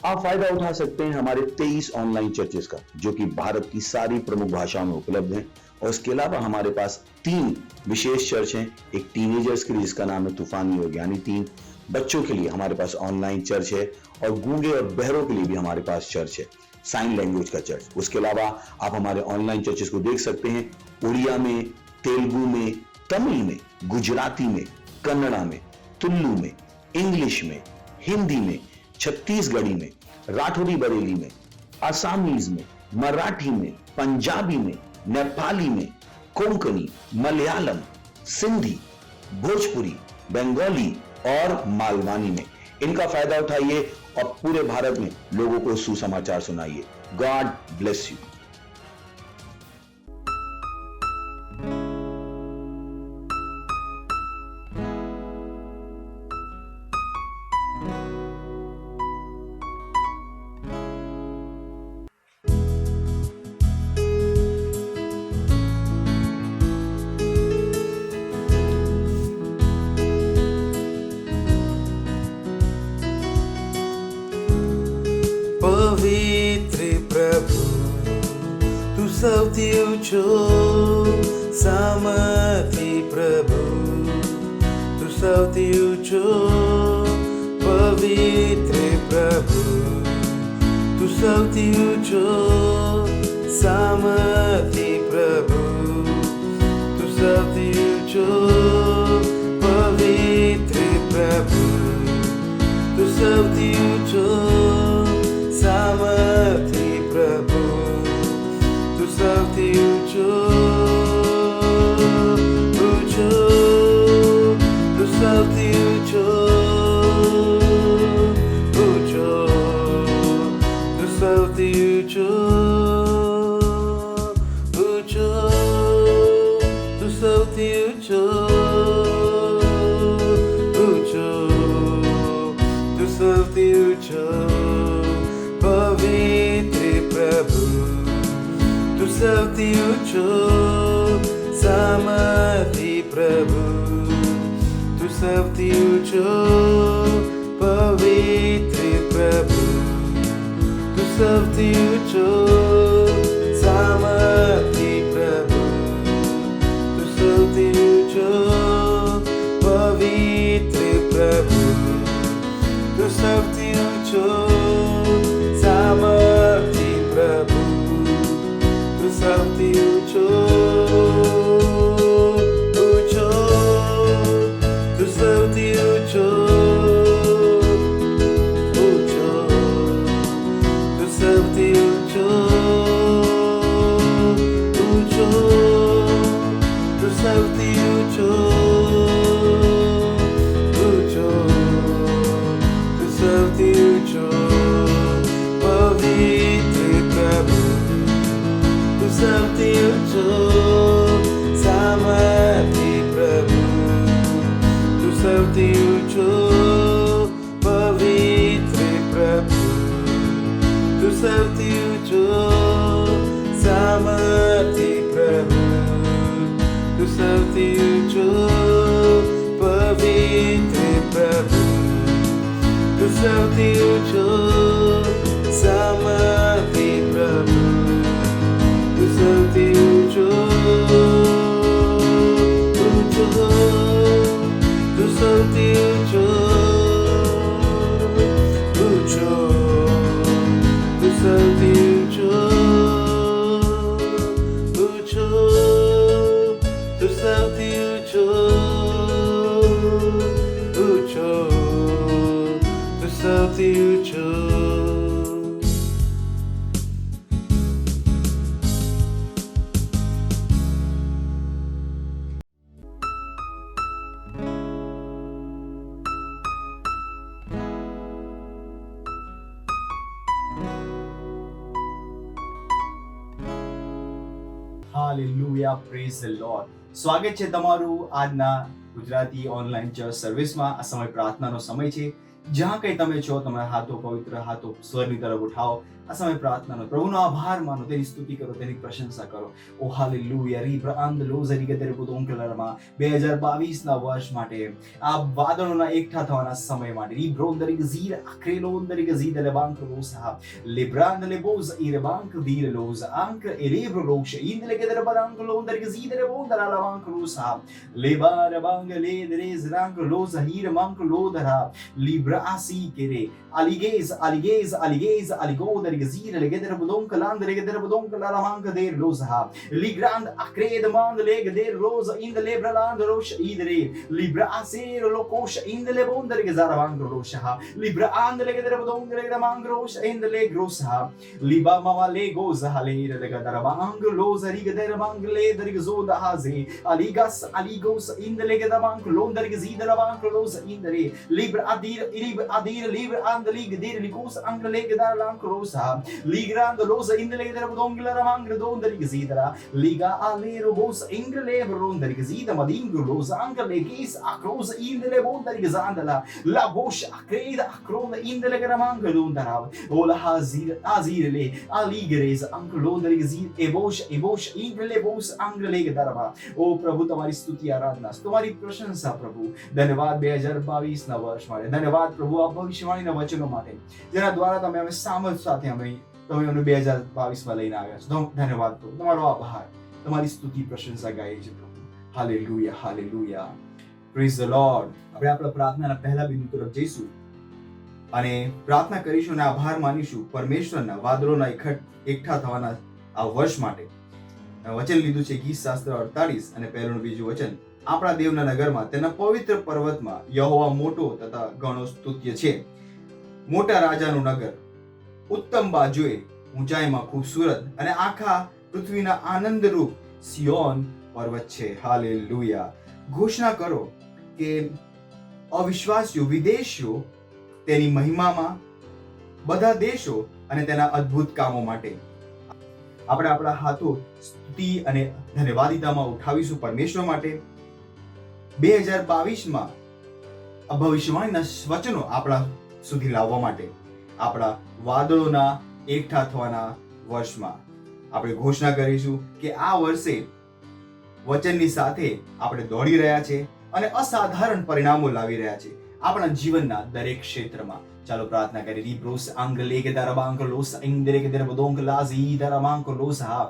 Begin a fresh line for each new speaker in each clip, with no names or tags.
आप फायदा उठा सकते हैं हमारे 23 ऑनलाइन चर्चेस का, जो कि भारत की सारी प्रमुख भाषाओं में उपलब्ध हैं। और इसके अलावा हमारे पास 3 विशेष चर्च हैं। एक टीनेजर्स के लिए जिसका नाम है तूफानी योग यानी 3, बच्चों के लिए हमारे पास ऑनलाइन चर्च है, और गूंगे और बहरों के लिए भी हमारे पास चर्च है, साइन लैंग्वेज का चर्च। उसके अलावा आप हमारे ऑनलाइन चर्चेस को देख सकते हैं उड़िया में, तेलुगु में, तमिल में, गुजराती में, कन्नड़ा में, तुलु में, इंग्लिश में, हिंदी में, छत्तीसगढ़ी में, राठौरी बरेली में, असमीज में, मराठी में, पंजाबी में, नेपाली में, कोंकणी, मलयालम, सिंधी, भोजपुरी, बंगाली और मालवानी में। इनका फायदा उठाइए और पूरे भारत में लोगों को सुसमाचार सुनाइए। God bless you.
पवित्र प्रभु तू सौથી ऊंचो, सामर्थी प्रभु तू सौથી ऊंचो, पवित्र प्रभु तू सौથી ऊंचो, सामर्थी प्रभु तू सौથી ऊंचो, पवित्र प्रभु तू सौથી ऊंचो, सामर्थी प्रभु तू सौથી ऊंचो, ऊंचो तू सौથી ऊंचो, ऊंचो तू सौથી ऊंचो, ऊंचो तू सौથી ऊंचो, ऊंचो तू सौથી ऊंचो, पवित्र प्रभु तू सौથી ऊंचो, सामर्थी प्रभु तू सौથી ऊंचो, पवित्र प्रभु तू सौથી ऊंचो, सामर्थी प्रभु तू सौથી ऊंचो, पवित्र प्रभु तू सौથી ऊंचो, सामर्थी प्रभु तू सौથી ऊंचो, ऊंचो तू सौથી ऊंचो, ऊंचो तू सौથી ऊंचो, ऊंचो तू सौથી ऊंचो, ऊंचो तू सौથી ऊंचो, पवित्र प्रभु तू सौથી ऊंचो, सामर्थी प्रभु तू सौથી ऊंचो, पवित्र प्रभु तू सौથી ऊंचो, सामर्थी प्रभु तू सौથી ऊंचो, पवित्र प्रभु तू सौથી ऊंचो, सामर्थी प्रभु तू सौથી ऊंचो, ऊंचो तू सौથી ऊंचो, ऊंचो तू सौથી ऊंचो, ऊंचो तू सौથી ऊंचो, ऊंचो तू सौથી ऊंचो।
Hallelujah, praise the lord. સ્વાગત છે તમારું આજના ગુજરાતી ઓનલાઈન ચર્ચ સર્વિસમાં. આ સમય પ્રાર્થનાનો સમય છે. જ્યાં કંઈ તમે છો તમારા હાથો પવિત્ર હાથો સ્વરની તરફ ઉઠાવો. આ સમય પ્રાર્થનાનો પ્રભુનો આભાર માનો, તેની સ્તુતિ કરો, તેની પ્રશંસા કરો. ઓ હાલેલુયા રીબ્ર આંદલો ઝરીગે તેરે પુદોંકલરમાં 2022 ના વર્ષ માટે, આ વાદળોના એકઠા થવાના સમય માટે રીબ્રો દરિગ ઝીર આખરેલો દરિગ ઝીદલે બાંક રોસા લેબ્રાન લેબોઝ ઈરબાંક દીર લોઝ આંક એલેબ્રો રોશ ઇંદલે કેદર બાંક લો દરિગ ઝીદલે બોંદરા લાંક રોસા લેબાર બાંગ લે દરેઝ રાંક લોઝ હીર mank lodara libra asi kere aligez aligo der gezir legeder budonk land legeder budonk la mank der loza ligrand akred man legeder roza in the libra land rosh idre libra aser lokosh in the lebon der gezara mank rosha libra and legeder budonk legeder mank rosh in the legrosa liba mama legoza haler legeder mank loza rigeder mank le der gezoda haze aligos in the legeder mank lon der gezidra mank loza in the libra adir libra and the lig der ligos ang legeder lank rosa ligrand loza in the legeder budonk la mank don der gezidra liga alero bos in the lebron der gezida mading loza ang legis across in the lebon der gezandala la bosh akred akron in the legeder mank don darav ola azir le aligres ang lon der gezid ebosh in the lebos ang legeder ओ प्रभु तुम्हारी स्तुति आराधना तुम्हारी प्रशंसा प्रभु धन्यवाद 2022 ના વર્ષ માટે ધન્યવાદ પ્રભુ આ ભવિષ્યવાણીના વચનો માટે જેના દ્વારા તમે અમે સામર્થ્ય સાથે તમે અમને 2022 માં લઈને આવ્યા છો ધન્યવાદ પ્રભુ તમારો આભાર તમારી સ્તુતિ પ્રશંસા ગાઈએ છે પ્રભુ hallelujah hallelujah praise the lord આપણે આપણા પ્રાર્થનાના પહેલા બિંદુ તરફ જઈશું અને પ્રાર્થના કરીશું અને આભાર માનીશું પરમેશ્વરના વાદળોના એકઠા થવાના આ વર્ષ માટે વચન લીધું છે ગીત શાસ્ત્ર 48 અને પહેલું બીજું વચન આપણા દેવના નગરમાં તેના પવિત્ર પર્વતમાં યહોવા મોટો તથા ઘણો સ્તુત્ય છે મોટા રાજાનું નગર ઉત્તમ બાજુએ ઊંચાઈમાં ખૂબસૂરત અને આખા પૃથ્વીના આનંદરૂપ સિયોન પર્વત છે હાલેલુયા ઘોષણા કરો કે અવિશ્વાસીઓ વિદેશીઓ તેની મહિમામાં બધા દેશો અને તેના અદ્ભુત કામો માટે આપણે આપણા હાથો સ્તુતિ અને ધન્યવાદિતામાં ઉઠાવીશું પરમેશ્વર માટે 2022 માં ભવિષ્યવાણીના વચનો આપણા સુધી લાવવા માટે આપણા વાદળોના એકઠા થવાના વર્ષમાં આપણે ઘોષણા કરીશું કે આ વર્ષે વચનની સાથે આપણે દોડી રહ્યા છે અને અસાધારણ પરિણામો લાવી રહ્યા છે આપણા જીવનના દરેક ક્ષેત્રમાં ચાલો પ્રાર્થના કરી રીબ્રોસ આંગલે કે દરબાંક લોસ ઇન્દ્રે કે દરબોંક લાઝી દરબાંક લોસા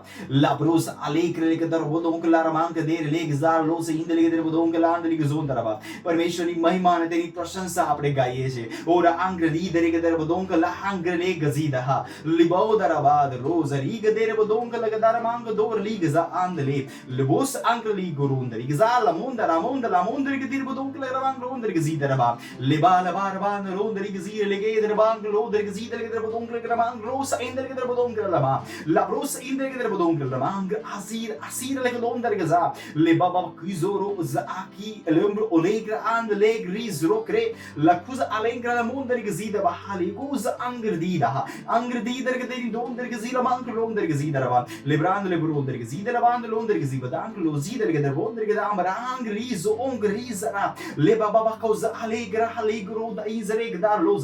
લાબ્રોસ આલેક્રે કે દરબોંક લારમાંક દેર લેગઝાર લોસ ઇન્દ્રે કે દરબોંક લાંડલી ગઝોન દરબા પરમેશ્વરની મહિમા અને તેની પ્રશંસા આપણે ગાઈએ છે ઓરા આંગ્રલી દરે કે દરબોંક લાંગ્રલે ગઝીદા લિબો દરબાદ રોઝ રી કે દરબોંક લગ દરમાંક દોર લીગઝા આંદલે લિબોસ આંગ્રલી ગુરુંદરી ગઝા લામોંદરા મોંદલા મોંદરી કે દરબોંક લરમાંક રોંદરી ગઝીદરબા લિબા લબાર બાન રોંદરી ગઝી legeder bank lo der gezid legeder bodonk legeder bank rosa inder legeder bodonk lama la rosa inder legeder bodonk lama asir legedon der geza le baba kizoro za aki lembro olegra and legris rokre la kuza alengra la mon der gezid ba hali kuza angrdida der gedin don der gezid la bank lo der gezid ba le brand le bro der gezid la band lo der gezid bank lo zid legeder bon der gedam rang rizo ongrizara le baba kuza alegra haligro da izregdar lo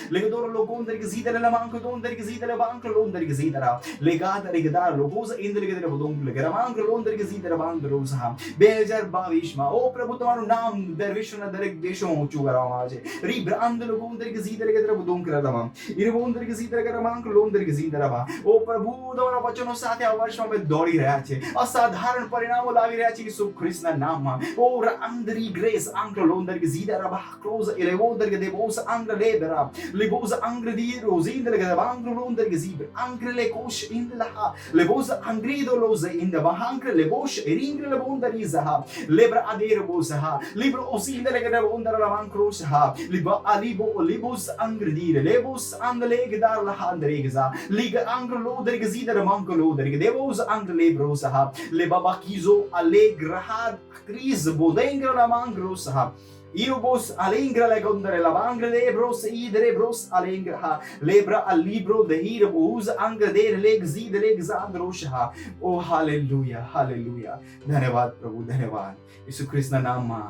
legedor logon der gezida la mank don der gezida la bank lon der gezida la legada regedar logos in der gedar bodon legera mank lon der gezida la bank rosa 2022 માં ઓ પ્રભુ તમારું નામ દર વિશ્વના દરેક દેશોમાં ઊંચું કરવામાં આવે છે રીબ્રાન્ડ લોગોન der gezida la gedar bodon કરલામાં ઇરબોન der gezida la gedar mank lon der gezida la ઓ પ્રભુ તમારા વચનો સાથે આ વર્ષમાં અમે દોડી રહ્યા છે અસાધારણ પરિણામો લાવી રહ્યા છે ઈસુ ખ્રિસ્તના નામમાં ઓ રાંદરી ગ્રેસ આંક lon der gezida la ba ક્લોઝ ઇલેવો der gedebos આંક લેદર Lebos angredire rosin delle gavangro under gesib angre le kosh in la lebos angrido lose in the bahangre le bosh eringre le bondar izaha lebra adere bosaha libro osin delle gavangro la mancrosaha liba alibo libos angredire lebos angle gedar la handregza liga angro lo der gesida manco lo der gedebos angre lebrosaha le babakizo allegra cris bodengra la mancrosaha Iubos alengra le gondare la bangre lebros idere bros alengra lebra al libro de hirabus angre der leg zid leg zandrosha oh hallelujah hallelujah धन्यवाद प्रभु धन्यवाद यीशु ख्रिस्त ના નામમાં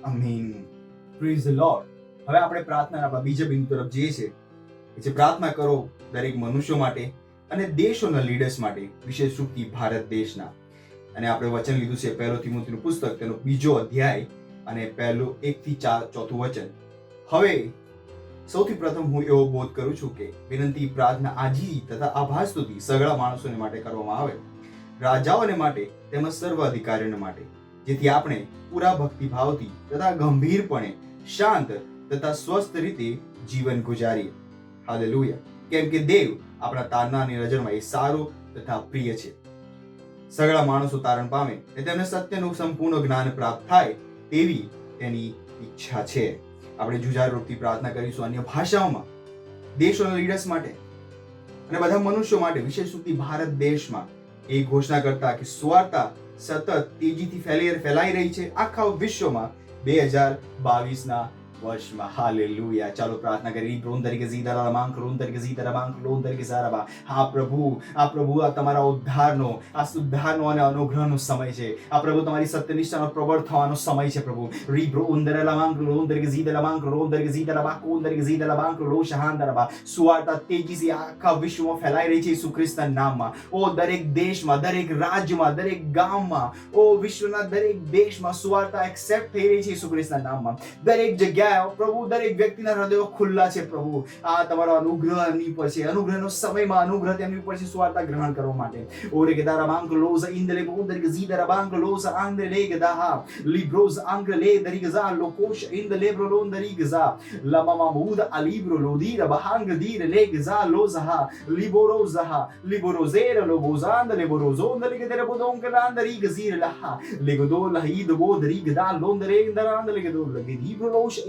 આમીન praise the lord હવે આપણે પ્રાર્થના આપણા બીજા બિંદુ તરફ જઈએ છીએ જે પ્રાર્થના કરો દરેક મનુષ્યો માટે અને દેશોના લીડર્સ માટે, વિશેષ રૂપથી ભારત દેશના. અને આપણે વચન લીધું છે 1 તિમોથીનું પુસ્તક તેનો 2 અધ્યાય અને 1 થી 4 વચન. હવે સૌથી પ્રથમ હું એવો બોધ કરું છું કે વિનંતી, પ્રાર્થના, આજીજી તથા આભાર સ્તુતિ સગળા માણસોને માટે કરવામાં આવે, રાજાઓને માટે તેમજ સર્વ અધિકારીઓને માટે, જેથી આપણે પૂરા ભક્તિભાવથી તથા ગંભીરપણે શાંત તથા સ્વસ્થ રીતે જીવન ગુજારીએ. હાલેલુયા. કેમ કે દેવ આપણા તારનાની નજરમાં એ સારો તથા પ્રિય છે. સગળા માણસો તારણ પામે અને તેમને સત્યનું સંપૂર્ણ જ્ઞાન પ્રાપ્ત થાય તેવી તેની ઈચ્છા છે. આપણે જુજાર રૂપથી પ્રાર્થના કરીશું અન્ય ભાષાઓમાં દેશોના લીડર્સ માટે અને બધા મનુષ્યો માટે, વિશેષ રૂપથી ભારત દેશમાં એ ઘોષણા કરતા કે સુવાર્તા સતત તેજીથી ફેલાઈ રહી છે આખા વિશ્વમાં 2022ના વર્ષમાં. હાલેલુયા. ચાલો પ્રાર્થના કરી. હા પ્રભુ, આ પ્રભુ આ તમારા ઉદ્ધારનો, આ સુદ્ધારનો અને અનુગ્રહનો સમય છે. આ પ્રભુ તમારી સત્યનિષ્ઠાનો પ્રબળ થવાનો સમય છે પ્રભુ. સુવાર્તા તેજીથી આખા વિશ્વમાં ફેલાઈ રહી છે ઈસુ ખ્રિસ્તના નામમાં. ઓ દરેક દેશમાં, દરેક રાજ્યમાં, દરેક ગામમાં, ઓ વિશ્વના દરેક દેશમાં સુવાર્તા એક્સેપ્ટ થઈ રહી છે ઈસુ ખ્રિસ્તના નામમાં. દરેક જગ્યાએ પ્રભુ દરેક વ્યક્તિના હૃદયો ખુલ્લા છે પ્રભુ. આ તમારો અનુગ્રહ એમની પર છે. અનુગ્રહનો સમયમાં અનુગ્રહ તેમની પર છે સુવાર્તા ગ્રહણ કરવા માટે. ઓરે ગદારા માંગ લોઝ ઇન્દલે બોદર ગઝીદરા માંગ lose આંદલે ગદાહા લિબ્રોઝ Angale દરિગઝા લોકોશ ઇન્દલે બ્રોલોન દરિગઝા લમમા મૂદ અલિબ્રો લોદીર બહાંગ દીર લેગઝા લોઝહા લિબોરોઝહા લિબોરોઝેર લોબોઝાંદ લેબોરોઝોન દલિગદરે બોદોંકલાંદ દરિગઝીર લહા લેગદો લહીદ બોદરી ગદા લોંદરે ઇન્દરાંદ લેગદો લગિબ્રોલોશ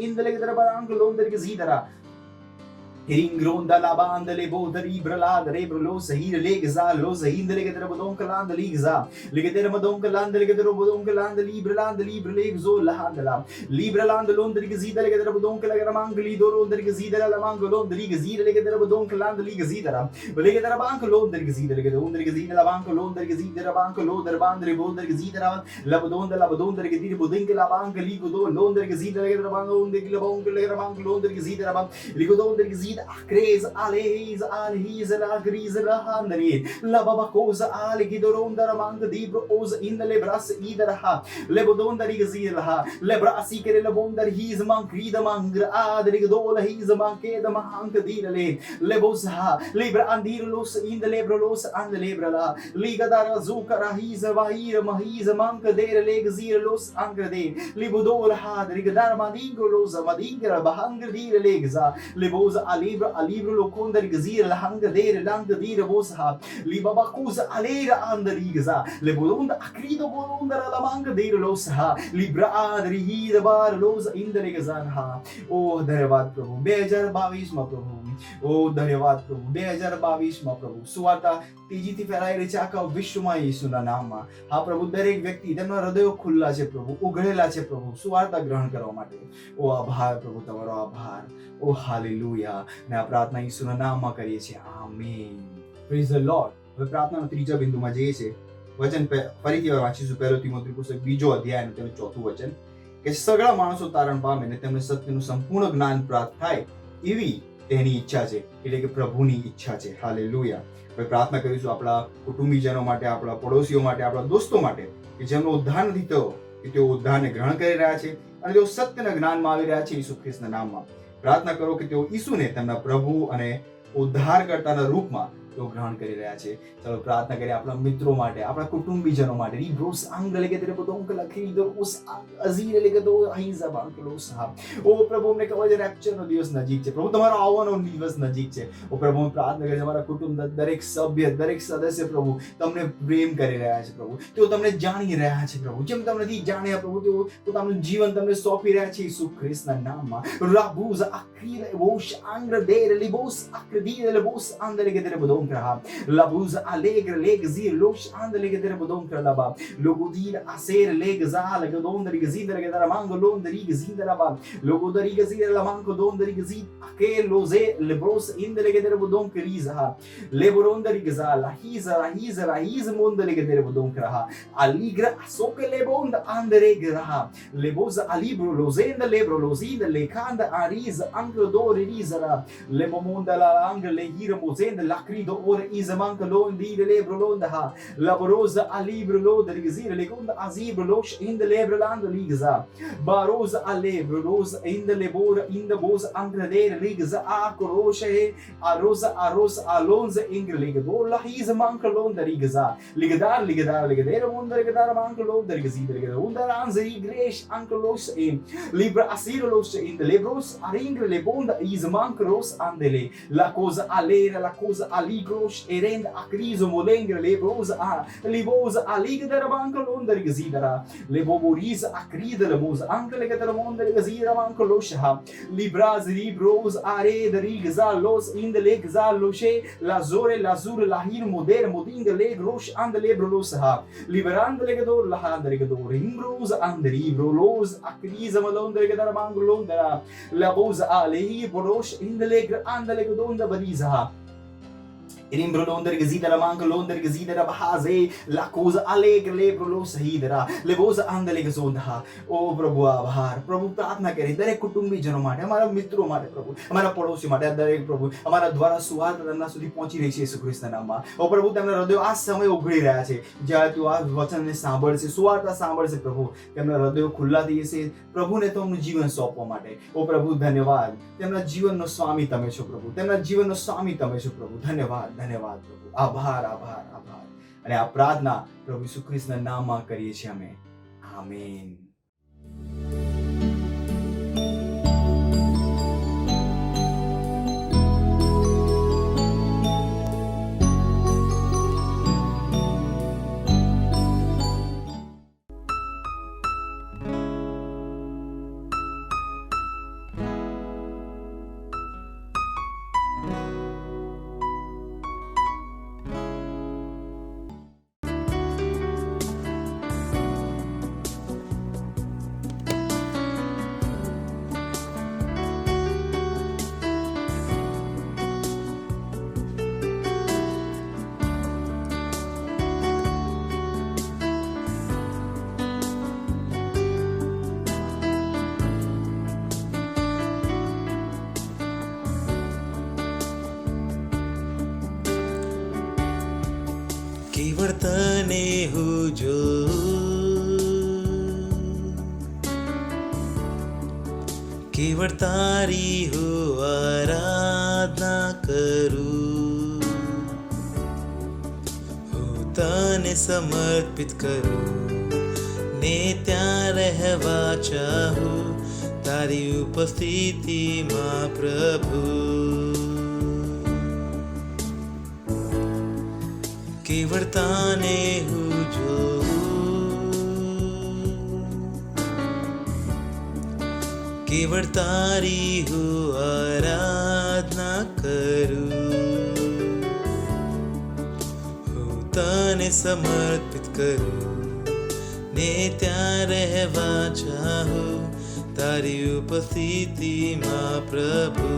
Ringronda la banda le bodari bralada rebro sahir legza lo zahind legedra bodonkaland ligza legedra bodonkaland legedra bodonkaland libraland librlegzo lahandala libraland londri gzida legedra bodonkala mangli doro ndri gzida la manglo ndri gzida legedra bodonkaland ligzida legedra bank londri gzida legedra ndri gzida la bank londri gzida bank lodar bandri bodri gzida la bodondri gzida bodinka bank ligodo londri gzida legedra bank londri legedra bank londri gzida bank ligodo ndri gzida Acrez, Aleis, Alhis, La Gris, La Handri, La Babacosa, Aligidorunda, Ramanga, Dibro, Oz, in the Lebras, Idaraha, Lebodonda Rigazilha, Lebra Sikere, Lebonda, he's Mankrida Mangra, Adrigola, he's a Manke, the Mahanka Dirale, Lebosha, Libra Andiros, in the Lebrolos and the Lebrala, Ligadara Zukara, he's a Vahira, Mahiz, a Manka, Dere, Legziros, Angrade, Libodola, Rigadara Madingolos, Madingra, Bahanga, Dira Legza, Lebosa, Alibro Lokonda Gazir, Lahanga Dere, Langa Dira Bosa, Libabacusa, Alera Andarigaza, Lebonda, Acrido Bolunda, Lamanga Dere Losa, Libra Adri, the Bar Losa in the Regazanha. Oh, Derevat Prabhu, Bejar Bavisma Prabhu, oh, Derevat Prabhu, Bejar Bavisma Prabhu, Suata, તેજીથી ફેલાઈ રહી છે આખા વિશ્વમાં ઈસુના નામમાં. હા પ્રભુ, દરેક વ્યક્તિ તેમના હૃદયો ખુલ્લા છે પ્રભુ, ઉઘડેલા છે પ્રભુ સુવાર્તા ગ્રહણ કરવા માટે. ઓ આભાર પ્રભુ, તમારો આભાર. ઓ હાલેલુયા. ને આ પ્રાર્થના ઈસુના નામમાં કરીએ છીએ. આમીન. Praise the Lord. હવે પ્રાર્થનાના ત્રીજા બિંદુમાં જઈએ છે. વચન ફરીથી વાંચીશું 1 તિમોથી પુસ્તક 2 અધ્યાય અને તેનું 4થું વચન કે સગળા માણસો તારણ પામે ને તેમને સત્યનું સંપૂર્ણ જ્ઞાન પ્રાપ્ત થાય એવી તેની ઈચ્છા છે, એટલે કે પ્રભુની ઈચ્છા છે. હાલેલુયા. હવે પ્રાર્થના કરીશું આપણા કુટુંબીજનો માટે, આપણા પડોશીઓ માટે, આપણા દોસ્તો માટે કે જેમનો ઉદ્ધાર નથી થયો, કે તેઓ ઉદ્ધારને ગ્રહણ કરી રહ્યા છે અને તેઓ સત્યના જ્ઞાનમાં આવી રહ્યા છે ઈસુ ખ્રિસ્તના નામમાં. પ્રાર્થના કરો કે તેઓ ઈસુને તેમના પ્રભુ અને ઉદ્ધારકર્તાના રૂપમાં તેઓ ગ્રહણ કરી રહ્યા છે. ચાલો પ્રાર્થના કરીએ આપણા મિત્રો માટે, આપણા કુટુંબીજનો માટે. રીબ્રોસ આંગલે કે તેરે બધોં કલા ખરીદો ઉસ અઝીર લે કે દો અહીઝા બાંકલો સાહેબ. ઓ પ્રભુ, અમને કહેવાય છે રેપ્ચરનો દિવસ નજીક છે પ્રભુ, તમારો આવવાનો દિવસ નજીક છે. ઓ પ્રભુ, હું પ્રાર્થના કરીએ અમારા કુટુંબના દરેક સભ્ય, દરેક સદસ્ય પ્રભુ તમને પ્રેમ કરી રહ્યા છે પ્રભુ, તેઓ તમને જાણી રહ્યા છે પ્રભુ, જેમ તમને નથી જાણ્યા પ્રભુ તેઓ પોતાનું જીવન તમને સોંપી રહ્યા છે ઈસુ ખ્રિસ્તના નામમાં. રાબુઝ આખીર બોશ આંગ્ર દેર લિબોસ આક્રદીર લિબોસ આંદર કે તેરે બધો Bodonkra, Labuza Allegre, Legazir, Losh and the Legadere Bodonkra Laba, Logodir Aser, Legazal, Gadon, the Rigazid, the Gadamango, Lon, the Rigazid, the Laba, Logo the Rigazid, Lamanco, Don, the Rigazid, Ake, Lose, Lebros in the Legadere Bodonkriza, Leboron the Rigazal, Hiza, Mon the Legadere Bodonkra, Aligra, Soke Lebon, the Anderegra, Leboza Alibro, Lozen the Lebro, Lozin, the Lekanda, Ariz, Uncle Dori Rizara, Lemomonda la Angle, Lehira Mozen, the Lacrido, or Isamanca Lon, the Lebro Londa, Laborosa Alibro Lo, the Rigazir, Legunda Azibro Losh in the Lebroland Ligaza, Barosa Alebro, Rose in the Lebora, in the Bos Angradere, Ligaza, Acoroshe, Arosa, Alonza, Inglegadola, he's a Mankalon, the Rigaza, Ligadar, Munda, Mankalon, the Rigazid, Unda Anzi, Gresh, Uncle in Libra Asirolos in the Lebros, Aringre Lebonda, is Mancros Andele, La Cosa Alera, La Cosa Aligros, Erend Acriso, Molengre, Lebrosa, Libosa, Aligada Mankalon, the Rigazidara, Leboboris, Acrida, Lebos, Uncle Legatamonda, Gazira Mancolosha, Libras, Libros, Are, the Rigaza, Los in the Lake Zaloshe, Lazore, Lazur, Lahir, Moder, Modinga, Legros, and the Lebrosa, Liberand Legador, Lahandregador, Imbros, and the Libros, Acrisa Malon, the Regadaramanglondera, Labosa, Lehi, Borosh, in the Leg, and the Legadonda Bariza. Rimbro Londra Gazida Manca Londra Gazida Bahaze, La Cosa Allegre Lebro Sahidra, Levosa and the Legazonda, O Prabhu Abhar, Prabhu Pratna Kari, Derek Kutumbi Janomata, Amara Mitro Mata Prabhu, Amara Porosi Mata, Derek Prabhu, Amara Dwara Suata, and Nasudi Ponchi Reches Christanama, O Prabhu Tamara, Asame Ogri, Jatu Watan Sambers, Suata Sambers Prabhu, Tamara Kula, they say, Prabhu Netom Jivan Sopo Mate, O Prabhu Dhanevad, Tamna Jivan no Swami Tamesho Prabhu, Tamna Jivan no Swami Tamesho Prabhu, Dhanevad. ધન્યવાદ પ્રભુ આભાર અને આ પ્રાર્થના પ્રભુ ઈસુ ખ્રિસ્તના નામમાં કરીએ છીએ અમે આમેન.
वर्तने हो जो केवल तारी हो आराधना करूं, हो तने समर्पित करूं, ने ત્યાં રહેવા ચાહું તારી ઉપસ્થિતિમાં પ્રભુ. केवल ताने हूँ जो केवल तारी हूँ आराधना करूँ, हूँ तने समर्पित करूँ, ने ત્યાં રહેવા ચાહું તારી ઉપસ્થિતિમાં પ્રભુ.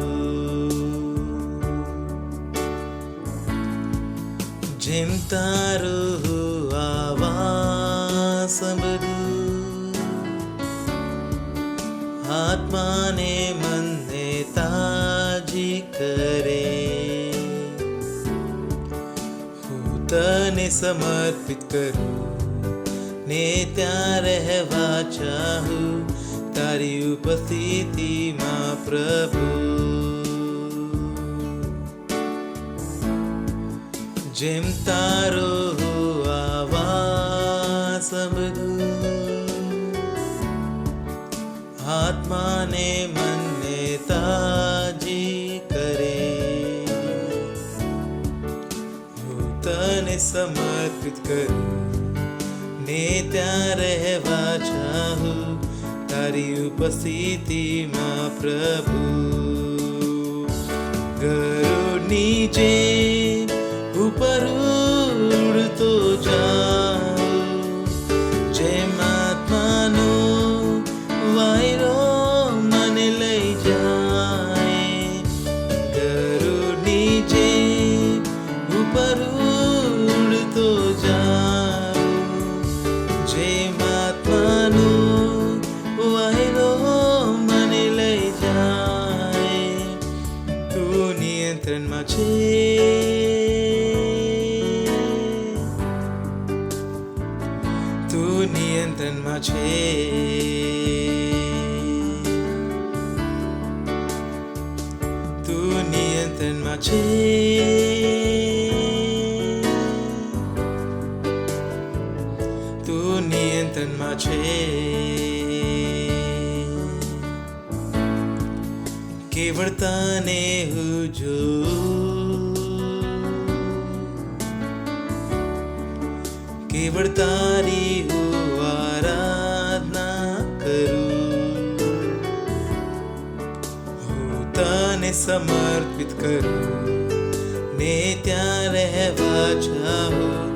જેમ તારો આવાસ બધું આત્માને મનને તાજી કરે, હું તને સમર્પિત કરું ને ત્યાં રહેવા ચાહું તારી ઉપસ્થિતિમાં પ્રભુ. જેમ તારો આવાસ બધું આત્માને મનને તાજી કરે, હું તને સમર્પિત કરું ને ત્યાં રહેવા ચાહું તારી ઉપસ્થિતિમાં પ્રભુ. ગરુડની જેમ ઉપર ઉડતો જાઉં, જેમ આત્માનો વાયરો મને લઈ જાય, ગરુડની જેમ ઉપર ઉડતો જાઉં, જેમ આત્માનો વાયરો મને લઈ જાય, તું નિયંત્રણમાં છે, તું નિયંત્રણમાં છે, તું નિયંત્રણમાં છે, તું નિયંત્રણમાં છે. કેવળ તને હું જોઉં, કેવળ તારી હું આરાધના કરું, હું તને સમર્પિત કરું ને ત્યાં રહેવા ચાહું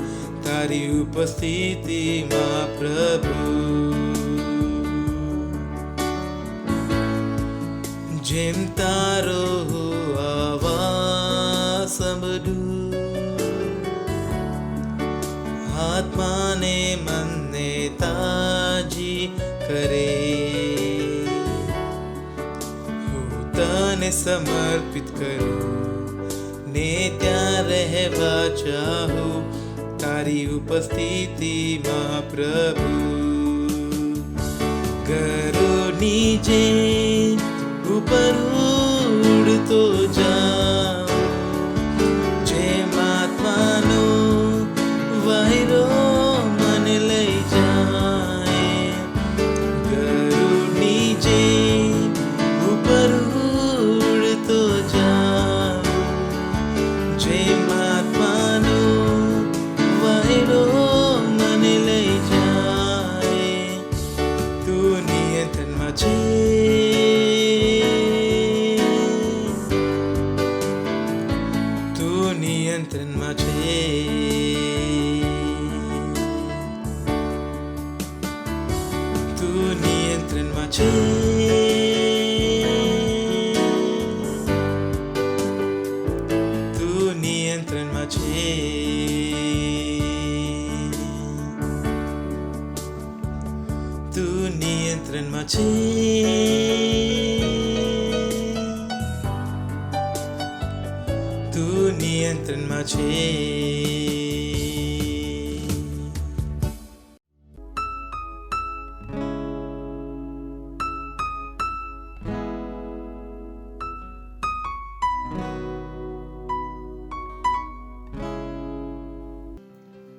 તારી ઉપસ્થિતિમાં પ્રભુ. જેમ તારો આવાજ સાંભળું, આત્માને મનને તાજી કરે, હું તને સમર્પિત કરું ને ત્યાં રહેવા ચાહું તારી ઉપસ્થિતિમાં પ્રભુ. ગરુડની જેમ ઉપર ઉડતો જાઉં, જેમ આત્માનો વાયરો મને લઈ જાય, ગરુડની જેમ ઉપર ઉડતો જાઉં, જેમ આત્માનો વાયરો મને લઈ જાય, તું નિયંત્રણમાં છે, તું નિયંત્રણમાં છે, તું નિયંત્રણમાં છે, તું નિયંત્રણમાં છે, તું નિયંત્રણમાં છે, તું નિયંત્રણમાં છે.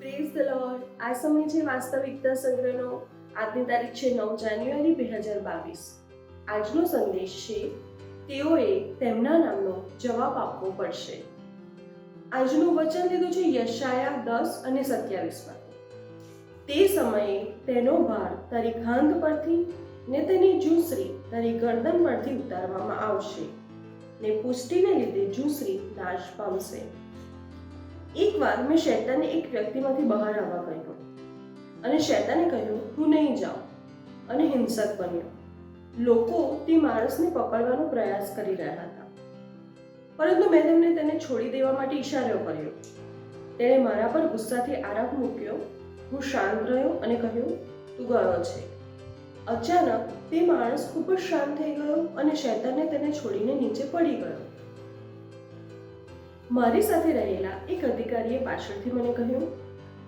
Praise the lord. આ સમય છે વાસ્તવિકતા સંગ્રહનો. આજની તારીખ છે 9 જાન્યુઆરી 2022. આજનો સંદેશ છે તેઓએ તેમના નામનો જવાબ આપવો પડશે. આજનું વચન લીધું છે યશાયા 10 અને 27 માંથી. તે સમયે તેનો ભાર તારી ખાંદ પરથી ને તેની જૂસરી તારી ગરદન પરથી ઉતારવામાં આવશે ને પુષ્ટિને લીધે જૂસરી નાશ પામશે. એકવાર મેં શૈતાનને એક વ્યક્તિમાંથી બહાર આવવા કહ્યું અને શૈતાને કહ્યું હું નહીં જાઉં અને હિંસક બન્યો. લોકો તે માણસને પકડવાનો પ્રયાસ કરી રહ્યા હતા, પરંતુ મેં તેને છોડી દેવા માટે ઈશારો કર્યો. તેણે મારા પર ગુસ્સાથી આરોપ મૂક્યો. હું શાંત રહ્યો અને કહ્યું તું ગયો છે. અચાનક તે માણસ ખૂબ જ શાંત થઈ ગયો અને શૈતાને તેને છોડીને નીચે પડી ગયો. મારી સાથે રહેલા એક અધિકારીએ પાછળથી મને કહ્યું,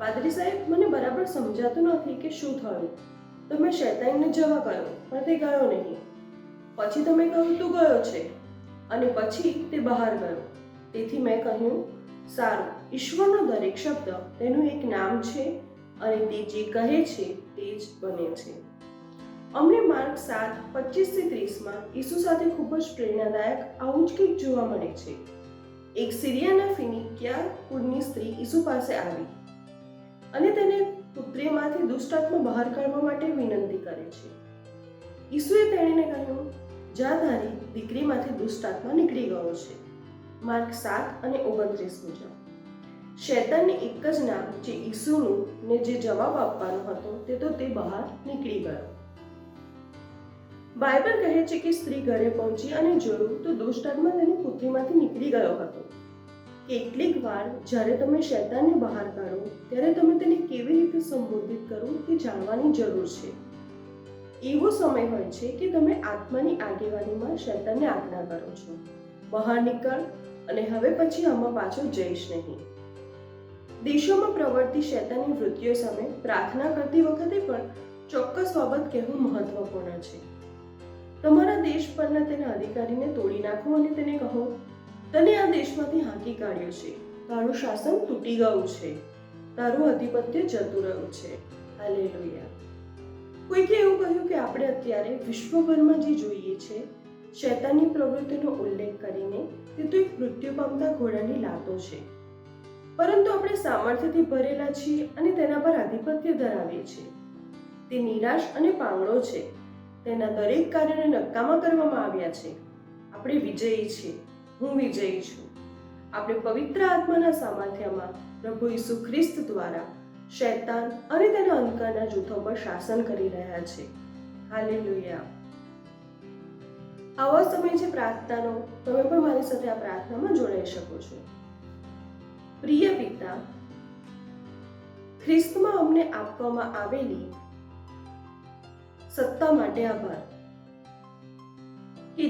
પાદરી સાહેબ, મને બરાબર સમજાતું નથી કે શું થયું. તો મેં શૈતાનને જવા કહ્યું, પણ તે ગયો નહીં. પછી તમે કહ્યું તું ગયો છે અને પછી તે બહાર ગયો. તેથી મેં કહ્યું, સારું, ઈશ્વરનો દરેક શબ્દ તેનું એક નામ છે અને તે જે કહે છે તે જ બને છે. અમને માર્ક 7:25-30 ઈસુ સાથે ખૂબ જ પ્રેરણાદાયક આવું જ કંઈક જોવા મળે છે. એક સિરિયાના ફિનિકિયા કુળની સ્ત્રી ઈસુ પાસે આવી અને તેને પુત્રીમાંથી દુષ્ટ આત્મા બહાર કાઢવા માટે વિનંતી કરે છે. ઈસુએ તેણીને કહ્યું, જા, તારી દીકરીમાંથી દુષ્ટ આત્મા નીકળી ગયો છે. માર્ક 7:29 મુજબ. શૈતાનને એક જ નામ જે ઈસુનું ને જે જવાબ આપવાનો હતો તે બહાર નીકળી ગયો. બાઇબલ કહે છે કે સ્ત્રી ઘરે પહોંચી અને જોયું તો દુષ્ટ આત્મા તેની પુત્રીમાંથી નીકળી ગયો હતો. કેટલીક વાર જ્યારે તમે શૈતાનને બહાર કાઢો ત્યારે તમે તેને કેવી રીતે સંબોધિત કરવું તે જાણવાની જરૂર છે. એવો સમય હોય છે કે તમે આત્માની આગેવાનીમાં શૈતાનને આજ્ઞા કરો છો, બહાર નીકળ અને હવે પછી આમાં પાછો જઈશ નહીં. દેશોમાં પ્રવર્તી શૈતાની વૃત્તિઓ સામે પ્રાર્થના કરતી વખતે પણ ચોક્કસ બાબત કહેવું મહત્વપૂર્ણ છે. તમારા દેશ પરના તેના અધિકારીને તોડી નાખો અને તેને કહો, તને આ દેશમાંથી હાંકી કાઢ્યો છે, તારું શાસન તૂટી ગયું છે, તારું આધિપત્ય જતું રહ્યું છે. હાલેલુયા. કોઈકે એવું કહ્યું કે આપણે અત્યારે વિશ્વભરમાં જે જોઈએ છે શૈતાનની પ્રવૃત્તિનો ઉલ્લેખ કરીને તે તો એક મૃત્યુ પામતા ઘોડાની લાતો છે. પરંતુ આપણે સામર્થ્યથી ભરેલા છીએ અને તેના પર આધિપત્ય ધરાવીએ છીએ. તે નિરાશ અને પાંગળો છે. તેના દરેક કાર્યને નકામા કરવામાં આવ્યા છે. આપણે વિજયી છીએ. હું વિજયી છું. આપણે પવિત્ર આત્માના સામર્થ્યમાં પ્રભુ ઈસુ ખ્રિસ્ત દ્વારા શૈતાન અને તેના અંધકારના જૂથો પર શાસન કરી રહ્યા છે. હાલેલુયા. આવા સમય છે પ્રાર્થનાનો. તમે પણ મારી સાથે આ પ્રાર્થનામાં જોડાઈ શકો છો. પ્રિય પિતા, ખ્રિસ્તમાં અમને આપવામાં આવેલી સત્તા માટે આભાર કે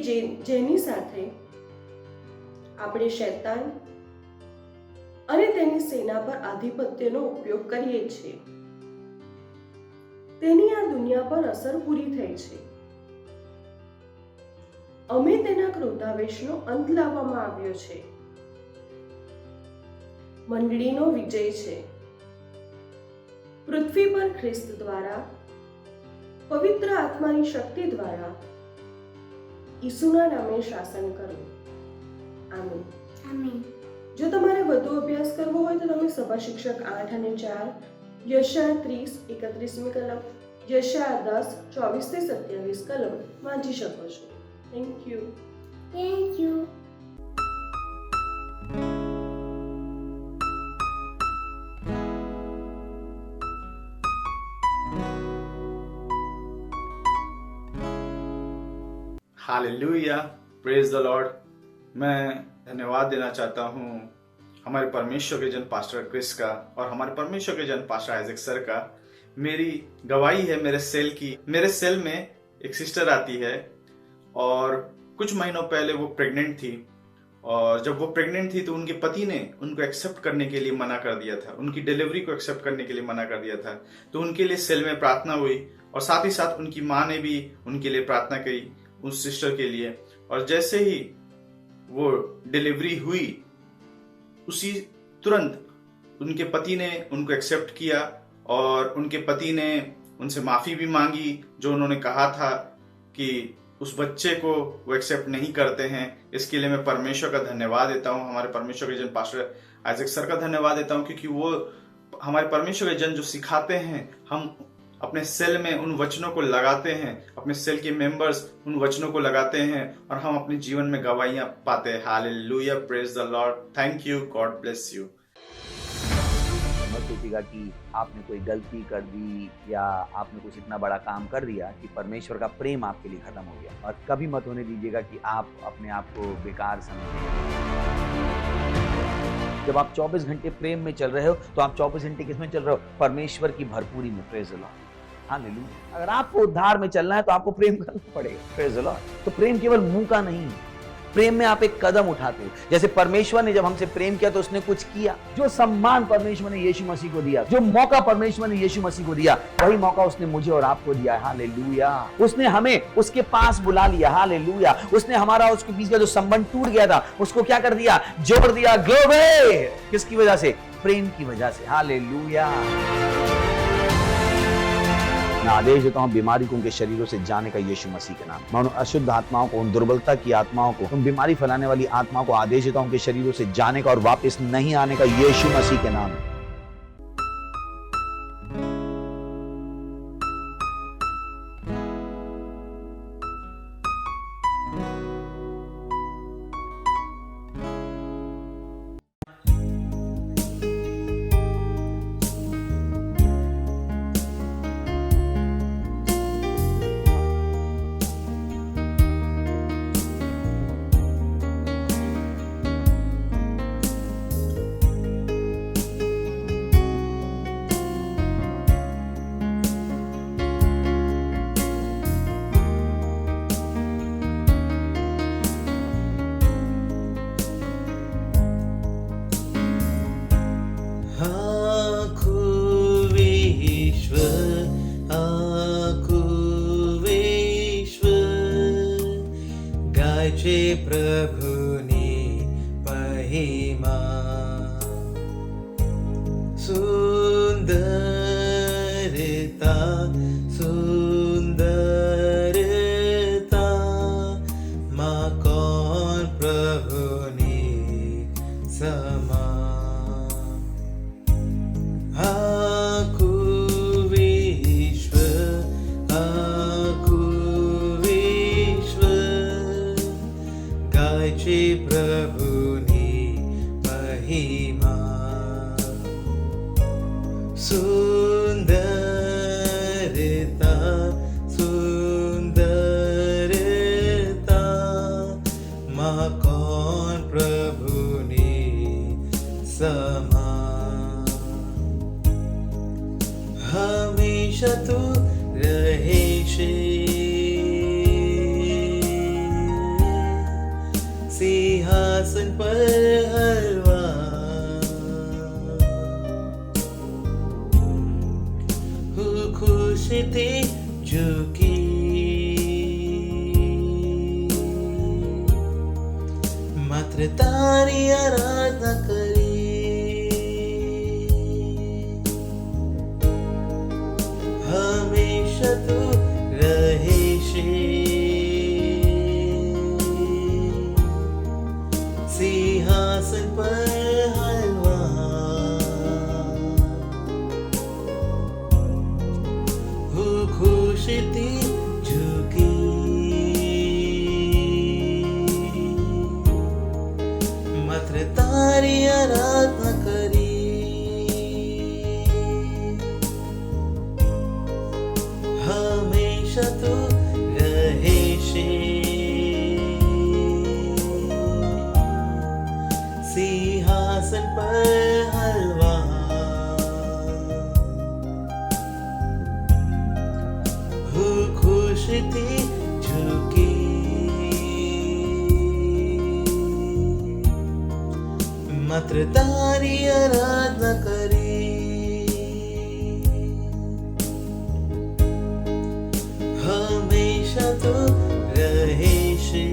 જેની સાથે આપણે શૈતાન અને તેની સેના પર આધિપત્યનો ઉપયોગ કરીએ છીએ. તેની આ દુનિયા પર અસર પૂરી થઈ છે. અમે તેના ક્રોધાવેશનો અંત લાવવામાં આવ્યો છે. મંડળીનો વિજય છે. પૃથ્વી પર ખ્રિસ્ત દ્વારા પવિત્ર આત્માની શક્તિ દ્વારા ઈસુના નામે શાસન કરો. આમીન.
આમીન.
જો તમારે વધુ અભ્યાસ કરવો હોય તો તમે સભા શિક્ષક 8 અને 4, યશાયા 30 31મી કલમ, યશાયા 10 24 થી 27 કલમ વાંચી શકો છો. Thank you.
Thank you.
Hallelujah, praise the Lord. मैं धन्यवाद देना चाहता हूँ हमारे परमेश्वर के जन पास्टर क्रिस का और हमारे परमेश्वर के जन पास्टर आइजक सर का। मेरी गवाही है मेरे सेल की। मेरे सेल में एक सिस्टर आती है और कुछ महीनों पहले वो प्रेग्नेंट थी, और जब वो प्रेग्नेंट थी तो उनके पति ने उनको एक्सेप्ट करने के लिए मना कर दिया था, उनकी डिलीवरी को एक्सेप्ट करने के लिए मना कर दिया था। तो उनके लिए सेल में प्रार्थना हुई और साथ ही साथ उनकी माँ ने भी उनके लिए प्रार्थना की, उस सिस्टर के लिए। और जैसे ही वो डिलीवरी हुई उसी तुरंत उनके पति ने उनको एक्सेप्ट किया और उनके पति ने उनसे माफी भी मांगी, जो उन्होंने कहा था कि उस बच्चे को वो एक्सेप्ट नहीं करते हैं। इसके लिए मैं परमेश्वर का धन्यवाद देता हूँ, हमारे परमेश्वर के जन पास्टर आइजक सर का धन्यवाद देता हूँ, क्योंकि वो हमारे परमेश्वर के जन जो सिखाते हैं, हम अपने सेल में उन वचनों को लगाते हैं, अपने सेल के मेंबर्स उन वचनों को लगाते हैं और हम अपने जीवन में गवाहियां पाते हैं। Hallelujah, praise the Lord. Thank you, God bless you.
मत सोचिएगा कि आपने कोई गलती कर दी या आपने कुछ इतना बड़ा काम कर दिया कि परमेश्वर का प्रेम आपके लिए खत्म हो गया। और कभी मत होने दीजिएगा कि आप अपने आप को बेकार समझें। जब आप 24 घंटे प्रेम में चल रहे हो तो आप 24 घंटे किस में चल रहे हो? परमेश्वर की भरपूरी में। Praise the Lord. हालेलुया। अगर आपको उद्धार में चलना है तो आपको प्रेम करना पड़ेगा। Praise the Lord. तो प्रेम केवल मुंह का नहीं है, प्रेम में आप एक कदम उठाते हो। जैसे परमेश्वर ने जब हमसे प्रेम किया तो उसने कुछ किया। जो सम्मान परमेश्वर ने यीशु मसीह को दिया, जो मौका परमेश्वर ने यीशु मसीह को दिया, वही मौका उसने मुझे और आपको दिया। हालेलुया। उसने हमें उसके पास बुला लिया। हालेलुया। उसने हमारा उसके बीच का जो संबंध टूट गया था उसको क्या कर दिया? जोड़ दिया। ग्लोरी। किसकी वजह से? प्रेम की वजह से। हालेलुया। मैं आदेश देता हूं बीमारी को उनके शरीरों से जाने का यीशु मसीह के नाम। मैं उन अशुद्ध आत्माओं को, उन दुर्बलता की आत्माओं को, उन बीमारी फैलाने वाली आत्माओं को आदेश देता हूं उनके शरीरों से जाने का और वापस नहीं आने का यीशु मसीह के नाम।
ગાય છે પ્રભુની મહિમા. સુંદરતા સુંદરતા માં કોણ પ્રભુની સમા. આખું વિશ્વ ગાય છે પ્રભુની મહિમા. સુંદરતા સુંદરતા માં કોણ પ્રભુની સમા. હંમેશા તું રહે છે સિંહાસન પર હલવા. હું ખુશીથી ઝૂકી માત્ર તારી આરાધના કરી. હંમેશા તું રહે છે સિંહાસન પર હલવા. હું ખુશીથી ઝૂકી માત્ર તારી આરાધના કરી. હંમેશા તું રહે છે સિંહાસન પર હલવા. હું ખુશીથી ઝૂકી માત્ર તારી આરાધના કરી. હંમેશા તું રહે છે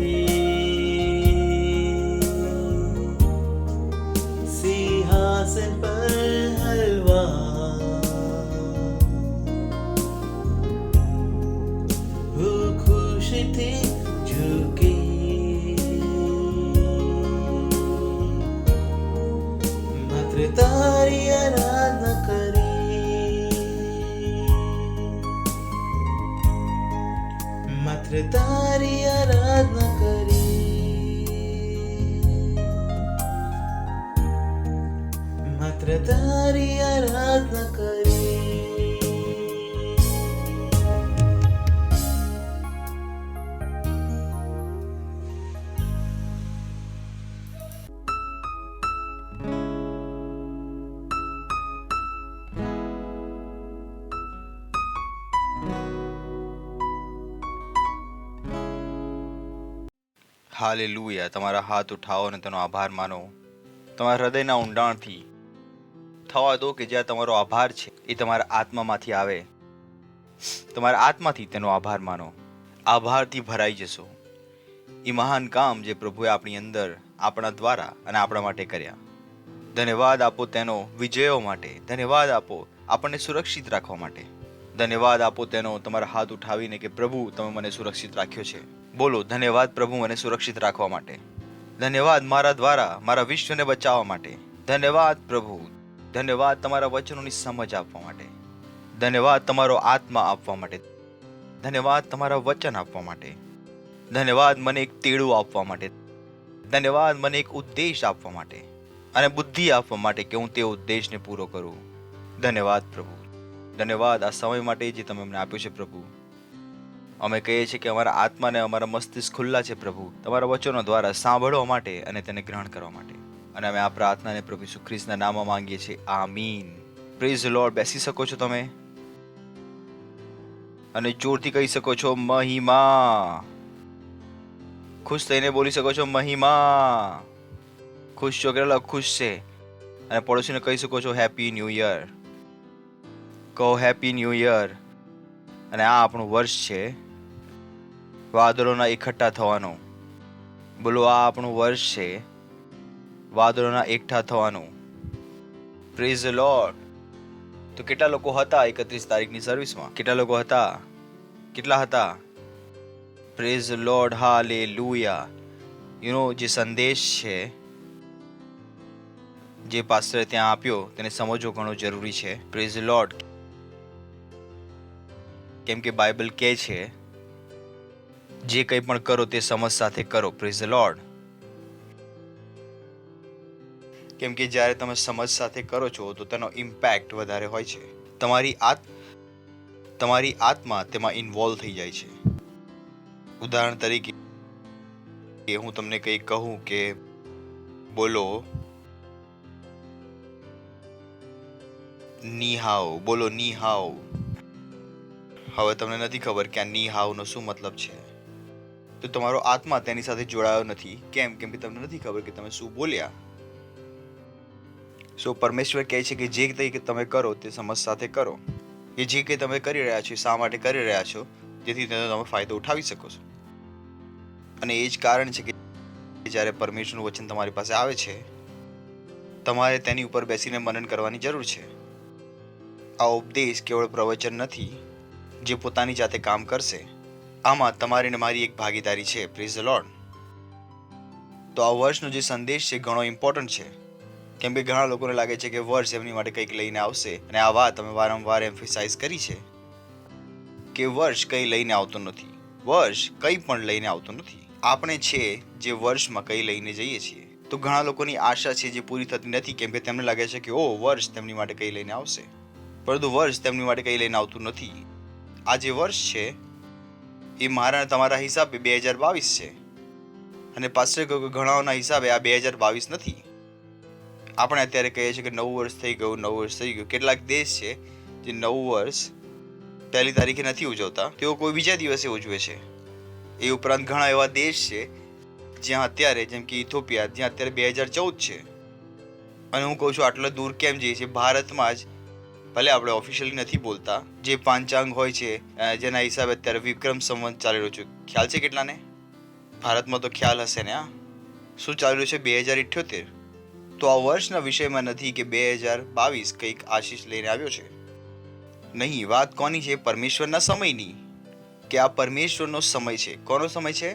સિંહાસન પર હલવા. હું ખુશીથી ઝૂકી માત્ર તારી આરાધના કરી. માત્ર તારી આરાધના કરી. માત્ર તારી આરાધના કરી.
હાલેલુયા. તમારા હાથ ઉઠાવો અને તેનો આભાર માનો. તમારા હૃદયના ઊંડાણથી થવા દો કે જ્યાં તમારો આભાર છે એ તમારા આત્મામાંથી આવે. તમારા આત્માથી તેનો આભાર માનો. આભારથી ભરાઈ જશો. એ મહાન કામ જે પ્રભુએ આપણી અંદર આપણા દ્વારા અને આપણા માટે કર્યા. ધન્યવાદ આપો તેનો વિજયો માટે. ધન્યવાદ આપો આપણને સુરક્ષિત રાખવા માટે. ધન્યવાદ આપો તેનો તમારા હાથ ઉઠાવીને કે પ્રભુ તમે મને સુરક્ષિત રાખ્યો છે. બોલો ધન્યવાદ પ્રભુ મને સુરક્ષિત રાખવા માટે. ધન્યવાદ મારા દ્વારા મારા વિશ્વને બચાવવા માટે. ધન્યવાદ પ્રભુ. ધન્યવાદ તમારા વચનોની સમજ આપવા માટે. ધન્યવાદ તમારો આત્મા આપવા માટે. ધન્યવાદ તમારા વચન આપવા માટે. ધન્યવાદ મને એક તેડું આપવા માટે. ધન્યવાદ મને એક ઉદ્દેશ આપવા માટે અને બુદ્ધિ આપવા માટે કે હું તે ઉદ્દેશને પૂરો કરું. ધન્યવાદ પ્રભુ. ધન્યવાદ આ સમય માટે જે તમે અમને આપ્યો છે પ્રભુ. અમે કહીએ છીએ કે અમારા આત્માને અમારા મસ્તિષ્ક ખુલ્લા છે પ્રભુ તમારા વચનો દ્વારા સાંભળવા માટે અને તેને ગ્રહણ કરવા માટે. અને અમે આ પ્રાર્થનાને પ્રભુ ઈસુ ખ્રિસ્તના નામમાં માંગીએ છીએ. આમીન. Praise the Lord. બેસી શકો છો તમે અને જોરથી કહી શકો છો મહિમા. ખુશ થઈને બોલી શકો છો મહિમા. ખુશ છો કેટલા ખુશ છે. અને પડોશીને કહી શકો છો હેપી ન્યૂ યર. કહો હેપી ન્યૂ યર. અને આ આપણું વર્ષ છે વાદળોના એકઠા થવાનો. બોલો આ આપણું વર્ષ છે વાદળોના એકઠા થવાનું. Praise the lord. તો કેટલા લોકો હતા 31 તારીખની સર્વિસમાં? કેટલા લોકો હતા? કેટલા હતા? Praise the Lord, hallelujah. You know, જે સંદેશ છે જે પાસ્ટરે ત્યાં આપ્યો તેને સમજવો ઘણો જરૂરી છે. Praise the lord. કેમ કે બાઇબલ કહે છે જે કંઈ પણ કરો તે સમજ સાથે કરો. Praise the lord. કેમ કે જ્યારે તમે સમજ સાથે કરો છો તો તેનો ઇમ્પેક્ટ વધારે હોય છે. તમારી આત્મા તેમાં ઇન્વોલ્વ થઈ જાય છે. ઉદાહરણ તરીકે હું તમને કંઈ કહું કે બોલો ની હાઉ, બોલો ની હાઉ. હવે તમને નથી ખબર કે આ ની હાઉ નો શું મતલબ છે, તો તમારો આત્મા તેની સાથે જોડાયો નથી. કેમ? કેમ કે તમને નથી ખબર કે તમે શું બોલ્યા. સો પરમેશ્વર કહે છે કે જે કંઈ તમે કરો તે સમજ સાથે કરો. કે જે કંઈ તમે કરી રહ્યા છો શા માટે કરી રહ્યા છો, જેથી તેનો તમે ફાયદો ઉઠાવી શકો છો. અને એ જ કારણ છે કે જ્યારે પરમેશ્વરનું વચન તમારી પાસે આવે છે તમારે તેની ઉપર બેસીને મનન કરવાની જરૂર છે. આ ઉપદેશ કેવળ પ્રવચન નથી જે પોતાની જાતે કામ કરશે. આમાં તમારી ને મારી એક ભાગીદારી છે. Praise the lord. તો આ વર્ષનો જે સંદેશ છે ઘણો ઇમ્પોર્ટન્ટ છે. કેમ કે ઘણા લોકોને લાગે છે કે વર્ષ એમની માટે કંઈક લઈને આવશે, અને આ વાત અમે વારંવાર એમ્ફેસાઇઝ કરી છે કે વર્ષ કંઈ લઈને આવતું નથી. વર્ષ કંઈ પણ લઈને આવતું નથી. આપણે છે જે વર્ષમાં કંઈ લઈને જઈએ છીએ. તો ઘણા લોકોની આશા છે જે પૂરી થતી નથી, કેમ કે તેમને લાગે છે કે ઓ વર્ષ તેમની માટે કંઈ લઈને આવશે, પરંતુ વર્ષ તેમની માટે કંઈ લઈને આવતું નથી. આ જે વર્ષ છે એ મારા તમારા હિસાબે 2022 છે, અને પાછળ ઘણાઓના હિસાબે આ 2022 નથી. આપણે અત્યારે કહીએ છીએ કે નવું વર્ષ થઈ ગયું, નવું વર્ષ થઈ ગયું. કેટલાક દેશ છે જે નવું વર્ષ 1 તારીખે નથી ઉજવતા, તેઓ કોઈ બીજા દિવસે ઉજવે છે. એ ઉપરાંત ઘણા એવા દેશ છે જ્યાં અત્યારે, જેમ કે ઇથોપિયા, જ્યાં અત્યારે 2014 છે. અને હું કહું છું આટલો દૂર કેમ જઈએ છીએ? ભારતમાં જ ભલે આપણે ઓફિશિયલી નથી બોલતા, જે પાંચાંગ હોય છે જેના હિસાબે અત્યારે વિક્રમ સંવત ચાલી રહ્યો છે. ખ્યાલ છે કેટલાને? ભારતમાં તો ખ્યાલ હશે ને. શું ચાલી રહ્યું છે? 2078. તો આ વર્ષના વિષયમાં નથી કે 2022 કંઈક આશીષ લઈને આવ્યો છે. નહીં, વાત કોની છે? પરમેશ્વરના સમયની. કે આ પરમેશ્વરનો સમય છે. કોનો સમય છે?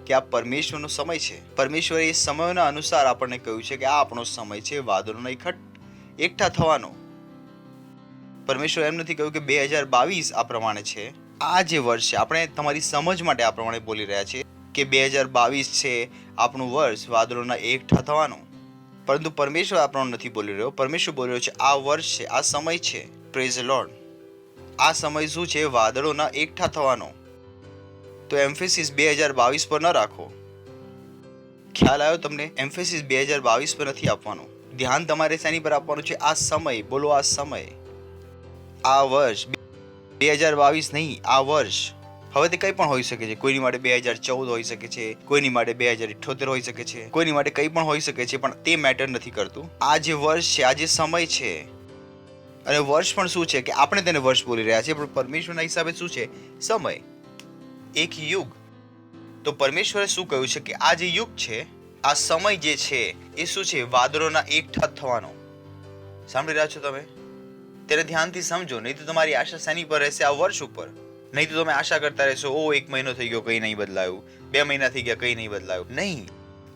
કે આ પરમેશ્વરનો સમય છે. પરમેશ્વરે એ સમયોના અનુસાર આપણને કહ્યું છે કે આ આપણો સમય છે વાદળોના એકઠા થવાનો. પરમેશ્વર એમ નથી કહ્યું કે 2022 આ પ્રમાણે છે. આ જે વર્ષ છે, આપણે તમારી સમજ માટે આ પ્રમાણે બોલી રહ્યા છીએ કે 2022 છે આપણું વર્ષ વાદળોના એકઠા થવાનું. પરંતુ પરમેશ્વર આ પ્રમાણે નથી બોલી રહ્યો. પરમેશ્વર બોલી રહ્યો છે આ વર્ષ છે, આ સમય છે. Praise the lord. આ સમય શું છે? વાદળોના એકઠા થવાનો. તો એમ્ફેસિસ 2022 પર ન રાખો. ખ્યાલ આવ્યો તમને? એમ્ફેસિસ 2022 પર નથી આપવાનું. ધ્યાન તમારે શેની પર આપવાનું છે? આ સમય. બોલો આ સમય. આ વર્ષ 2022 નહીં, આ વર્ષ. હવે તે કંઈ પણ હોઈ શકે છે. કોઈની માટે 2014 હોઈ શકે છે, કોઈની માટે 2078 હોઈ શકે છે, કોઈની માટે કંઈ પણ હોઈ શકે છે, પણ તે મેટર નથી કરતું. આ જે વર્ષ છે, આ જે સમય છે, અને વર્ષ પણ શું છે કે આપણે તેને વર્ષ બોલી રહ્યા છીએ, પણ પરમેશ્વરના હિસાબે શું છે? સમય. એક યુગ. તો પરમેશ્વરે શું કહ્યું છે કે આ જે યુગ છે, આ સમય જે છે એ શું છે? વાદળોના એકઠા થવાનો. સાંભળી રહ્યા છો તમે? તેને ધ્યાનથી સમજો, નહીં તો તમારી આશા શેની પર રહેશે? આ વર્ષ ઉપર. નહીં તો તમે આશા કરતા રહેશો, ઓ 1 મહિનો થઈ ગયો કંઈ નહીં બદલાયું, 2 મહિના થઈ ગયા કંઈ નહીં બદલાયું. નહીં,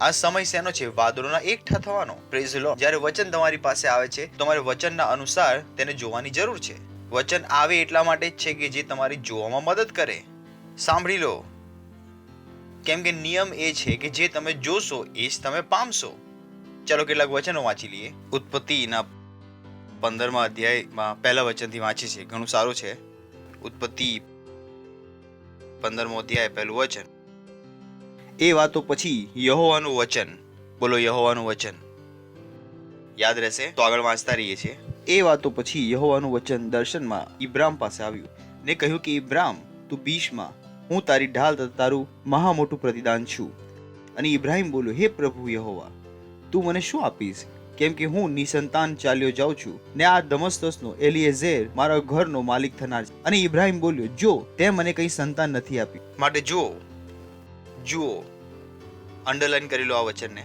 આ સમય શેનો છે? વાદળોના એકઠા થવાનો. Praise the lord. જ્યારે વચન તમારી પાસે આવે છે તમારે વચનના અનુસાર તેને જોવાની જરૂર છે. વચન આવે એટલા માટે જ છે કે જે તમારી જોવામાં મદદ કરે. સાંભળી લો. કેમ કે નિયમ એ છે કે જે તમે જોશો એ જ તમે પામશો. ચાલો કેટલાક વચનો વાંચી લઈએ. ઉત્પત્તિના 15મા અધ્યાયમાં પહેલા વચનથી વાંચી છે. ઘણું સારું છે. ઉત્પત્તિ 15મો અધ્યાય પહેલું વચન. એ વાતો પછી યહોવાનું વચન. બોલો યહોવાનું વચન. યાદ રહેશે તો આગળ વાંચતા રહીએ છીએ. એ વાતો પછી યહોવાનું વચન દર્શનમાં ઇબ્રામ પાસે આવ્યું ને કહ્યું કે ઇબ્રામ, તું બીશમાં, હું તારી ઢાલ તથા તારું મહા મોટું પ્રતિદાન છું. અને ઇબ્રાહિમ બોલ્યો, હે પ્રભુ યહોવા, તું મને શું આપીશ? કેમ કે હું નિસંતાન ચાલ્યો જાઉં છું, ને આ દમસ્કસનો એલિએઝેર મારા ઘરનો માલિક થનાર છે. અને ઇબ્રાહિમ બોલ્યો, જો તે મને કંઈ સંતાન નથી આપ્યું, માટે જુઓ અંડરલાઈન કરી લો આ વચનને.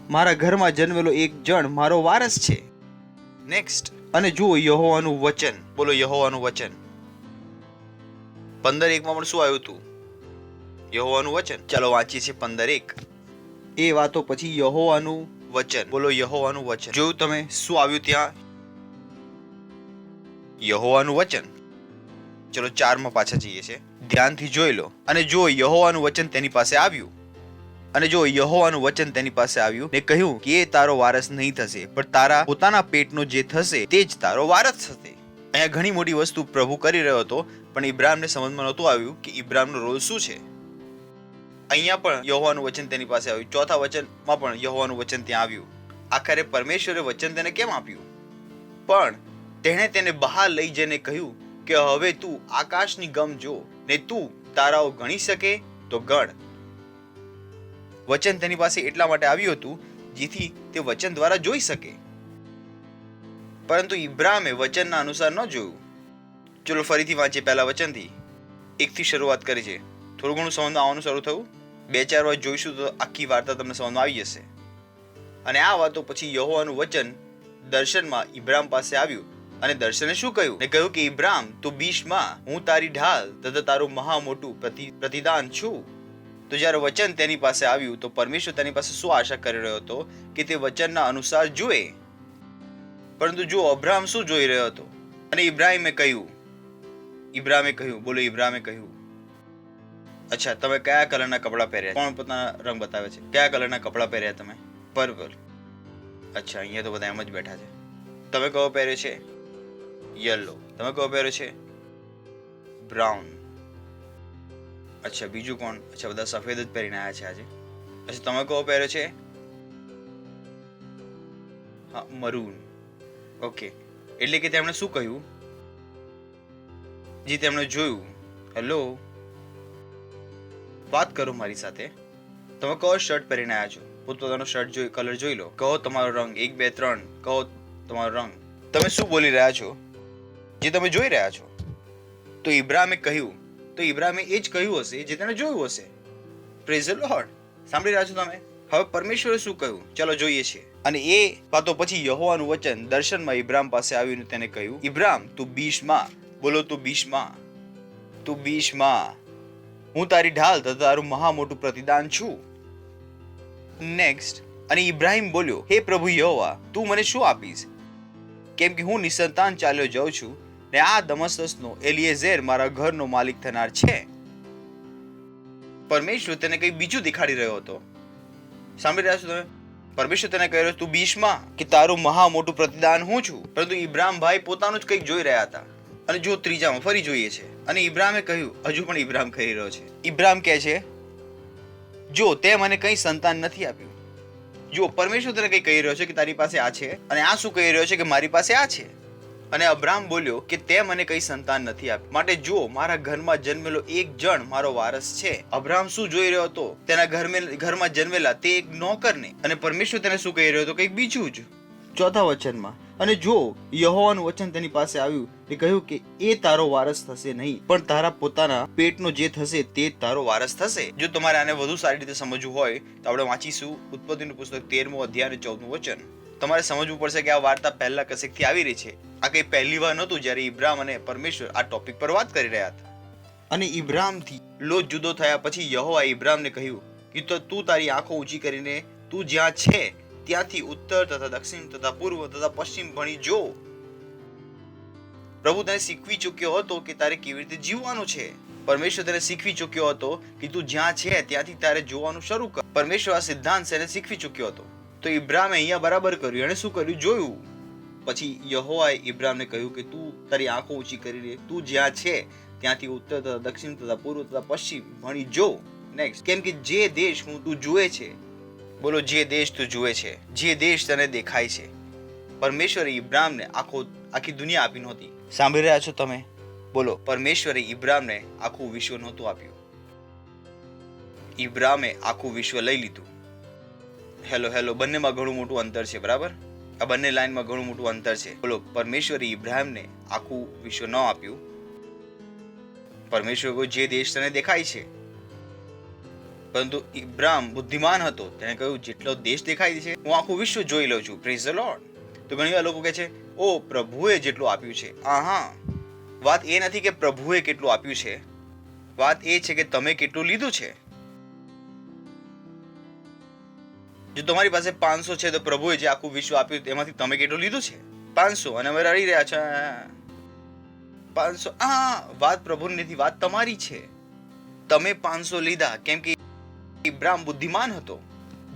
મારા ઘરમાં જન્મેલો એક જણ મારો વારસ છે. નેક્સ્ટ. અને જુઓ યહોવાનું વચન. બોલો યહોવાનું વચન. 15:1 માં પણ શું આવ્યું હતું? યહોવાનું વચન. ચાલો વાંચીએ છીએ 15:1. એ વાતો પછી યહોવાનું વચન. બોલો યહોવાનું વચન. જોયું તમે શું આવ્યું ત્યાં? યહોવાનું વચન. ચલો 4 માં પાછા જઈએ છે. ધ્યાનથી જોઈ લો. અને જો યહોવાનું વચન તેની પાસે આવ્યું. અને જો યહોવાનું વચન તેની પાસે આવ્યું ને કહ્યું કે એ તારો વારસ નહીં થશે, પણ તારા પોતાના પેટનો જે થશે તે જ તારો વારસ થશે. અહીંયા ઘણી મોટી વસ્તુ પ્રભુ કરી રહ્યો હતો, પણ ઇબ્રાહિમને સમજમાં નહોતું આવ્યું કે ઇબ્રાહિમનો રોલ શું છે. અહીંયા પણ યહોવાનું વચન તેની પાસે આવ્યું. ચોથા વચનમાં પણ યહોવાનું વચન ત્યાં આવ્યું. આખરે પરમેશ્વરે વચન તેને કેમ આપ્યું? પણ તેણે તેને બહાર લઈ જઈને કહ્યું કે હવે તું આકાશની ગમ જો ને તું તારાઓ ગણી શકે તો ગણ. વચન તેની પાસે એટલા માટે આવ્યું હતું જેથી તે વચન દ્વારા જોઈ શકે, પરંતુ ઇબ્રાહિમે વચનના અનુસાર ન જોયું. ચલો ફરીથી વાંચીએ પહેલા વચનથી. 1 થી શરૂઆત કરી છે. થોડું ઘણું સમજમાં આવવાનું શરૂ થયું. 2-4 વાર જોઈશું તો આખી વાર્તા તમને સમજમાં આવી જશે. અને આ વાતો પછી યહોવાનું વચન દર્શનમાં ઇબ્રાહિમ પાસે આવ્યું. અને દર્શને શું કહ્યું? ને કહ્યું કે ઇબ્રાહિમ તું બીશમાં, હું તારી ઢાલ તથા તારું મહા મોટું પ્રતિદાન છું. તો જ્યારે વચન તેની પાસે આવ્યું તો પરમેશ્વર તેની પાસે શું આશા કરી રહ્યો હતો? કે તે વચનના અનુસાર જુએ. પરંતુ જો અબ્રાહમ શું જોઈ રહ્યો હતો? અને ઇબ્રાહિમે કહ્યું, બોલો ઇબ્રાહિમે કહ્યું, અચ્છા તમે કયા કલરના કપડાં પહેર્યા? કોણ પોતાના રંગ બતાવે છે? કયા કલરના કપડાં પહેર્યા તમે? પર્પલ. અચ્છા અહીંયા તો બધા એમ જ બેઠા છે. તમે કયો પહેર્યો છે? યલો. તમે કયો પહેર્યો છે? બ્રાઉન. અચ્છા બીજું કોણ? અચ્છા બધા સફેદ જ પહેરીને આવ્યા છે આજે. અચ્છા તમે કયો પહેર્યો છે? હા મરૂન. ઓકે. એટલે કે તેમણે શું કહ્યું? જી તેમણે જોયું. હેલો, વાત કરો મારી સાથે. તમે કયો શર્ટ પહેરીને આવ્યા છો? પોતપોતાનો શર્ટ જોઈ, કલર જોઈ લો. કહો તમારો રંગ. 1 2 3 કહો તમારો રંગ. તમે શું બોલી રહ્યા છો જે તમે જોઈ રહ્યા છો? તો ઇબ્રાહિમે કહ્યું. તો ઇબ્રાહિમે એ જ કહ્યું હશે જે તેણે જોયું હશે. Praise the lord. સાંભળી રહ્યા છો તમે? હવે પરમેશ્વરે શું કહ્યું? ચાલો જોઈએ છીએ. અને એ વાતો પછી યહોવાનું વચન દર્શનમાં ઇબ્રાહિમ પાસે આવીને તેને કહ્યું, ઇબ્રાહિમ તું બીશમાં. બોલો તું બીશમાં. તું બીશમાં, હું તારી ઢાલ તથા તારું મહા મોટું પ્રતિદાન છું. નેક્સ્ટ. અને ઇબ્રાહિમ બોલ્યો, હે પ્રભુ યહોવા, તું મને શું આપીશ? કેમ કે હું નિસંતાન ચાલ્યો જાઉં છું ને આ દમસ્કસનો એલિએઝર મારા ઘરનો માલિક થનાર છે. પરમેશ્વર તેને કંઈ બીજું દેખાડી રહ્યો હતો. સાંભળી રહ્યા છો તમે? પરમેશ્વર તેને કહી રહ્યો તું બીશમાં કે તારું મહા મોટું પ્રતિદાન હું છું. પરંતુ ઇબ્રાહિમ ભાઈ પોતાનું જ કંઈક જોઈ રહ્યા હતા. અને જો ત્રીજામાં ફરી જોઈએ છે. અને ઇબ્રાહિમે કહ્યું, હજુ પણ ઇબ્રાહિમ કહી રહ્યો છે. ઇબ્રાહિમ કહે છે, જો તે મને કંઈ સંતાન નથી આપ્યું. જો પરમેશ્વર તને કંઈ કહી રહ્યો છે કે તારી પાસે આ છે, અને આ શું કહી રહ્યો છે કે મારી પાસે આ છે. અને અબ્રાહમ બોલ્યો કે તે મને કંઈ સંતાન નથી આપ્યું, માટે જો મારા ઘરમાં જન્મેલો એક જણ મારો વારસ છે. અબ્રાહમ શું જોઈ રહ્યો હતો? તેના ઘરમાં જન્મેલા તે એક નોકરને. અને પરમેશ્વર તેને શું કહી રહ્યો હતો? કંઈક બીજું જ. ચોથા વચનમાં, અને જો યહોવાનું વચન તેની પાસે આવ્યું એ કહ્યું કે એ તારો વારસ થશે નહીં, પણ તારા પોતાના પેટનો જે થશે તે તારો વારસ થશે. જો તમારે આને વધુ સારી રીતે સમજવું હોય તો આપણે વાંચીશું ઉત્પત્તિનું પુસ્તક 13મો અધ્યાય અને 14મું વચન. તમારે સમજવું પડશે કે આ વાર્તા પહેલા કશેકથી આવી રહી છે. આ કઈ પહેલી વાર નહોતું જ્યારે ઇબ્રાહિમ અને પરમેશ્વર આ ટોપિક પર વાત કરી રહ્યા હતા. અને ઇબ્રાહિમથી લોત જુદો થયા પછી યહોવાએ ઇબ્રાહિમને કહ્યું કે તું તારી આંખો ઊંચી કરીને તું જ્યાં છે ત્યાંથી ઉત્તર તથા દક્ષિણ તથા પૂર્વ તથા પશ્ચિમ ભણી જો. પ્રભુ તેને શીખવી ચૂક્યો હતો કે તારે કેવી રીતે જીવવાનું છે. પરમેશ્વર તેને શીખવી ચૂક્યો હતો કે તું જ્યાં છે ત્યાંથી તારે જોવાનું શરૂ કર. પરમેશ્વર આ સિદ્ધાંત તેને શીખવી ચૂક્યો હતો. તો ઇબ્રાહિમે અહીંયા બરાબર કર્યું. એણે શું કર્યું? જોયું. પછી યહોવાએ ઇબ્રાહિમને કહ્યું કે તું તારી આંખો ઊંચી કરીને તું જ્યાં છે ત્યાંથી ઉત્તર તથા દક્ષિણ તથા પૂર્વ તથા પશ્ચિમ ભણી જો. નેક્સ્ટ. કેમ કે જે દેશ તું જુએ છે, બોલો જે દેશ તું જુએ છે, જે દેશ તને દેખાય છે, પરમેશ્વરે ઇબ્રાહિમને આખી દુનિયા આપી નહોતી. સાંભળી રહ્યા છો તમે? બોલો, પરમેશ્વરે ઇબ્રાહિમને આખું વિશ્વ નહોતું આપ્યું. ઇબ્રાહિમે આખું વિશ્વ લઈ લીધું. હેલો, બંનેમાં ઘણું મોટું અંતર છે, બરાબર? આ બંને લાઈનમાં ઘણું મોટું અંતર છે. બોલો, પરમેશ્વરે ઇબ્રાહિમને આખું વિશ્વ ન આપ્યું. પરમેશ્વર જે દેશ તને દેખાય છે પરંતુ ઇબ્રાહિમ બુદ્ધિમાન હતો. તેણે કહ્યું, જેટલો દેશ દેખાય છે હું આખું વિશ્વ જોઈ લઉં છું. Praise the lord. તો ઘણી વાર લોકો કહે છે, ઓ પ્રભુએ જેટલું આપ્યું છે. હા, વાત એ નથી કે પ્રભુએ કેટલું આપ્યું છે, વાત એ છે કે તમે કેટલું લીધું છે. જો તમારી પાસે 500 છે તો પ્રભુએ જે આખું વિશ્વ આપ્યું એમાંથી તમે કેટલું લીધું છે? 500. અને અમે રડી રહ્યા છે 500. વાત પ્રભુની નથી, વાત તમારી છે. તમે 500 લીધા કેમ કે ઇબ્રાહિમ બુદ્ધિમાન હતો.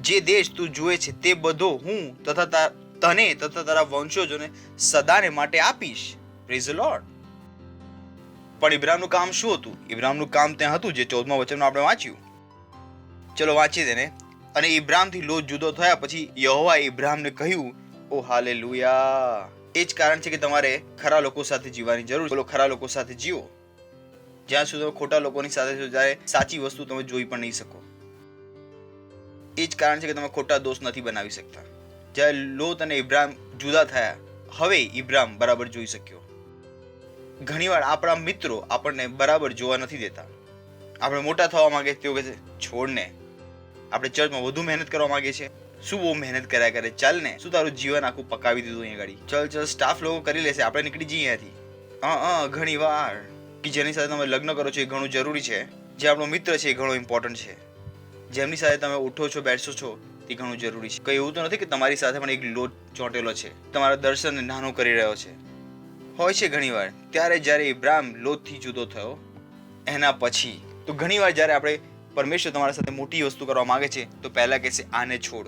જે દેશ તું જુએ છે તે બધો હું તથા તને તથા તારા વંશજોને સદાને માટે આપીશ. Praise the lord. પણ ઇબ્રાહિમનું કામ શું હતું? ઇબ્રાહિમનું કામ ત્યાં હતું જે 14મા વચનમાં આપણે વાંચ્યું. ચલો વાંચીએ તેને. અને ઇબ્રાહિમથી લોટ જુદો થયા પછી યહોવાએ ઇબ્રાહિમને કહ્યું, ઓ હાલેલુયા. એ જ કારણ છે કે તમારે ખરા લોકો સાથે જીવવાની જરૂર છે. બોલો, ખરા લોકો સાથે જીવો. જ્યાં સુધી તમે ખોટા લોકોની સાથે છો ત્યારે સાચી વસ્તુ તમે જોઈ પણ નહીં શકો. એ જ કારણ છે કે તમે ખોટા દોસ્ત નથી બનાવી શકતા. જ્યારે લોત અને ઇબ્રાહિમ જુદા થયા, હવે ઇબ્રાહિમ બરાબર જોઈ શક્યો. ઘણીવાર આપણા મિત્રો આપણને બરાબર જોવા નથી દેતા. આપણે મોટા થવા માંગે તેઓ કહે છે, છોડને. આપણે ચર્ચમાં વધુ મહેનત કરવા માંગે છે. શું બહુ મહેનત કર્યા કરે, ચાલ ને. શું તારું જીવન આખું પકાવી દીધું અહીંયા ગાડી? ચલ સ્ટાફ લોકો કરી લેશે, આપણે નીકળી જઈએ અહીંયાથી. ઘણી વાર કે જેની સાથે તમે લગ્ન કરો છો એ ઘણું જરૂરી છે. જે આપણો મિત્ર છે એ ઘણો ઇમ્પોર્ટન્ટ છે. જેમની સાથે તમે ઉઠો છો બેસો છો તે ઘણું જરૂરી છે. કઈ એવું તો નથી કે તમારી સાથે પણ એક લોટ ચોંટેલો છે, તમારા દર્શનને નાનું કરી રહ્યો છે. હોય છે ઘણીવાર. ત્યારે જ્યારે ઇબ્રાહિમ લોટથી જુદો થયો એના પછી તો ઘણીવાર જ્યારે આપણે પરમેશ્વર તમારા સાથે મોટી વસ્તુ કરવા માંગે છે તો પહેલા કહેશે, આને છોડ,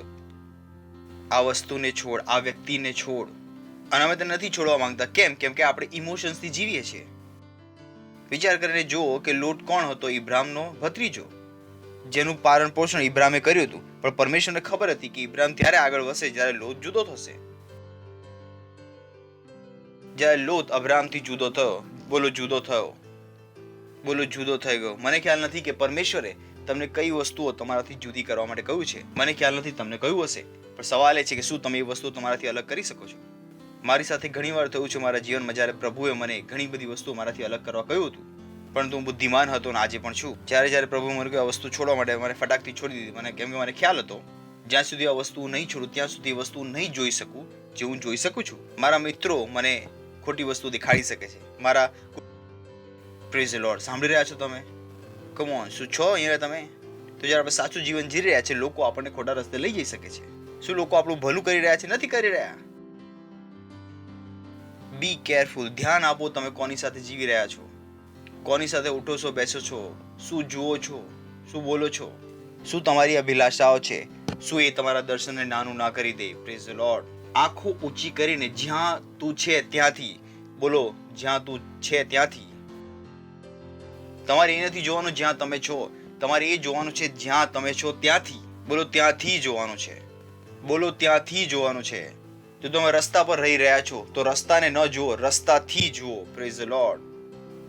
આ વસ્તુને છોડ, આ વ્યક્તિને છોડ. અને અમે તેને નથી છોડવા માંગતા. કેમ? કેમ કે આપણે ઇમોશન્સથી જીવીએ છીએ. વિચાર કરીને જુઓ કે લોટ કોણ હતો? ઇબ્રાહિમનો ભત્રીજો, જેનું પાલન પોષણ ઇબ્રાહિમે કર્યું હતું. પણ પરમેશ્વરને ખબર હતી કે ઇબ્રાહિમ ત્યારે આગળ વધશે જ્યારે લોત જુદો થશે. જ્યારે લોત અબ્રામથી જુદો થયો, બોલો જુદો થયો, બોલો જુદો થઈ ગયો. મને ખ્યાલ નથી કે પરમેશ્વરે તમને કઈ વસ્તુઓ તમારાથી જુદી કરવા માટે કહ્યું છે. મને ખ્યાલ નથી તમને કહ્યું હશે, પણ સવાલ એ છે કે શું તમે એ વસ્તુ તમારાથી અલગ કરી શકો છો? મારી સાથે ઘણીવાર થયું છે મારા જીવનમાં, જ્યારે પ્રભુએ મને ઘણી બધી વસ્તુ મારાથી અલગ કરવા કહ્યું હતું, પરંતુ હું બુદ્ધિમાન હતો અને આજે પણ છું. જ્યારે પ્રભુ મને આ વસ્તુ છોડવા માટે મને ફટાકથી છોડી દીધી. મને કેમ કે મને ખ્યાલ હતો જ્યાં સુધી આ વસ્તુ નહીં છોડું ત્યાં સુધી એ વસ્તુ નહીં જોઈ શકું જે હું જોઈ શકું છું. મારા મિત્રો મને ખોટી વસ્તુ દેખાડી શકે છે. મારા પ્રેઝ ધ લોર્ડ. સાંભળી રહ્યા છો તમે? કમ ઓન, શું છો અહીંયા તમે? તો જ્યારે આપણે સાચું જીવન જીવી રહ્યા છે લોકો આપણને ખોટા રસ્તે લઈ જઈ શકે છે. શું લોકો આપણું ભલું કરી રહ્યા છે? નથી કરી રહ્યા. Be careful. ધ્યાન આપો તમે કોની સાથે જીવી રહ્યા છો, કોની સાથે ઉઠો છો બેસો છો, શું જુઓ છો, શું બોલો છો, શું તમારી અભિલાષાઓ છે, શું એ તમારા દર્શનને નાનું ના કરી દે? Praise the lord. આંખો ઊંચી કરીને જ્યાં તું છે ત્યાંથી બોલો, જ્યાં તું છે ત્યાંથી. તમારે એ નથી જોવાનું જ્યાં તમે છો, તમારે એ જોવાનું છે જ્યાં તમે છો ત્યાંથી. બોલો, ત્યાંથી જોવાનું છે. બોલો, ત્યાંથી જોવાનું છે. જો તમે રસ્તા પર રહી રહ્યા છો તો રસ્તાને ન જુઓ, રસ્તાથી જુઓ. Praise the Lord.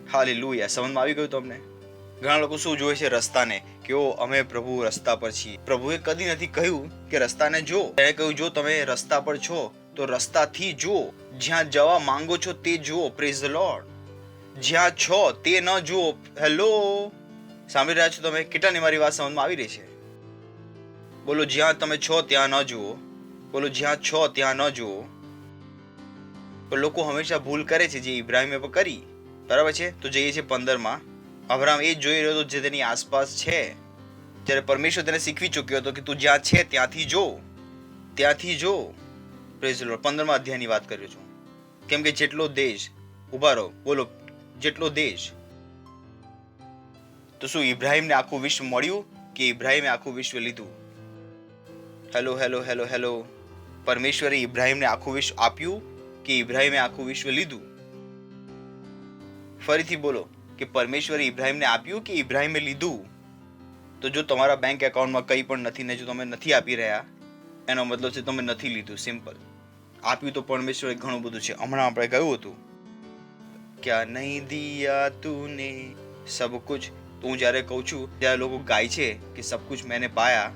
હાલેલુયા. સમજમાં આવી ગયું તમને? ઘણા લોકો શું જોવે છે? રસ્તાને, કે ઓ અમે પ્રભુ રસ્તા પર છીએ. પ્રભુએ કદી નથી કહ્યું કે રસ્તાને જો. તેણે કહ્યું જો તમે રસ્તા પર છો તો રસ્તાથી જુઓ, જ્યાં જવા માંગો છો તે જુઓ. Praise the lord. જ્યાં છો તે ન જુઓ. હેલો, સાંભળી રહ્યા છો તમે? કેટલાને મારી વાત સમજમાં આવી રહી છે? બોલો, જ્યાં તમે છો ત્યાં ન જુઓ. બોલો, જ્યાં છો ત્યાં ન જુઓ. પણ લોકો હંમેશા ભૂલ કરે છે જે ઇબ્રાહિમે પણ કરી. બરાબર છે? તો જઈએ છે 15માં. અબ્રાહમ એ જ જોઈ રહ્યો હતો જે તેની આસપાસ છે. જ્યારે પરમેશ્વર તેને શીખવી ચૂક્યો હતો કે તું જ્યાં છે ત્યાંથી જો, ત્યાંથી જો. Praise the Lord. 15મા અધ્યાયની વાત કર્યો છું. કેમ કે જેટલો દેશ, ઉભા રહો, બોલો, જેટલો દેશ. તો શું ઇબ્રાહિમને આખું વિશ્વ મળ્યું કે ઇબ્રાહિમે આખું વિશ્વ લીધું? Hello hello hello hello. પરમેશ્વરે ઇબ્રાહિમને આખું વિશ્વ આપ્યું કે ઇબ્રાહિમે આખું વિશ્વ લીધું? ફરીથી બોલો કે પરમેશ્વરે ઇબ્રાહિમને આપ્યું કે ઇબ્રાહિમે લીધું? તો જો તમારા બેંક એકાઉન્ટમાં કંઈ પણ નથી ને જો તમે નથી આપી રહ્યા એનો મતલબ છે તમે નથી લીધું. સિમ્પલ. આપ્યું તો પરમેશ્વરે ઘણું બધું છે. હમણાં આપણે કહ્યું હતું ક્યાં નહીં દિયા તૂને સબ કુછ. તો હું જ્યારે કહું છું ત્યારે લોકો ગાય છે કે સબ કુછ મેને પાયા,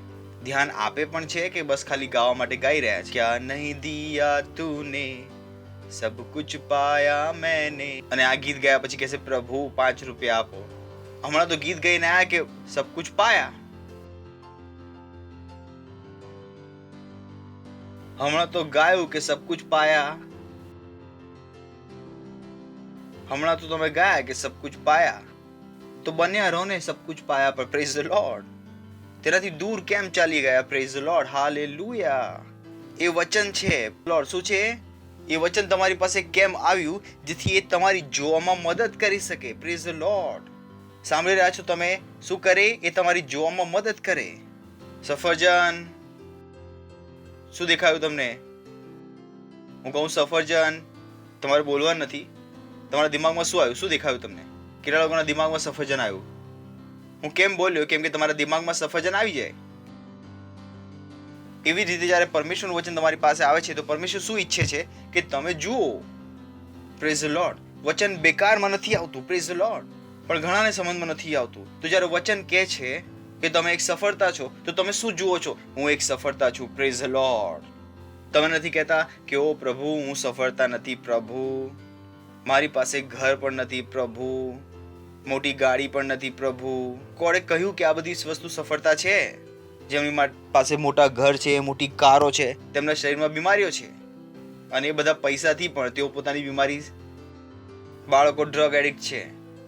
ધ્યાન આપે પણ છે કે બસ ખાલી ગાવા માટે ગાઈ રહ્યા છે? ક્યાં નહીં દિયા તૂને સબ કુછ પાયા મેને. અને આ ગીત ગાયા પછી કહેશે પ્રભુ 5 રૂપિયા આપો. હમણાં તો ગીત ગાઈને આયા કે સબ કુછ પાયા. હમણાં તો ગાયું કે સબ કુછ પાયા. હમણાં તો તમે ગાયા કે સબ કુછ પાયા. તો બન્યા રહો ને સબ કુછ પાયા પર. Praise the lord. તેનાથી દૂર કેમ ચાલી ગયા? Praise the Lord. હાલેલુયા. એ વચન છે લોર્ડ. શું છે એ વચન? તમારી પાસે કેમ આવ્યું? જેથી એ તમારી જોવામાં મદદ કરી શકે. Praise the lord. સાંભળી રહ્યા છો તમે? શું કરે? એ તમારી જોવામાં મદદ કરે. સફરજન. શું દેખાયું તમને? હું કહું સફરજન, તમારે બોલવાનું નથી. તમારા દિમાગમાં શું આવ્યું? શું દેખાયું તમને? કેટલા લોકોના દિમાગમાં સફરજન આવ્યું? હું કેમ બોલ્યો? કેમ કે તમારા દિમાગમાં સફરજન આવી જાય. એવી રીતે જ્યારે પરમેશ્વરનું વચન તમારી પાસે આવે છે તો પરમેશ્વર શું ઈચ્છે છે કે તમે જુઓ. Praise the lord. વચન બેકારમાં નથી આવતું. Praise the lord. પણ ઘણાને સમજમાં નથી આવતું. તો જ્યારે વચન કહે છે કે તમે એક સફળતા છો તો તમે શું જુઓ છો? હું એક સફળતા છું. Praise the Lord. તમે નથી કહેતા કે ઓ પ્રભુ હું સફળતા નથી પ્રભુ, મારી પાસે ઘર પણ નથી પ્રભુ, મોટી ગાડી પણ નથી પ્રભુ. કોણે કહ્યું કે આ બધી વસ્તુ સફળતા છે? જેમની પાસે મોટા ઘર છે, મોટી કારો છે, તેમના શરીરમાં બીમારીઓ છે અને એ બધા પૈસાથી પણ તેઓ પોતાની બીમારી, બાળકો ડ્રગ એડિક્ટ છે,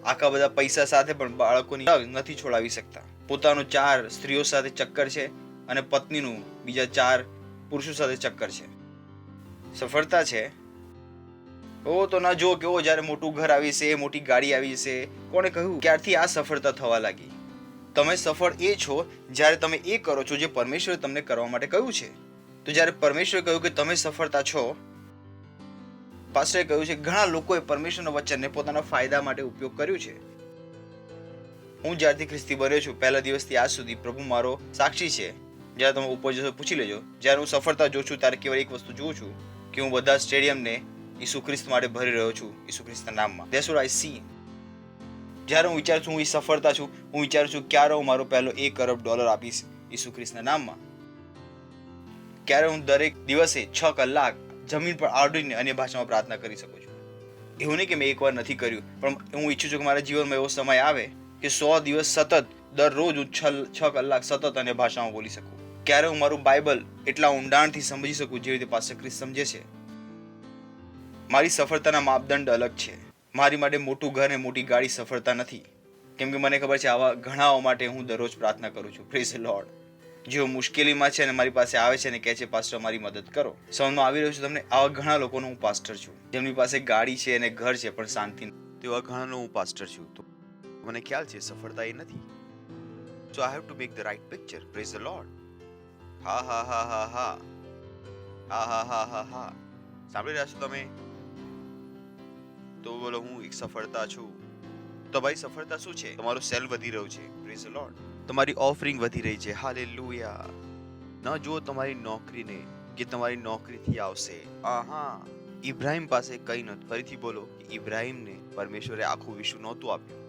આખા બધા પૈસા સાથે પણ બાળકોની નથી છોડાવી શકતા. પોતાનું 4 સ્ત્રીઓ સાથે ચક્કર છે અને પત્નીનું બીજા 4 પુરુષો સાથે ચક્કર છે. સફળતા છે? ઓ તો ના જો કે ઓ જ્યારે મોટું ઘર આવી છે, મોટી ગાડી આવી છે. કોણે કહ્યું? ક્યારથી આ સફળતા થવા લાગી? તમે સફળ એ છો જ્યારે તમે એ કરો છો જે પરમેશ્વરે તમને કરવા માટે કહ્યું છે. તો જ્યારે પરમેશ્વરે કહ્યું કે તમે સફળતા છો, પાસ્ટરે કહ્યું છે ઘણા લોકોએ પરમેશ્વરના વચનને પોતાના ફાયદા માટે ઉપયોગ કર્યું છે. હું જ્યારથી ખ્રિસ્તી બન્યો છું પહેલા દિવસથી આજ સુધી પ્રભુ મારો સાક્ષી છે. જ્યારે તમે ઉપર જશો પૂછી લેજો. જ્યારે હું સફળતા જોઉં છું ત્યારે કેવળ એક વસ્તુ જોઉં છું કે હું બધા સ્ટેડિયમને ઈસુ ખ્રિસ્ત માટે ભરી રહ્યો છું, ઈસુ ખ્રિસ્તના નામમાં. That's what I C. જ્યારે હું વિચારું છું હું એ સફળતા છું, હું વિચારું છું ક્યારે હું મારો પહેલો $1 કરોડ આપીશ ઈસુ ખ્રિસ્તના નામમાં. ક્યારે હું દરેક દિવસે 6 કલાક જમીન પર આડીને અન્ય ભાષામાં પ્રાર્થના કરી શકું છું. એવું નહીં કે મેં એકવાર નથી કર્યું, પણ હું ઈચ્છું છું કે મારા જીવનમાં એવો સમય આવે કે 100 દિવસ સતત દરરોજ હું 6 કલાક સતત અન્ય ભાષામાં બોલી શકું. ક્યારે હું મારું બાઇબલ એટલા ઊંડાણથી સમજી શકું જેવી રીતે પાસ્ટર ક્રિસ સમજે છે. મારી સફળતાના માપદંડ અલગ છે. મારી માટે મોટું ઘર અને મોટી ગાડી સફળતા નથી. કેમ કે મને ખબર છે આવા ઘણાઓ માટે હું દરરોજ પ્રાર્થના કરું છું. Praise the lord. જેઓ મુશ્કેલીમાં છે અને મારી પાસે આવે છે અને કહે છે પાસ્ટર મારી મદદ કરો. સમજમાં આવી રહ્યું છે તમને? આવા ઘણા લોકોનો હું પાસ્ટર છું જેમની પાસે ગાડી છે અને ઘર છે પણ શાંતિ નથી. તેવા ઘણાનો હું પાસ્ટર છું. તો મને ખ્યાલ છે સફળતા એ નથી. So I have to make the right picture. Praise the Lord. હા હા હા હા હા હા હા હા હા હા. સાંભળી રહ્યા છો તમે? તો બોલો હું એક સફળતા છું. તો ભાઈ સફળતા શું છે? તમારું સેલ વધી રહ્યું છે. Praise the lord. તમારી ઓફરિંગ વધી રહી છે. હાલેલુયા. ન જુઓ તમારી નોકરીને કે તમારી નોકરીથી આવશે. આહા. ઇબ્રાહિમ પાસે કઈ નહોતું. ફરીથી બોલો. ઇબ્રાહિમને પરમેશ્વરે આખું વિશ્વ નહોતું આપ્યું.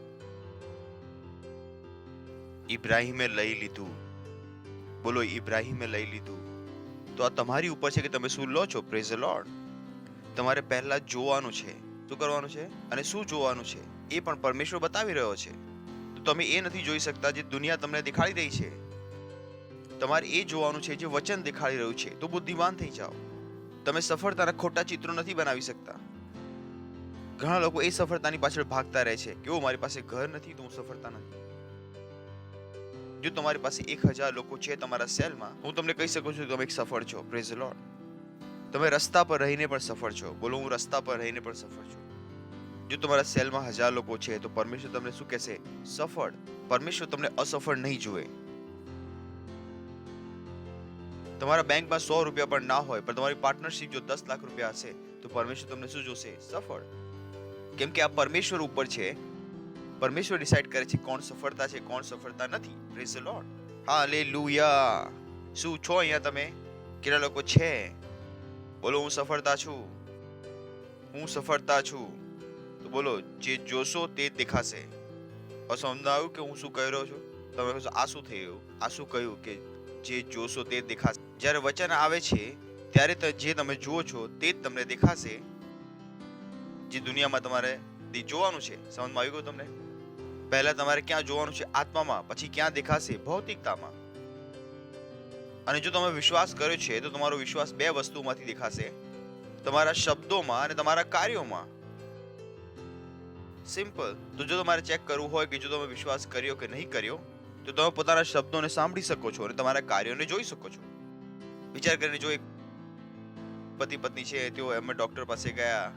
ઇબ્રાહિમે લઈ લીધું. બોલો ઇબ્રાહિમે લઈ લીધું. તો આ તમારી ઉપર છે કે તમે શું લો છો. Praise the lord. તમારે પહેલા જોવાનું છે. શું કરવાનું છે અને શું જોવાનું છે એ પણ પરમેશ્વર બતાવી રહ્યો છે. તો તમે એ નથી જોઈ શકતા જે દુનિયા તમને દેખાડી રહી છે. તમારે એ જોવાનું છે જે વચન દેખાડી રહ્યું છે. તો બુદ્ધિમાન થઈ જાઓ. તમે સફળતાના ખોટા ચિત્રો નથી બનાવી શકતા. ઘણા લોકો એ સફળતાની પાછળ ભાગતા રહે છે કે મારી પાસે ઘર નથી તો હું સફળતા નથી. જો તમારી પાસે 1000 લોકો છે તમારા સેલમાં, હું તમને કહી શકું છું તમે એક સફળ છો. Praise the Lord. તમે રસ્તા પર રહીને પણ સફળ છો. બોલો હું રસ્તા પર રહીને પણ સફળ છું. જો તમારા સેલમાં 1000 લોકો છે તો પરમેશ્વર તમને શું કહેશે? સફળ. પરમેશ્વર તમને અસફળ નહીં જુએ. તમારા બેંકમાં 100 રૂપિયા પણ ના હોય પણ તમારી પાર્ટનરશિપ જો 10 લાખ રૂપિયા હશે તો પરમેશ્વર તમને શું જોશે? સફળ. કેમ કે આ પરમેશ્વર ઉપર છે. પરમેશ્વર ડિસાઈડ કરે છે કોણ સફળતા છે કોણ સફળતા નથી. Praise the Lord. હાલેલુયા. શું છો અહીંયા તમે? કેટલા લોકો છે? બોલો હું સફળતા છું. હું સફળતા છું. તો બોલો જે જોશો તે દેખાશે. સમજાયું કે હું શું કહી રહ્યો છું? તમે કહો આ શું થઈ રહ્યું? આ શું કહ્યું કે જે જોશો તે દેખાશે? જ્યારે વચન આવે છે ત્યારે જે તમે જુઓ છો તે જ તમને દેખાશે. જે દુનિયામાં તમારે જોવાનું છે. સમજમાં આવી ગયું તમને? પહેલા તમારે ક્યાં જોવાનું છે? આત્મામાં. પછી ક્યાં દેખાશે? ભૌતિકતામાં. અને જો તમે વિશ્વાસ કર્યો છે તો તમારો વિશ્વાસ બે વસ્તુમાંથી દેખાશે, તમારા શબ્દોમાં અને તમારા કાર્યોમાં. સિમ્પલ. તો જો તમારે ચેક કરવું હોય કે જો તમે વિશ્વાસ કર્યો કે નહીં કર્યો, તો તમે પોતાના શબ્દોને સાંભળી શકો છો અને તમારા કાર્યોને જોઈ શકો છો. વિચાર કરીને જો એક પતિ પત્ની છે, તેઓ એમને ડોક્ટર પાસે ગયા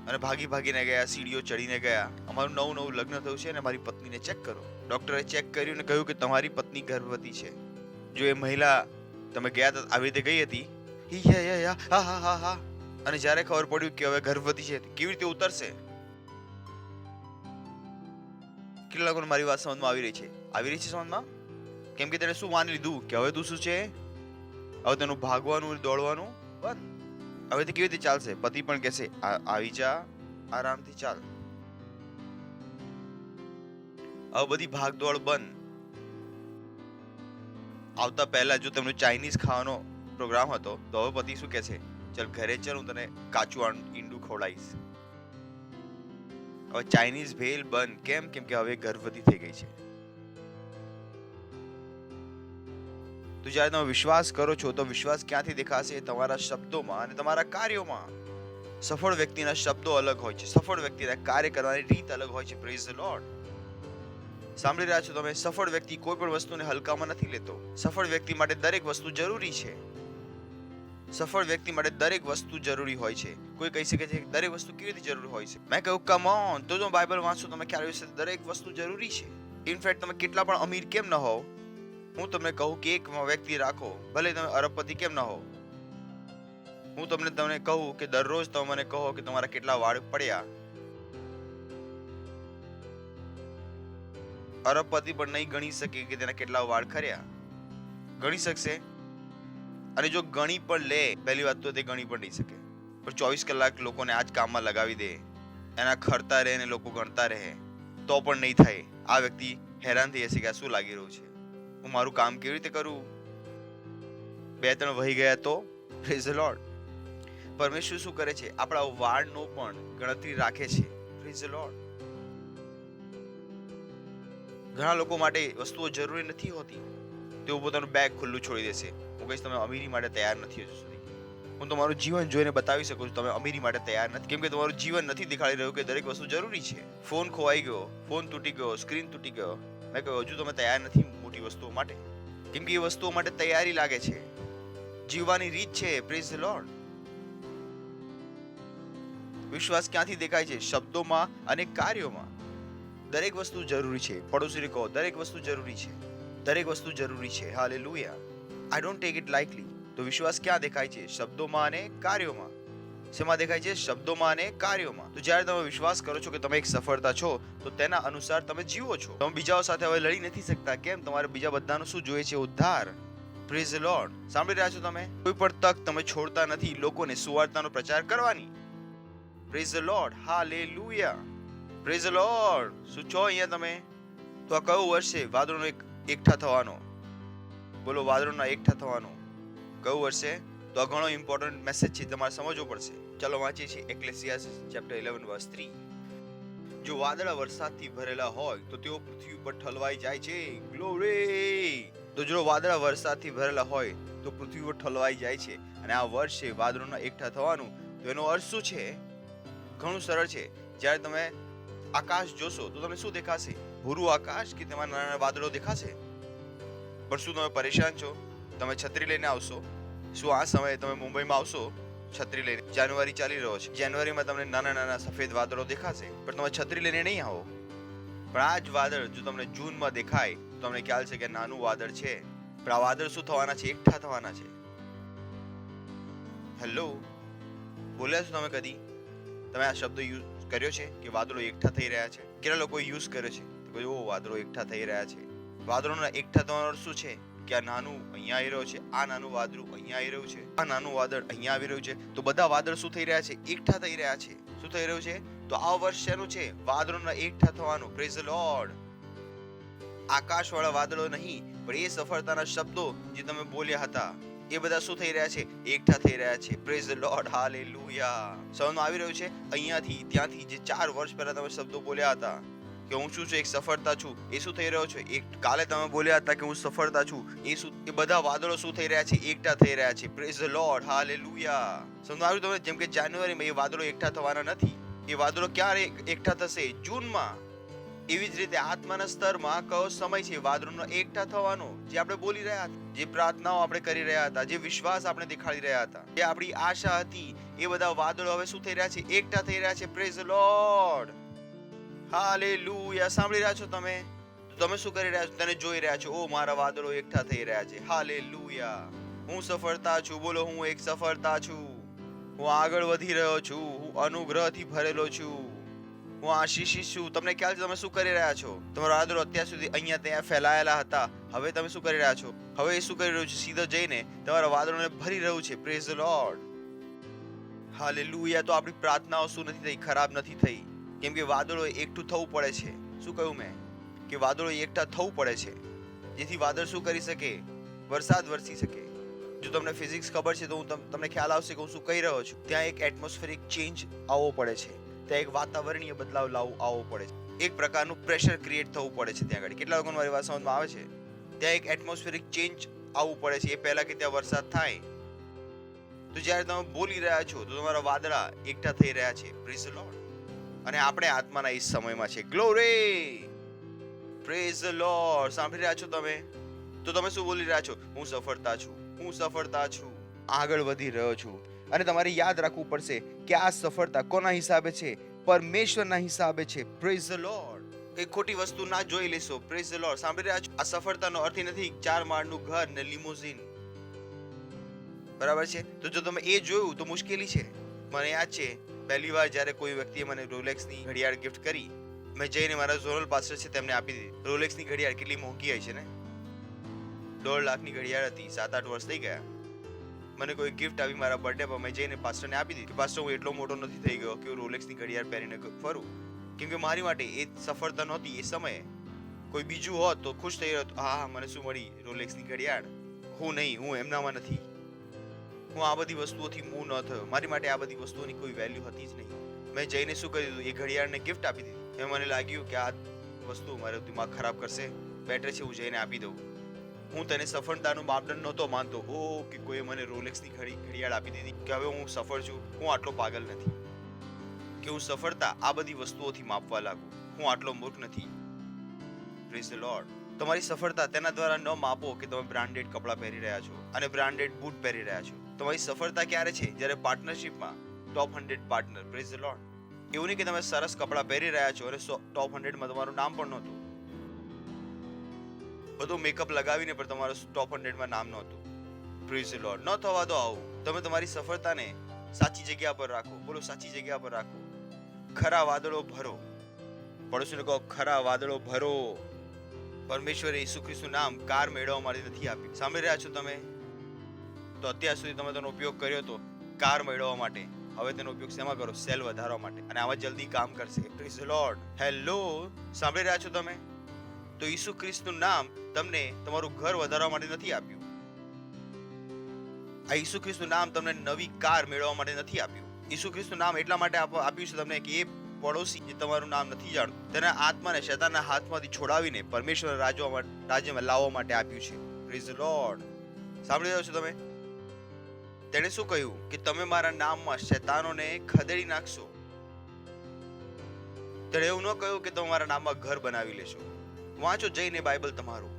અને ભાગીને ગયા, સીડીઓ ચડીને ગયા. અમારું નવું લગ્ન થયું છે અને મારી પત્નીને ચેક કરો. ડોક્ટરે ચેક કર્યું અને કહ્યું કે તમારી પત્ની ગર્ભવતી છે. જો એ મહિલા તમે ગયા હતા આવી રીતે ગઈ હતી, હા, અને જ્યારે ખબર પડ્યું કે હવે ગર્ભવતી છે, કેવી રીતે ઉતરશે? કેટલા લોકોને મારી વાત સમજમાં આવી રહી છે સમજમાં? કેમ કે તેને શું માની લીધું કે હવે તું શું છે, હવે તેનું ભાગવાનું દોડવાનું બંધ. હવે તે કેવી રીતે ચાલશે? પતિ પણ કહેશે આવી જા, આરામથી ચાલ. હવે બધી ભાગદોડ બંધ. આવતા પહેલા જો તેમનો ચાઇનીઝ ખાવાનો પ્રોગ્રામ હતો, તો હવે પતિ શું કહેશે? ચાલ ઘરે ચાલ, હું તને કાચું ઈંડું ખવડાવીશ. હવે ચાઇનીઝ ભેલ બંધ. કેમ? કે હવે ગર્ભવતી થઈ ગઈ છે. તો જ્યારે તમે વિશ્વાસ કરો છો તો વિશ્વાસ ક્યાંથી દેખાશે? તમારા શબ્દોમાં અને તમારા કાર્યોમાં. સફળ વ્યક્તિના શબ્દો અલગ હોય છે, સફળ વ્યક્તિના કાર્ય કરવાની રીત અલગ હોય છે. Praise the lord. સાંભળી રહ્યા છો તમે? સફળ વ્યક્તિ કોઈ પણ વસ્તુને હલકામાં નથી લેતો. સફળ વ્યક્તિ માટે દરેક વસ્તુ જરૂરી છે. સફળ વ્યક્તિ માટે દરેક વસ્તુ જરૂરી હોય છે. કોઈ કહી શકે છે કે દરેક વસ્તુ કેવી રીતે જરૂરી હોય છે? મેં કહ્યું કમ ઓન. તો જો બાઇબલ વાંચો તમે ખ્યાલ આવશે દરેક વસ્તુ જરૂરી છે. ઇનફેક્ટ તમે કેટલા પણ અમીર કેમ ન હોવ, હું તમને કહું કે એક વ્યક્તિ રાખો, ભલે તમે અરબપતિ કેમ ન હો. હું તમને કહું કે દરરોજ તમે મને કહો કે તમારા કેટલા વાળ પડ્યા. અરબપતિ પણ નહીં ગણી શકે કે તેના કેટલા વાળ ખર્યા. ગણી શકશે? અને જો ગણી પણ લે, પહેલી વાત તો તે ગણી પણ નહીં શકે. પણ 24 કલાક લોકોને આ જ કામમાં લગાવી દે, એના ખરતા રહે ને લોકો ગણતા રહે, તો પણ નહીં થાય. આ વ્યક્તિ હેરાન થઈ જશે કે આ શું લાગી રહ્યું છે, હું મારું કામ કેવી રીતે કરું? 2-3 વહી ગયા તો પ્રેઝ ધ લોર્ડ. પરમેશ્વર શું કરે છે? આપણા વાળનો પણ ગણતરી રાખે છે. Praise the lord. ઘણા લોકો માટે વસ્તુઓ જરૂરી નથી હોતી, તેઓ પોતાનું બેગ ખુલ્લું છોડી દેશે. હું કહીશ તમે અમીરી માટે તૈયાર નથી હજુ સુધી. હું તમારું જીવન જોઈને બતાવી શકું છું તમે અમીરી માટે તૈયાર નથી, કેમ કે તમારું જીવન નથી દેખાડી રહ્યું કે દરેક વસ્તુ જરૂરી છે. ફોન ખોવાઈ ગયો, ફોન તૂટી ગયો, સ્ક્રીન તૂટી ગયો. મેં કહ્યું હજુ તમે તૈયાર નથી મોટી વસ્તુઓ માટે, કેમ કે એ વસ્તુઓ માટે તૈયારી લાગે છે. જીવવાની રીત છે. Praise the lord. વિશ્વાસ ક્યાંથી દેખાય છે? શબ્દોમાં અને કાર્યોમાં. દરેક વસ્તુ જરૂરી છે. પડોશીને કહો દરેક વસ્તુ જરૂરી છે. દરેક વસ્તુ જરૂરી છે. Hallelujah. I don't take it lightly. તો વિશ્વાસ ક્યાં દેખાય છે? શબ્દોમાં અને કાર્યોમાં. શેમાં દેખાય છે? શબ્દોમાં અને કાર્યોમાં. તો જ્યારે તમે વિશ્વાસ કરો છો કે તમે એક સફળતા છો, તો તેના અનુસાર તમે જીવો છો. તમે બીજાઓ સાથે હવે લડી નથી શકતા. કેમ? તમારે બીજા બધાનું શું જોઈએ છે? ઉદ્ધાર. Praise the lord. સાંભળી રહ્યા છો તમે? કોઈ પણ તક તમે છોડતા નથી લોકોને સુવાર્તાનો પ્રચાર કરવાની. Praise the Lord. Hallelujah. Praise the lord. શું છો અહીંયા તમે? તો આ કયું વર્ષ છે વાદળોનો એકઠા થવાનો? બોલો, વાદળોના એકઠા થવાનો કયું વર્ષ છે? તો આ ઘણો ઇમ્પોર્ટન્ટ મેસેજ છે, તમારે સમજવો પડશે. ચાલો વાંચીએ છીએ એક્લેસિયાસ્ટિસ ચેપ્ટર 11 વર્સ 3. જો વાદળા વરસાદથી ભરેલા હોય તો તેઓ પૃથ્વી ઉપર ઠલવાઈ જાય છે. ગ્લોરી. તો જો વાદળા વરસાદથી ભરેલા હોય તો પૃથ્વી ઉપર ઠલવાઈ જાય છે. અને આ વર્ષ છે વાદળોના એકઠા થવાનું. તો એનો અર્થ શું છે? ઘણું સરળ છે. જ્યારે તમે આકાશ જોશો તો તમને શું દેખાશે? ભૂરું આકાશ કે તેમાં નાના નાના વાદળો દેખાશે? પણ શું તમે પરેશાન છો? તમે છત્રી લઈને આવશો? શું આ સમયે તમે મુંબઈમાં આવશો છત્રી લઈને? જાન્યુઆરી ચાલી રહ્યો છે. જાન્યુઆરીમાં તમને નાના નાના સફેદ વાદળો દેખાશે, પણ તમે છત્રી લઈને નહીં આવો. પણ આ જ વાદળ જો તમને જૂનમાં દેખાય તો તમને ખ્યાલ છે કે નાનું વાદળ છે. પણ આ વાદળ શું થવાના છે? એકઠા થવાના છે. હેલો, બોલ્યા છો તમે કદી? તમે આ શબ્દ યુઝ કર્યો છે કે વાદળો એકઠા થઈ રહ્યા છે? કેટલા લોકો યુઝ કર્યો છે? તો ઓ વાદળો એકઠા થઈ રહ્યા છે. વાદળોના એકઠા થવાનો અર્થ શું છે? કે આ નાનું અહીંયા આવી રહ્યું છે, આ નાનું વાદળું અહીંયા આવી રહ્યું છે, આ નાનું વાદળ અહીંયા આવી રહ્યું છે. તો બધા વાદળ શું થઈ રહ્યા છે? એકઠા થઈ રહ્યા છે. શું થઈ રહ્યું છે? તો આ વર્ષ શેનું છે? વાદળોના એકઠા થવાનું. Praise the lord. આકાશવાળા વાદળો નહીં, પણ એ સફળતાના શબ્દો જે તમે બોલ્યા હતા એ બધા શું થઈ રહ્યા છે? એકઠા થઈ રહ્યા છે. Praise the Lord. હાલેલુયા. સમજમાં આવી રહ્યું છે? અહીંયાથી ત્યાંથી જે 4 વર્ષ પહેલા તમે શબ્દો બોલ્યા હતા કે હું શું છું, એક સફળતા છું. એ શું થઈ રહ્યો છે? એક કાલે તમે બોલ્યા હતા કે હું સફળતા છું. એ બધા વાદળો શું થઈ રહ્યા છે? એકઠા થઈ રહ્યા છે. Praise the Lord, hallelujah. સમજાવ્યું તમને? જેમ કે જાન્યુઆરીમાં એ વાદળો એકઠા થવાના નથી. એ વાદળો ક્યારે એકઠા થશે? જૂનમાં. એવી જ રીતે આત્માના સ્તરમાં કયો સમય છે વાદળોનો એકઠા થવાનો? જે આપણે બોલી રહ્યા હતા, જે પ્રાર્થનાઓ આપણે કરી રહ્યા હતા, જે વિશ્વાસ આપણે દેખાડી રહ્યા હતા, જે આપણી આશા હતી, એ બધા વાદળો હવે શું થઈ રહ્યા છે? એકઠા થઈ રહ્યા છે. પ્રેઝ ધ લોર્ડ, હાલેલુયા. સાંભળી રહ્યા છો તમે? તો તમે શું કરી રહ્યા છો? તેને જોઈ રહ્યા છો. ઓ, મારા વાદળો એકઠા થઈ રહ્યા છે. હાલેલુયા. હું સફળતા છું. બોલો, હું એક સફળતા છું. હું આગળ વધી રહ્યો છું. હું અનુગ્રહથી ભરેલો છું. હું આશીષિત છું. તમને ખ્યાલ છે તમે શું કરી રહ્યા છો? તમારા વાદળો અત્યાર સુધી અહીંયા ત્યાં ફેલાયેલા હતા. હવે તમે શું કરી રહ્યા છો? હવે એ શું કરી રહ્યું છે? સીધો જઈને તમારા વાદળોને ભરી રહ્યું છે. Praise the Lord, hallelujah. તો આપણી પ્રાર્થનાઓ શું નથી થઈ? ખરાબ નથી થઈ. કેમ કે વાદળો એકઠું થવું પડે છે. શું કહ્યું મેં? કે વાદળો એકઠા થવું પડે છે, જેથી વાદળ શું કરી શકે? વરસાદ વરસી શકે. જો તમને ફિઝિક્સ ખબર છે તો તમને ખ્યાલ આવશે કે હું શું કહી રહ્યો છું. ત્યાં એક એટમોસ્ફેરિક ચેન્જ આવવો પડે છે. ત્યાં એક વાતાવરણીય બદલાવ આવવો પડે છે. એક પ્રકારનું પ્રેશર ક્રિએટ થવું પડે છે ત્યાં આગળ. કેટલા લોકોને મારી વાત સમજમાં આવે છે? ત્યાં એક એટમોસ્ફેરિક ચેન્જ આવવું પડે છે એ પહેલા કે ત્યાં વરસાદ થાય. તો જ્યારે તમે બોલી રહ્યા છો તો તમારા વાદળા એકઠા થઈ રહ્યા છે. Praise the lord. અને આપણે આત્માના એ સમયમાં છે. Glory, praise the lord. સાંભળી રહ્યા છો તમે? તો તમે શું બોલી રહ્યા છો? હું સફળતા છું. હું સફળતા છું. આગળ વધી રહ્યો છું. અને તમારે યાદ રાખવું પડશે કે આ સફળતા કોના હિસાબે છે? પરમેશ્વરના હિસાબે છે. Praise the lord. કઈ ખોટી વસ્તુ ના જોઈ લેશો. Praise the lord. સાંભળી રહ્યા છો? આ સફળતાનો અર્થ નથી 4 માળનું ઘર ને લિમોઝિન. બરાબર છે? તો જો તમે એ જોયું તો મુશ્કેલી છે. મને યાદ છે પહેલી વાર જ્યારે કોઈ વ્યક્તિએ મને રોલેક્સની ઘડિયાળ ગિફ્ટ કરી, મેં જઈને મારા ઝોનલ પાસ્ટર છે તેમને આપી દીધી. રોલેક્સની ઘડિયાળ કેટલી મોંઘી હોય છે ને? 1.5 લાખની ઘડિયાળ હતી. 7-8 વર્ષ થઈ ગયા. મને કોઈ ગિફ્ટ આવી મારા બર્થડે પર, મેં જઈને પાસ્ટરને આપી દીધી. પાસ્ટર, હું એટલો મોટો નથી થઈ ગયો કે હું રોલેક્સની ઘડિયાળ પહેરીને ફરું. કેમ કે મારી માટે એ સફળતા નહોતી. એ સમયે કોઈ બીજું હોત તો ખુશ થઈ રહ્યો. હા, મને શું મળી? રોલેક્સની ઘડિયાળ. હું નહીં, હું એમનામાં નથી. હું આ બધી વસ્તુઓથી મૂવ ન થયો. મારી માટે આ બધી વસ્તુઓની કોઈ વેલ્યુ હતી જ નહીં. મેં જઈને શું કરી દીધું? એ ઘડિયાળને ગિફ્ટ આપી દીધી. એમાં મને લાગ્યું કે આ વસ્તુ મારું દિમાગ ખરાબ કરશે, બેટર છે હું જઈને આપી દઉં. હું તેને સફળતાનું માપદંડ નહોતો માનતો. ઓ, કે કોઈએ મને રોલેક્સની ઘડિયાળ આપી દીધી કે હવે હું સફળ છું. હું આટલો પાગલ નથી કે હું સફળતા આ બધી વસ્તુઓથી માપવા લાગુ. હું આટલો મૂર્ખ નથી. Praise the lord. તમારી સફળતા તેના દ્વારા ન માપો કે તમે બ્રાન્ડેડ કપડાં પહેરી રહ્યા છો અને બ્રાન્ડેડ બૂટ પહેરી રહ્યા છો. તમારી સફળતા ક્યારે છે? જ્યારે પાર્ટનરશિપમાં ટોપ 100 પાર્ટનર. Praise the lord. એવું નહીં કે તમે સરસ કપડાં પહેરી રહ્યા છો અને ટોપ 100માં તમારું નામ પણ નહોતું. બધું મેકઅપ લગાવીને પણ તમારું ટોપ 100માં નામ નહોતું. Praise the lord. ન થવા દો આવું. તમે તમારી સફળતાને સાચી જગ્યા પર રાખો. બોલો, સાચી જગ્યા પર રાખો. ખરા વાદળો ભરો. પડોશીને કહો, ખરા વાદળો ભરો. પરમેશ્વરે ઈસુ ખ્રિસ્તનું નામ કાર મેળવવા માટે નથી આપ્યું. સાંભળી રહ્યા છો તમે? તો અત્યાર સુધી તમે તેનો ઉપયોગ કર્યો તો કાર મેળવવા માટે. હવે તેનો ઉપયોગ શેમાં કરો? સેલ વધારવા માટે. અને આમાં જલ્દી કામ કરશે. Praise the lord. હેલો, સાંભળી રહ્યા છો તમે? તો ઈસુ ખ્રિસ્તનું નામ તમને તમારું ઘર વધારવા માટે નથી આપ્યું. આ ઈસુ ખ્રિસ્તનું નામ તમને નવી કાર મેળવવા માટે નથી આપ્યું. ઈસુ ખ્રિસ્તનું નામ એટલા માટે આપ્યું છે તમને કે એ પડોશી જે તમારું નામ નથી જાણતું, તેના આત્માને શૈતાનના હાથમાંથી છોડાવીને પરમેશ્વર રાજ્યમાં લાવવા માટે આપ્યું છે. Praise the lord. સાંભળી રહ્યો છો તમે? તેણે શું કહ્યું? કે તમે મારા નામમાં શૈતાનોને ખદેડી નાખશો. તેણે એવું ન કહ્યું કે તમે મારા નામમાં ઘર બનાવી લેશો. વાંચો જઈને બાઇબલ તમારું.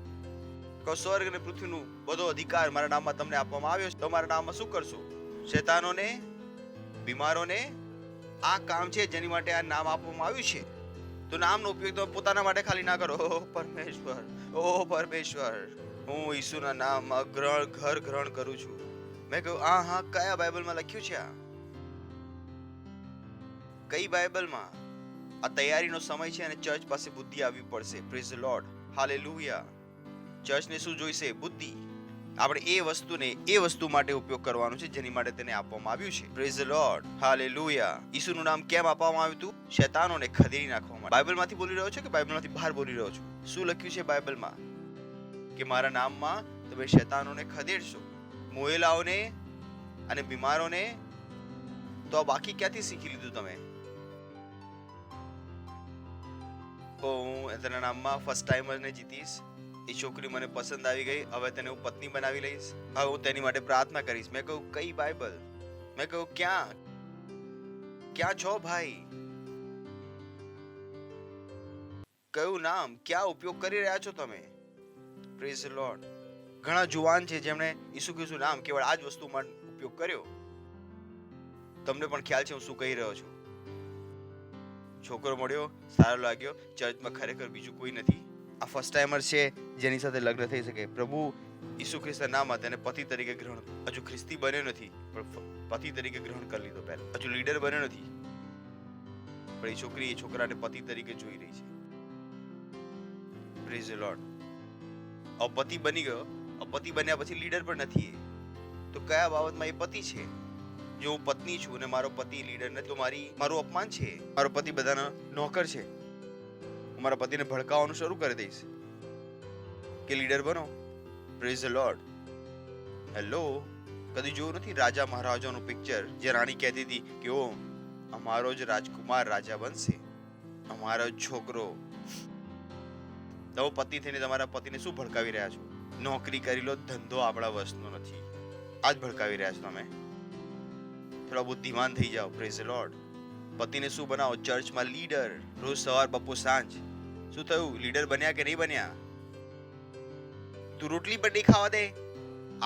કહો, સ્વર્ગ અને પૃથ્વીનું બધો અધિકાર મારા નામમાં તમને આપવામાં આવ્યો છે. તમારા નામમાં શું કરશો? શૈતાનોને, બીમારોને. આ કામ છે જેની માટે આ નામ આપવામાં આવ્યું છે. તો નામનો ઉપયોગ તમે પોતાના માટે ખાલી ના કરો. ઓ પરમેશ્વર, ઓ પરમેશ્વર, હું ઈસુના નામમાં ઘર ગ્રહણ કરું છું. મેં કહ્યું, હા, કયા બાઇબલમાં લખ્યું છે આ? કઈ બાઇબલમાં? આ તૈયારીનો સમય છે અને ચર્ચ પાસે બુદ્ધિ આવવી પડશે. Praise the Lord. હાલેલુયા. ચર્ચને શું જોઈશે? બુદ્ધિ. આપણે એ વસ્તુ માટે ઉપયોગ કરવાનો છે જેની માટે તેને આપવામાં આવ્યું છે. Praise the Lord. હાલેલુયા. ઈસુનું નામ કેમ આપવામાં આવ્યું હતું? શૈતાનોને ખદેડી નાખવા માટે. બાઇબલમાંથી બોલી રહ્યો છો કે બાઇબલમાંથી બહાર બોલી રહ્યો છો? શું લખ્યું છે બાઇબલમાં? કે મારા નામમાં તમે શૈતાનોને ખદેડશો, મોયેલાઓને અને બીમારોને. તો આ બાકી ક્યાંથી શીખી લીધું તમે? તો હું તેના નામમાં ફર્સ્ટ ટાઈમરને જીતીશ. એ છોકરી મને પસંદ આવી ગઈ, હવે તેને હું પત્ની બનાવી લઈશ. હવે હું તેની માટે પ્રાર્થના કરીશ. મેં કહ્યું કઈ બાઇબલ? મેં કહ્યું ક્યાં છો ભાઈ? કયું નામ, ક્યાં ઉપયોગ કરી રહ્યા છો તમે? Praise the lord. ઘણા જુવાન છે જેમણે ઈસુ ખ્રિસ્તનું નામ કેવળ આ જ વસ્તુમાં ઉપયોગ કર્યો. તમને પણ ખ્યાલ છે હું શું કહી રહ્યો છું. છોકરો મળ્યો, સારો લાગ્યો, ચર્ચમાં ખરેખર બીજું કોઈ નથી. આ ફર્સ્ટ ટાઈમર છે જેની સાથે લગ્ન થઈ શકે. પ્રભુ ઈસુ ખ્રિસ્તના નામમાં તેને પતિ તરીકે ગ્રહણ, હજુ ખ્રિસ્તી બન્યો નથી પણ પતિ તરીકે ગ્રહણ કરી લીધો. પહેલા હજુ લીડર બન્યો નથી પણ એ છોકરી એ છોકરાને પતિ તરીકે જોઈ રહી છે. Praise the lord. પતિ બની ગયો. પતિ બન્યા પછી લીડર પણ નથી. તો કયા બાબતમાં એ પતિ છે? જો હું પત્ની છું અને મારો પતિ લીડર નથી તો મારું અપમાન છે. મારો પતિ બધાનો નોકર છે. હું મારા પતિને ભડકાવવાનું શરૂ કરી દઈશ કે લીડર બનો. Praise the lord. હેલો, કદી જોયું નથી રાજા મહારાજાનું પિક્ચર જે રાણી કહેતી હતી કે ઓ અમારો જ રાજકુમાર રાજા બનશે, અમારો જ છોકરો. તમે પત્ની થઈને તમારા પતિને શું ભડકાવી રહ્યા છો? નોકરી કરી લો, ધંધો આપણા વશનો નથી. આ જ ભડકાવી રહ્યા છો તમે. થોડા બુદ્ધિમાન થઈ જાઓ. Praise the lord. પતિને શું બનાવો? ચર્ચમાં લીડર. રોજ સવાર, બપોર, સાંજ. શું થયું? લીડર બન્યા કે નહીં બન્યા? તું રોટલી પણ નહીં ખાવા દે.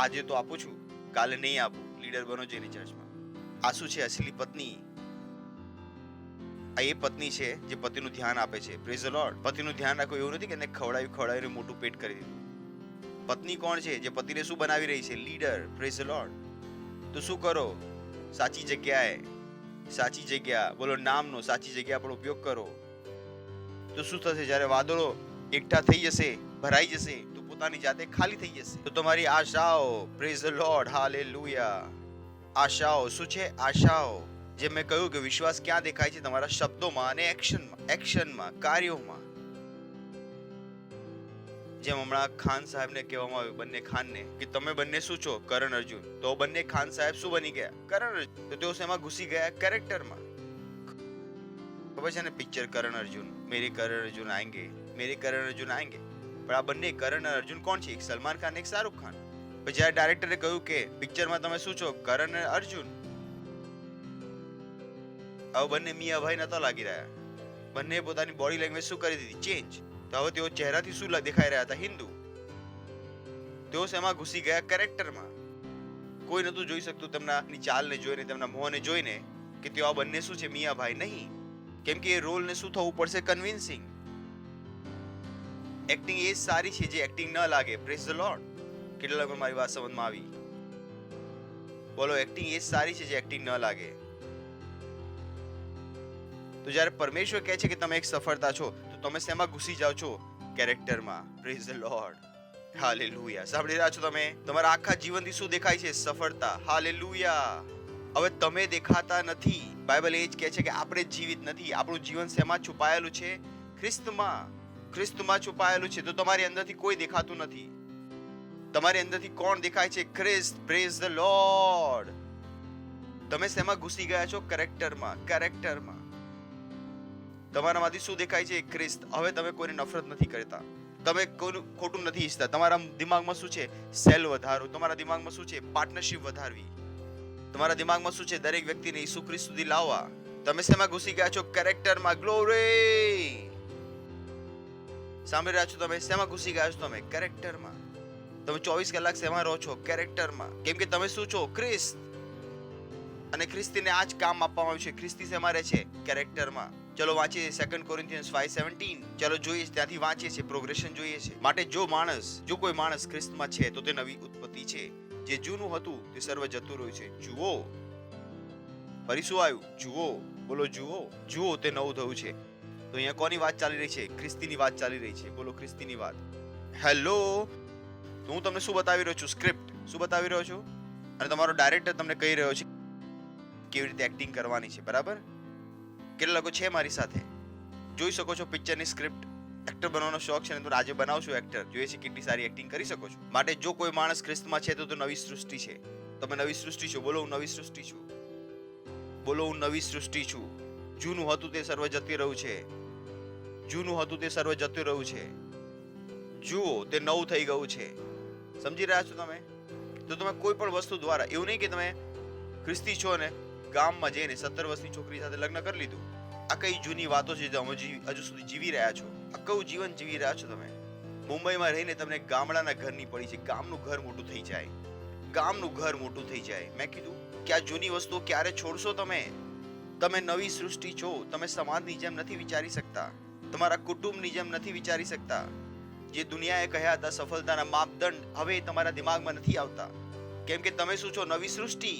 આજે તો આપું છું, કાલે નહીં આપું. લીડર બનો જેની ચર્ચમાં. આ શું છે? અસલી પત્ની. આ એ પત્ની છે જે પતિનું ધ્યાન આપે છે. Praise the lord. પતિનું ધ્યાન રાખવું એવું નથી કે એને ખવડાવીને મોટું પેટ કરી દીધું. પત્ની કોણ છે? જે પતિને શું બનાવી રહી છે? લીડર. Praise the lord. તો શું કરો? સાચી જગ્યાએ, સાચી જગ્યા બોલો નામનો, સાચી જગ્યા પર ઉપયોગ કરો. તો શું થશે? જ્યારે વાદળો એકઠા થઈ જશે, ભરાઈ જશે, તો પોતાની જાતે ખાલી થઈ જશે. તો તમારી આશાઓ, પ્રેઝ ધ લોર્ડ, હાલેલુયા. આશાઓ શું છે? આશાઓ. જેમ મેં કહ્યું કે વિશ્વાસ ક્યાં દેખાય છે? તમારા શબ્દોમાં અને એક્શનમાં, કાર્યોમાં. જેમ હમણાં ખાન સાહેબને કહેવામાં આવ્યું, બંને ખાનને, કે તમે બંને શું છો? કરણ અર્જુન. તો બંને ખાન સાહેબ શું બની ગયા? કરણ અર્જુન. તો તેઓ શેમાં ઘૂસી ગયા? કેરેક્ટરમાં. ખબર છે ને પિક્ચર કરણ અર્જુન, મેરે કરણ અર્જુન આएंगे, મેરે કરણ અર્જુન આएंगे. પણ આ બંને કરણ અર્જુન કોણ છે? એક સલમાન ખાન, એક શાહરુખ ખાન. પછી જ્યારે ડાયરેક્ટરે કહ્યું કે પિક્ચરમાં તમે શું છો? કરણ અર્જુન. હવે બંને મિયાભાઈ નતા લાગી રહ્યા. બંને પોતાની બોડી લેંગ્વેજ શું કરી દીધી? ચેન્જ. તો હવે તેઓ ચહેરાથી શું દેખાઈ રહ્યા હતા? હિન્દુ. તેઓ શેમાં ઘૂસી ગયા? કેરેક્ટરમાં. કોઈ નતું જોઈ શકતું તેમના ચાલને જોઈને, તેમના મોહને જોઈને કે તેઓ આ બંને શું છે? મિયાભાઈ નહીં. કેમ કે એ રોલને શું થવું પડશે? કન્વિન્સિંગ. એક્ટિંગ એ સારી છે જે એક્ટિંગ ન લાગે. Praise the lord. કેટલા લોકો મારી વાત સમજમાં આવી? બોલો, એક્ટિંગ એ સારી છે જે એક્ટિંગ ન લાગે. તો જ્યારે પરમેશ્વર કહે છે કે તમે એક સફળતા છો, તો તમે શેમાં ઘૂસી જાઓ છો? કેરેક્ટરમાં. પ્રેઝ ધ લોર્ડ, હાલેલુયા. સાંભળી રહ્યા છો તમે? તમારા આખા જીવનથી શું દેખાય છે? સફળતા. હાલેલુયા. હવે તમે દેખાતા નથી. બાઇબલ એ જ કહે છે કે આપણે જીવિત નથી. આપણું જીવન શેમાં છુપાયેલું છે? ખ્રિસ્તમાં. ખ્રિસ્તમાં છુપાયેલું છે. તો તમારી અંદરથી કોઈ દેખાતું નથી. તમારી અંદરથી કોણ દેખાય છે? ખ્રિસ્ત. Praise the Lord. તમે શેમાં ઘૂસી ગયા છો? કેરેક્ટરમાં. તમારામાંથી શું દેખાય છે? ખ્રિસ્ત. હવે તમે કોઈને નફરત નથી કરતા. તમે કોઈનું ખોટું નથી ઈચ્છતા. તમારા દિમાગમાં શું છે? સેલ વધારો. તમારા દિમાગમાં શું છે? પાર્ટનરશિપ વધારવી. તમારા દિમાગમાં શું છે? દરેક વ્યક્તિને ઈસુ ખ્રિસ્ત સુધી લાવવા. તમે શેમાં ઘૂસી ગયા છો? કેરેક્ટરમાં. ગ્લોરી. સાંભળી રહ્યા છો તમે? શેમાં ઘૂસી ગયા છો તમે? કેરેક્ટરમાં. તમે 24 કલાક શેમાં રહો છો? કેરેક્ટરમાં. કેમ કે તમે શું છો? ખ્રિસ્ત. અને ખ્રિસ્તીને આ જ કામ આપવામાં આવ્યું છે. ખ્રિસ્તી શેમાં રહે છે? કેરેક્ટરમાં. ચલો વાંચીએ 2 કોરિન્થિયન્સ 5:17. ચલો જોઈએ, ત્યાંથી વાંચીએ છીએ, પ્રોગ્રેશન જોઈએ છે. માટે જો કોઈ માણસ ખ્રિસ્તમાં છે તો તે નવી ઉત્પત્તિ છે. જે જૂનું હતું તે સર્વ જતું રહ્યું છે. જુઓ, ફરી શું આવ્યું? જુઓ. બોલો જુઓ. જુઓ, તે નવું થયું છે. તો અહીંયા કોની વાત ચાલી રહી છે? ખ્રિસ્તીની વાત ચાલી રહી છે. બોલો ખ્રિસ્તીની વાત. હેલો. તો હું તમને શું બતાવી રહ્યો છું? સ્ક્રિપ્ટ. શું બતાવી રહ્યો છું? અને તમારો ડાયરેક્ટર તમને કહી રહ્યો છે કેવી રીતે એક્ટિંગ કરવાની છે. બરાબર? કેટલા લોકો છે મારી સાથે? જોઈ શકો છો પિક્ચરની સ્ક્રિપ્ટ. એક્ટર બનવાનો શોખ છે ને તો આજે બનાવશો એક્ટર. જોઈએ છે કેટલી સારી એક્ટિંગ કરી શકો છો. માટે જો કોઈ માણસ ખ્રિસ્તમાં છે તો નવી સૃષ્ટિ છે. તમે નવી સૃષ્ટિ છો. બોલો, હું નવી સૃષ્ટિ છું. બોલો, હું નવી સૃષ્ટિ છું. જૂનું હતું તે સર્વ જતી રહ્યું છે. જૂનું હતું તે સર્વ જતું રહ્યું છે, જુઓ તે નવું થઈ ગયું છે. સમજી રહ્યા છો તમે? તો તમે કોઈ પણ વસ્તુ દ્વારા, એવું નહીં કે તમે ખ્રિસ્તી છો ને ગામમાં જઈને 17 વર્ષની છોકરી સાથે લગ્ન કરી લીધું. આ કઈ જૂની વાતો છે જે તમે હજુ સુધી જીવી રહ્યા છો? આ કયું જીવન જીવી રહ્યા છો તમે? મુંબઈમાં રહીને તમને ગામડાના ઘરની પડી છે. ગામનું ઘર મોટું થઈ જાય, ગામનું ઘર મોટું થઈ જાય. મેં કીધું કે આ જૂની વસ્તુઓ ક્યારે છોડશો તમે? તમે નવી સૃષ્ટિ છો. તમે સમાજની જેમ નથી વિચારી શકતા, તમારા કુટુંબની જેમ નથી વિચારી શકતા. જે દુનિયાએ કહ્યા હતા સફળતાના માપદંડ હવે તમારા દિમાગમાં નથી આવતા. કેમ કે તમે શું છો? નવી સૃષ્ટિ.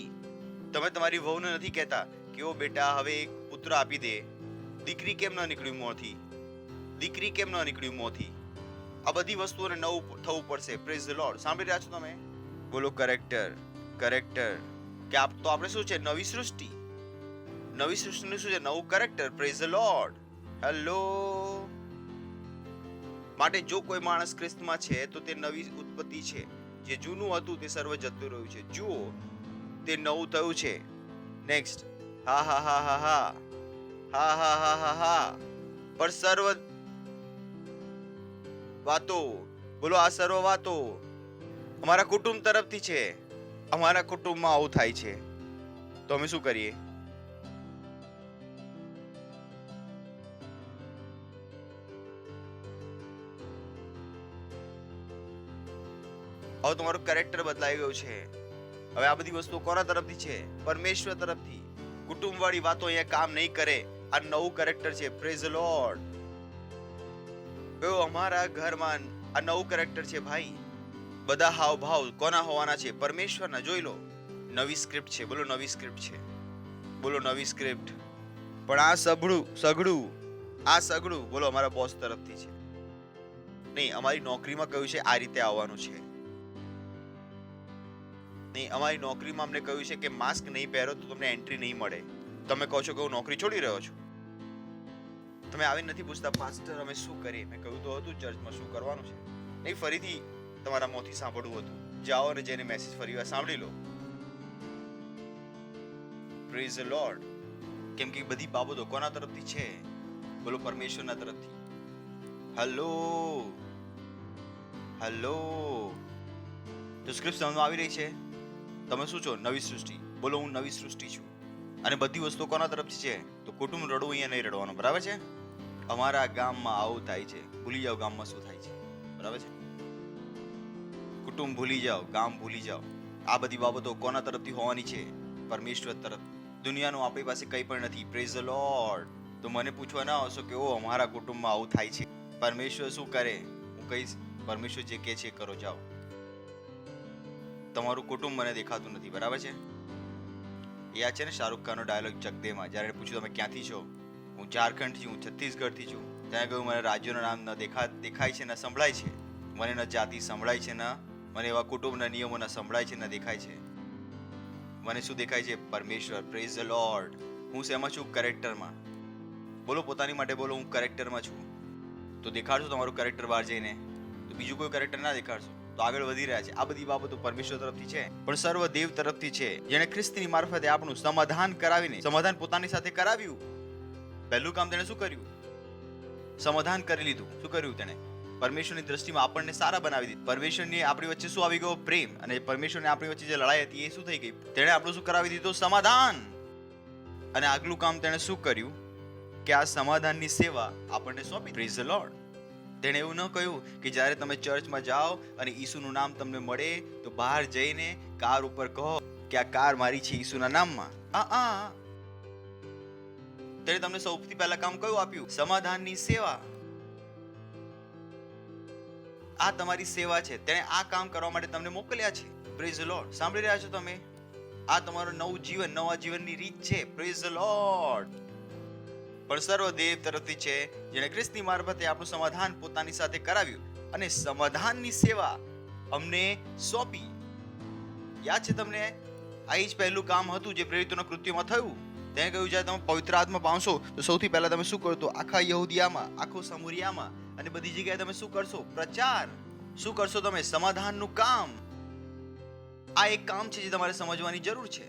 તમે તમારી વહુને નથી કહેતા કે ઓ બેટા હવે એક પુત્ર આપી દે. દીકરી કેમ ન નીકળ્યું મોંથી? દીકરી કેમ ન નીકળ્યું મોંથી? આ બધી વસ્તુઓને નવું થવું પડશે. Praise the lord. સાંભળી રહ્યા છો તમે? બોલો કરેક્ટર, કરેક્ટર. કે તો આપણે શું છે? નવી સૃષ્ટિ. નવી સૃષ્ટિનું શું છે? નવું character. Praise the lord. Hello. માટે જો કોઈ માણસ ખ્રિસ્તમાં છે તો તે નવી ઉત્પત્તિ છે. જે જૂનું હતું તે સર્વ જતું રહ્યું છે, જુઓ તે નવું થયું છે. નેક્સ્ટ. હા હા હા હા હા હા હા હા હા હા. પર સર્વ વાતો, બોલો આ સર્વ વાતો અમારા કુટુંબ તરફથી છે. અમારા કુટુંબમાં આવું થાય છે તો અમે શું કરીએ? હવે તમારું કેરેક્ટર બદલાઈ ગયું છે. હવે આ બધી વસ્તુઓ કોના તરફથી છે? પરમેશ્વર તરફથી. કુટુંબવાળી વાતો અહીંયા કામ નહીં કરે. આ નવું કેરેક્ટર છે. Praise the lord. અમારા ઘરમાં આ નવું કેરેક્ટર છે ભાઈ. બધા હાવભાવ કોના હોવાના છે? પરમેશ્વરના. જોઈ લો, નવી સ્ક્રિપ્ટ છે. બોલો નવી સ્ક્રિપ્ટ છે. બોલો નવી સ્ક્રિપ્ટ. પણ આ સગડું આ સગડું બોલો અમારા બોસ તરફથી છે. નહીં, અમારી નોકરીમાં કહ્યું છે આ રીતે આવવાનું છે. નહીં, અમારી નોકરીમાં અમને કહ્યું છે કે માસ્ક નહીં પહેરો તો તમને એન્ટ્રી નહીં મળે. તમે કહો છો કે હું નોકરી છોડી રહ્યો છું. તમે આવીને નથી પૂછતા પાસ્ટર અમે શું કરીએ? મેં કહ્યું તો હતું ચર્ચમાં શું કરવાનું છે. નહીં, ફરીથી તમારા મોંથી સાંભળવું હતું. જાઓ અને જેને મેસેજ ફરીવાર સાંભળી લો. Praise the lord. કેમ કે બધી બાબતો કોના તરફથી છે? બોલો પરમેશ્વરના તરફથી. Hello hello. તો સ્ક્રિપ્ટ સમજમાં આવી રહી છે? તમે શું છો? નવી સૃષ્ટિ. બોલો હું નવી સૃષ્ટિ છું. અને બધી વસ્તુઓ કોના તરફથી છે? તો કુટુંબ રડવું અહીંયા નહીં રડવાનું. બરાબર છે? અમારા ગામમાં આવું થાય છે. ભૂલી જાઓ ગામમાં શું થાય છે. બરાબર છે? કુટુંબ ભૂલી જાઓ, ગામ ભૂલી જાઓ. આ બધી બાબતો કોના તરફથી હોવાની છે? પરમેશ્વર તરફ. દુનિયાનું આપણી પાસે કંઈ પણ નથી. Praise the lord. તો મને પૂછવા ના આવશો કે ઓ અમારા કુટુંબમાં આવું થાય છે. પરમેશ્વર શું કરે? હું કહીશ પરમેશ્વર જે કહે છે કરો, જાઓ. તમારું કુટુંબ મને દેખાતું નથી. બરાબર છે? યાદ છે ને શાહરૂખ ખાનનો ડાયલોગ ચકદેમાં, જ્યારે પૂછ્યું તમે ક્યાંથી છો? હું ઝારખંડથી, હું છત્તીસગઢથી છું. ત્યાં કહ્યું મને રાજ્યોના નામ ન દેખાય છે, ન સંભળાય છે. મને ન જાતિ સંભળાય છે, ન મને એવા કુટુંબના નિયમો ન સંભળાય છે, ન દેખાય છે. મને શું દેખાય છે? પરમેશ્વર. Praise the Lord. હું શેમાં છું? કેરેક્ટરમાં. બોલો પોતાની માટે બોલો હું કેરેક્ટરમાં છું. તો દેખાડશો તમારું કેરેક્ટર બહાર જઈને, તો બીજું કોઈ કેરેક્ટર ના દેખાડશો તો આગળ વધી રહ્યા છે. આ બધી બાબતો પરમેશ્વર તરફથી છે, પણ સર્વ દેવ તરફથી છે, જેણે ખ્રિસ્તની મારફતે આપણું સમાધાન કરાવીને, સમાધાન પોતાની સાથે કરાવ્યું. પહેલું કામ તેણે શું કર્યું? સમાધાન કરી લીધું. શું કર્યું તેણે? પરમેશ્વરની દ્રષ્ટિમાં આપણને સારા બનાવી દીધા. પરમેશ્વરની આપણી વચ્ચે શું આવી ગયો? પ્રેમ. અને પરમેશ્વરની આપણી વચ્ચે જે લડાઈ હતી એ શું થઈ ગઈ? તેણે આપણું શું કરાવી દીધું? સમાધાન. અને આગલું કામ તેણે શું કર્યું? કે આ સમાધાનની સેવા આપણને સોંપી. Praise the lord. તેણે એવું ન કહ્યું કે જ્યારે તમે ચર્ચમાં જાઓ અને ઈસુનું નામ તમને મળે તો બહાર જઈને કાર ઉપર કહો કે આ કાર મારી છે ઈસુના નામમાં. તેણે તમને સૌથી પહેલા કામ કયું આપ્યું? સમાધાનની સેવા. આ તમારી સેવા છે. તેણે આ કામ કરવા માટે તમને મોકલ્યા છે. Praise the lord. સાંભળી રહ્યા છો તમે? આ તમારું નવું જીવન, નવા જીવનની રીત છે. Praise the lord. પણ સર્વ દેવ તરફથી છે, જેણે ખ્રિસ્તની મારફતે આપણું સમાધાન પોતાની સાથે કરાવ્યું અને સમાધાનની સેવા અમને સોંપી. યાદ છે તમને? આ જ પહેલું કામ હતું જે પ્રેરિતોના કૃત્યોમાં થયું. તેને કહ્યું જ્યારે તમે પવિત્ર આત્મા પામશો તો સૌથી પહેલા તમે શું કરો? તો આખા યહૂદિયામાં, આખું સમુરિયામાં અને બધી જગ્યાએ તમે શું કરશો? પ્રચાર. શું કરશો તમે? સમાધાનનું કામ. આ એક કામ છે જે તમારે સમજવાની જરૂર છે.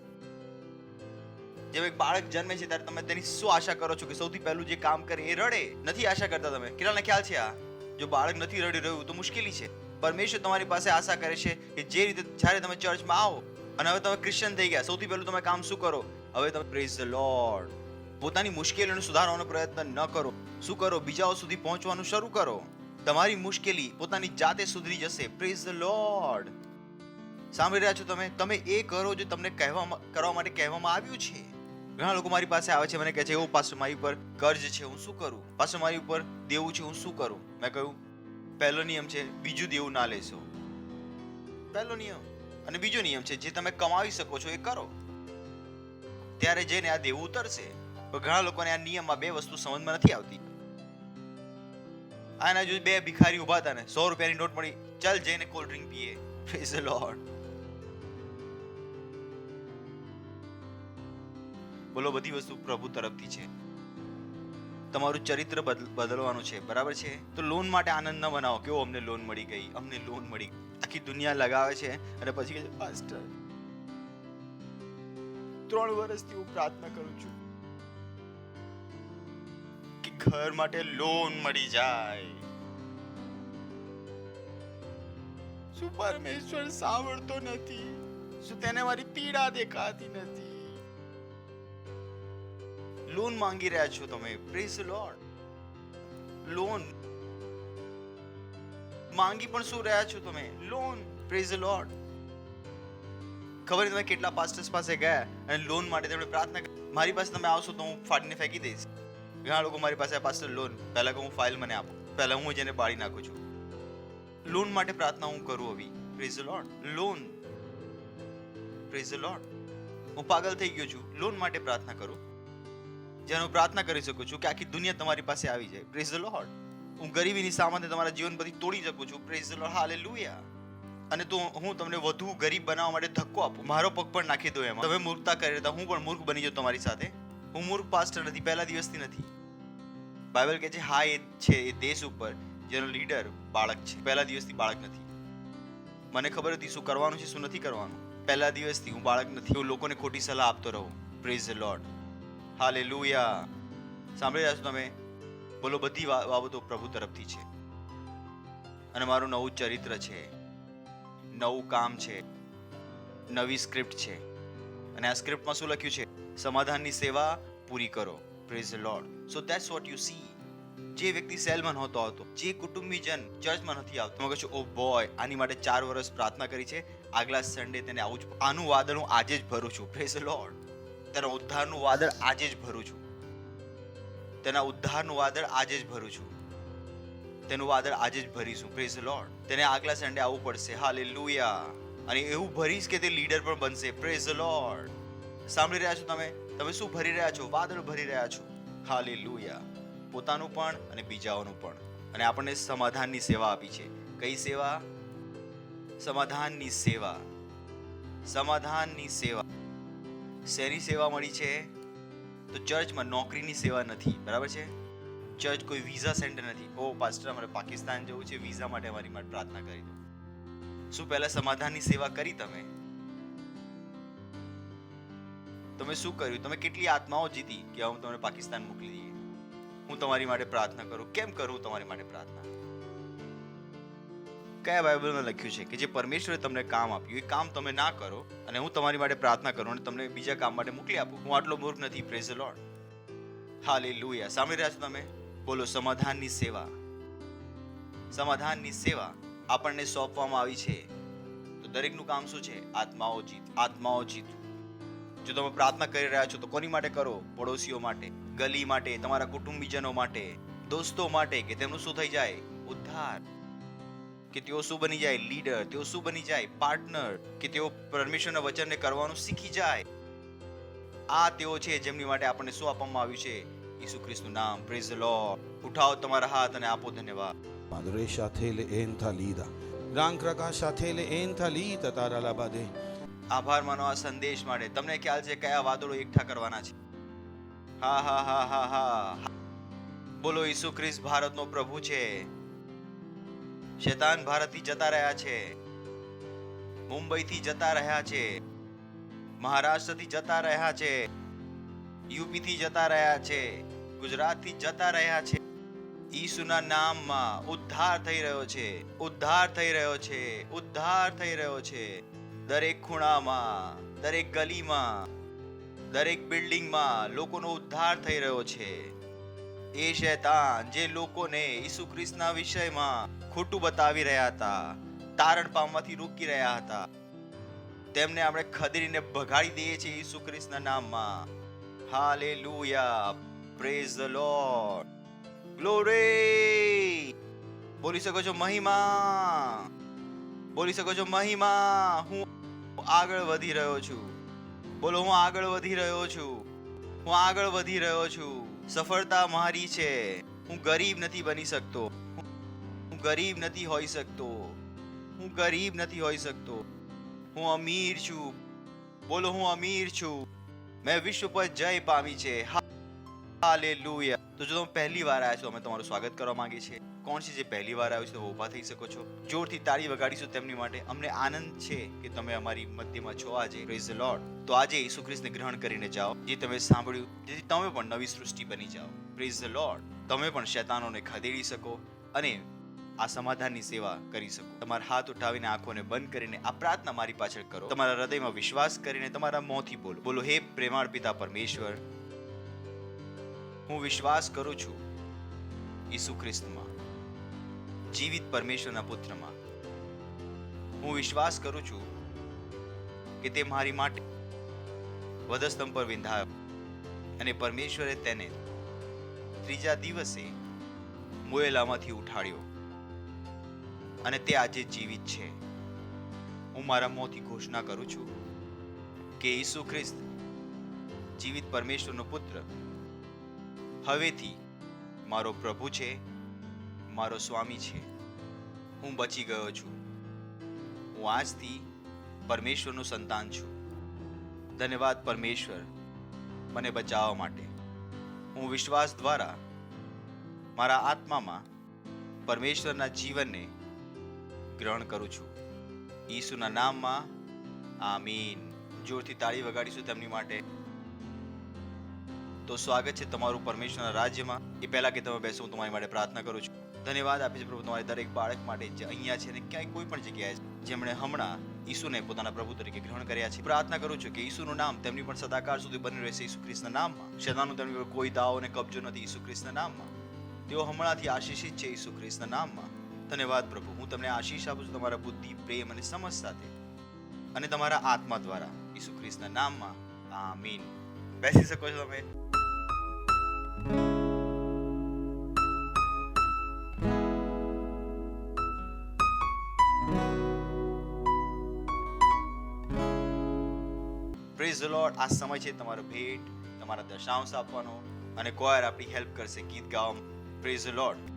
જેમ એક બાળક જન્મે છે ત્યારે તમે તેની શું આશા કરો છો કે સૌથી પહેલું જે કામ કરે એ રડે? નથી આશા કરતા તમે. કેટલાને ખ્યાલ છે આ? જો બાળક નથી રડી રહ્યું તો મુશ્કેલી છે. પરમેશ્વર તમારી પાસે આશા કરે છે કે જે રીતે જ્યારે તમે ચર્ચમાં આવો અને હવે તમે ક્રિશ્ચિયન થઈ ગયા, સૌથી પહેલું તમે કામ શું કરો? હવે તમે પ્રેઝ ધ લોર્ડ. પોતાની મુશ્કેલીઓને સુધારવાનો પ્રયત્ન ન કરો. શું કરો? બીજાઓ સુધી પહોંચવાનું શરૂ કરો. તમારી મુશ્કેલી પોતાની જાતે સુધરી જશે. Praise the lord. સાંભળી રહ્યા છો તમે? તમે એ કરો જે તમને કરવા માટે કહેવામાં આવ્યું છે. ઘણા લોકો મારી પાસે આવે છે, મને કહે છે, ઓ પાસ્ટર મારી ઉપર કર્જ છે, હું શું કરું? પાસ્ટર મારી ઉપર દેવું છે, હું શું કરું? મેં કહ્યું પહેલો નિયમ છે બીજું દેવું ના લેશો. પહેલો નિયમ. અને બીજો નિયમ છે જે તમે કમાવી શકો છો એ કરો. ત્યારે જઈને આ દેવું ઉતરશે. પણ ઘણા લોકોને આ નિયમમાં બે વસ્તુ સમજમાં નથી આવતી. આના જો બે ભિખારી ઉભા હતા ને, 100 રૂપિયાની નોટ મળી, ચાલ જઈને cold drink PA. Praise the lord. બોલો, બધી વસ્તુ પ્રભુ તરફથી છે. તમારું ચરિત્ર બદલવાનું છે, બરાબર છે? તો લોન માટે આનંદ ન બનાવો કે અમને લોન મળી ગઈ, અમને લોન મળી ગઈ. આખી દુનિયા લગાવે છે અને પછી કહે છે, પાસ્ટર 3 વર્ષથી હું પ્રાર્થના કરું છું કે ઘર માટે લોન મળી જાય. શું પરમેશ્વર સાંભળતો નથી? શું તેને મારી પીડા દેખાતી નથી? લોન માંગી રહ્યા છો તમે. Praise the lord. લોન માંગી પણ શું રહ્યા છો તમે? લોન. Praise the lord. ખબર તમે કેટલા પાસ્ટર્સ પાસે ગયા અને લોન માટે તેમણે પ્રાર્થના કરી? મારી પાસે તમે આવશો તો હું ફાડીને ફેંકી દઈશ. ઘણા લોકો મારી પાસે પાસ્ટર લોન, પહેલા હું ફાઇલ મને આપો, પહેલા હું જેને બાળી નાખું છું. લોન માટે પ્રાર્થના હું કરું હવે. Praise the lord. Loan. Praise the Lord. હું પાગલ થઈ ગયો છું. લોન માટે પ્રાર્થના કરું. જેનો પ્રાર્થના કરી શકું છું કે આખી દુનિયા તમારી પાસે આવી જાય. Praise the Lord. હું ગરીબીની સામાન્ય તમારા જીવન બધી તોડી શકું છું. Praise the Lord. હાલેલુયા. અને તો હું તમને વધુ ગરીબ બનાવવા માટે ધક્કો આપું, મારો પગ પણ નાખી દો એમાં. તમે મૂર્ખતા કરી રહ્યા, હું પણ મૂર્ખ બની જાઉં તમારી સાથે. હું મૂર્ખ પાસ્ટર નથી, પહેલા દિવસથી નથી. બાઇબલ કહે છે હા એ છે એ દેશ ઉપર જેનો લીડર બાળક છે. પહેલા દિવસથી બાળક નથી. મને ખબર હતી શું કરવાનું છે, શું નથી કરવાનું. પહેલા દિવસથી હું બાળક નથી. હું લોકોને ખોટી સલાહ આપતો રહું. Praise the Lord. હાલેલુયા. સાંભળી રહ્યા છો તમે? બોલો, બધી બાબતો પ્રભુ તરફથી છે. અને મારું નવું ચરિત્ર છે, નવું કામ છે, નવી સ્ક્રિપ્ટ છે. અને આ સ્ક્રિપ્ટમાં શું લખ્યું છે? સમાધાનની સેવા પૂરી કરો. Praise the lord. So that's what you C. જે વ્યક્તિ સેલમાં નહોતો આવતો, જે કુટુંબીજન ચર્ચમાં નથી આવતો, તમે કહો છો ઓ બોય આની માટે 4 વર્ષ પ્રાર્થના કરી છે, આગલા સન્ડે તેને આવું જ. આનું વાદળ હું આજે જ ભરું છું. Praise the lord. તેના ઉદ્ધારનું વાદળ આજે જ ભરું છું. તેના ઉદ્ધારનું વાદળ આજે જ ભરું છું. તેનું વાદળ આજે જ ભરીશું. Praise the lord. તેને આગલા સન્ડે આવવું પડશે. હાલેલુયા. અને એવું ભરીશ કે તે લીડર પણ બનશે. Praise the lord. સાંભળી રહ્યા છો તમે? તમે શું ભરી રહ્યા છો? વાદળ ભરી રહ્યા છો. હાલેલુયા. પોતાનું પણ અને બીજાઓનું પણ. અને આપણને સમાધાનની સેવા આપી છે. કઈ સેવા? સમાધાનની સેવા. સમાધાનની સેવા. શેની સેવા મળી છે? તો ચર્ચમાં નોકરીની સેવા નથી, બરાબર છે? ચર્ચ કોઈ વિઝા સેન્ટર નથી. ઓ પાસ્ટર અમારે પાકિસ્તાન જવું છે, વિઝા માટે અમારી માટે પ્રાર્થના કરી દો. શું પહેલા સમાધાનની સેવા કરી તમે? તમે શું કર્યું? તમે કેટલી આત્માઓ જીતી કે હું તમને પાકિસ્તાન મોકલી દઈએ? હું તમારી માટે પ્રાર્થના કરું. કેમ કરું તમારી માટે પ્રાર્થના? કયા બાઇબલમાં લખ્યું છે કે જે પરમેશ્વરે તમને કામ આપ્યું એ કામ તમે ના કરો અને હું તમારી માટે પ્રાર્થના કરું અને તમને બીજા કામ માટે મોકલી આપું? હું આટલો મૂર્ખ નથી. Praise the Lord. હાલેલુયા. સાંભળી રહ્યા છો તમે? બોલો, સમાધાનની સેવા. સમાધાનની સેવા આપણને સોંપવામાં આવી છે. તો દરેકનું કામ શું છે? આત્માઓ જીત. આત્માઓ જીત. જો તમે પ્રાર્થના કરી રહ્યા છો તો કોની માટે કરો? પડોશીઓ માટે, ગલી માટે, તમારા કુટુંબીજનો માટે, દોસ્તો માટે, કે તેમનું શું થઈ જાય? ઉદ્ધાર. કે તેઓ શું બની જાય? લીડર. તેઓ શું બની જાય? પાર્ટનર. કે તેઓ પરમેશ્વરના વચનને કરવાનું શીખી જાય. આ તેઓ છે જેમની માટે આપણને શું આપવામાં આવ્યું છે? ઈસુ ખ્રિસ્તનું નામ. Praise the lord. ઉઠાવો તમારા હાથ અને આપો ધન્યવાદ.
Madre shatele entalida. Rankraka shatele entalita taralabade.
આભાર માનો આ સંદેશ માટે. તમને ખ્યાલ છે કયા વાદળો એકઠા કરવાના છે? હા હા હા હા હા. બોલો, ઈસુ ખ્રિસ્ત ભારતનો પ્રભુ છે. શેતાન ભારતથી જતા રહ્યા છે, મુંબઈથી જતા રહ્યા છે, મહારાષ્ટ્રથી જતા રહ્યા છે, યુપી થી જતા રહ્યા છે, ગુજરાત થી જતા રહ્યા છે. ઈસુના નામમાં ઉદ્ધાર થઈ રહ્યો છે, ઉદ્ધાર થઈ રહ્યો છે, ઉદ્ધાર થઈ રહ્યો છે. દરેક ખૂણામાં, દરેક ગલીમાં, દરેક બિલ્ડિંગમાં લોકોનો ઉદ્ધાર થઈ રહ્યો છે. એ શૈતાન જે લોકોને ઈસુ ખ્રિસ્તના વિષયમાં ખોટું બતાવી રહ્યા હતા, તારણ પામવાથી રોકી રહ્યા હતા, તેમને આપણે ખદેડીને ભગાડી દઈએ છીએ ઈસુ ખ્રિસ્તના નામમાં. Hallelujah, praise the lord, glory. બોલી શકો છો મહિમા, બોલી શકો છો મહિમા. હું આગળ વધી રહ્યો છું. બોલો, હું આગળ વધી રહ્યો છું, હું આગળ વધી રહ્યો છું. સફળતા મારી છે. હું ગરીબ નથી બની શકતો, હું ગરીબ નથી હોઈ શકતો, હું ગરીબ નથી હોઈ શકતો. હું અમીર છું. બોલો, હું અમીર છું. મેં વિશ્વ પર જય પામી છે. હાલેલુયા. તો જો તમે પહેલી વાર આવ્યા છો, અમે તમારું સ્વાગત કરવા માંગીએ છીએ. કોણ છે જે પહેલી વાર આવ્યું છે, તો ઊભા થઈ શકો છો. જોરથી તાળી વગાડીશું તેમની માટે. અમને આનંદ છે કે તમે અમારી મધ્યમાં છો આજે. Praise the lord. તો આજે ઈસુ ખ્રિસ્તને ગ્રહણ કરીને જાઓ, જે તમે સાંભળ્યું, જેથી તમે પણ નવી સૃષ્ટિ બની જાઓ. Praise the Lord. તમે પણ શૈતાનોને ખદેડી શકો અને આ સમાધાનની સેવા કરી શકો. તમારા હાથ ઉઠાવીને, આંખોને બંધ કરીને આ પ્રાર્થના મારી પાછળ કરો. તમારા હૃદયમાં વિશ્વાસ કરીને તમારા મોંથી બોલો. બોલો, હે પ્રેમાળ પિતા પરમેશ્વર, હું વિશ્વાસ કરું છું ઈસુ ખ્રિસ્તમાં, જીવિત પરમેશ્વરના પુત્રમાં. હું વિશ્વાસ કરું છું કે તે મારી માટે વધસ્તંભ પર વિંધાયો અને પરમેશ્વરે તેને ત્રીજા દિવસે મોયેલામાંથી ઉઠાડ્યો અને તે આજે જીવિત છે. હું મારા મોંથી ઘોષણા કરું છું કે ઈસુ ખ્રિસ્ત જીવિત પરમેશ્વરનો પુત્ર હવેથી મારો પ્રભુ છે, મારો સ્વામી છે. હું બચી ગયો છું. હું આજથી પરમેશ્વરનું સંતાન છું. ધન્યવાદ પરમેશ્વર, મને બચાવવા માટે. હું વિશ્વાસ દ્વારા મારા આત્મામાં પરમેશ્વરના જીવનને ગ્રહણ કરું છું. ઈસુના નામમાં આમીન. જોરથી તાળી વગાડીશું તેમની માટે. તો સ્વાગત છે તમારું પરમેશ્વરના રાજ્યમાં. એ પહેલા કે તમે બેસો, હું તમારી માટે પ્રાર્થના કરું છું. ધન્યવાદ આપે છે પ્રભુ તમારી દરેક બાળક માટે જે અહીંયા છે અને ક્યાંય કોઈ પણ જગ્યાએ છે, જેમણે હમણાં ઈસુને પોતાના પ્રભુ તરીકે ગ્રહણ કર્યા છે. પ્રાર્થના કરું છું કે ઈસુનું નામ તેમની પણ સદાકાળ સુધી બની રહેશે ઈસુ ખ્રિસ્તના નામમાં. શૈતાનનો તેમની પર કોઈ દાવ અને કબજો નથી ઈસુ ખ્રિસ્તના નામમાં. તેઓ હમણાંથી આશીષિત છે ઈસુ ખ્રિસ્તના નામમાં. ધન્યવાદ પ્રભુ. હું તમને આશીષ આપું છું તમારા બુદ્ધિ, પ્રેમ અને સમજ સાથે અને તમારા આત્મા દ્વારા ઈસુ ખ્રિસ્તના નામમાં. આમીન. બેસી શકો છો તમે. Praise the lord. આ સમય છે તમારો ભેટ, તમારા દશાંશ આપવાનો અને કોયર આપણી હેલ્પ કરશે ગીત ગાવામાં. Praise the lord.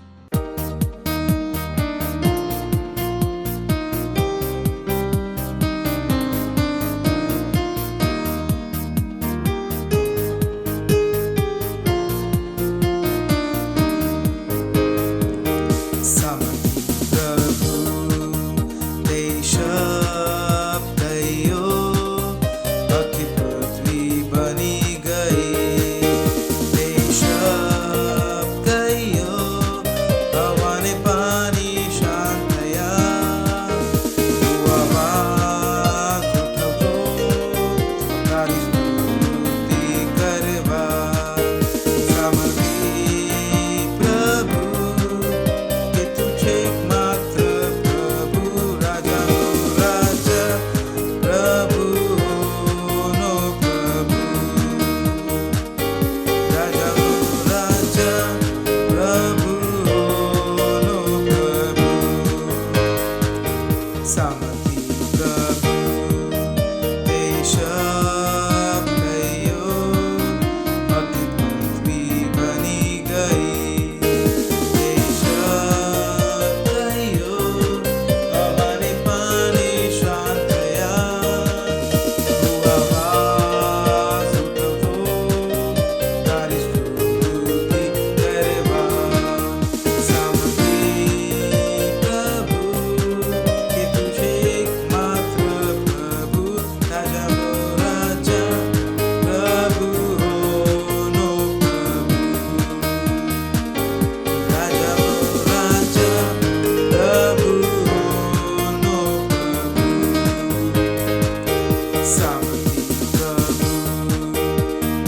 સામથી પ્રભુ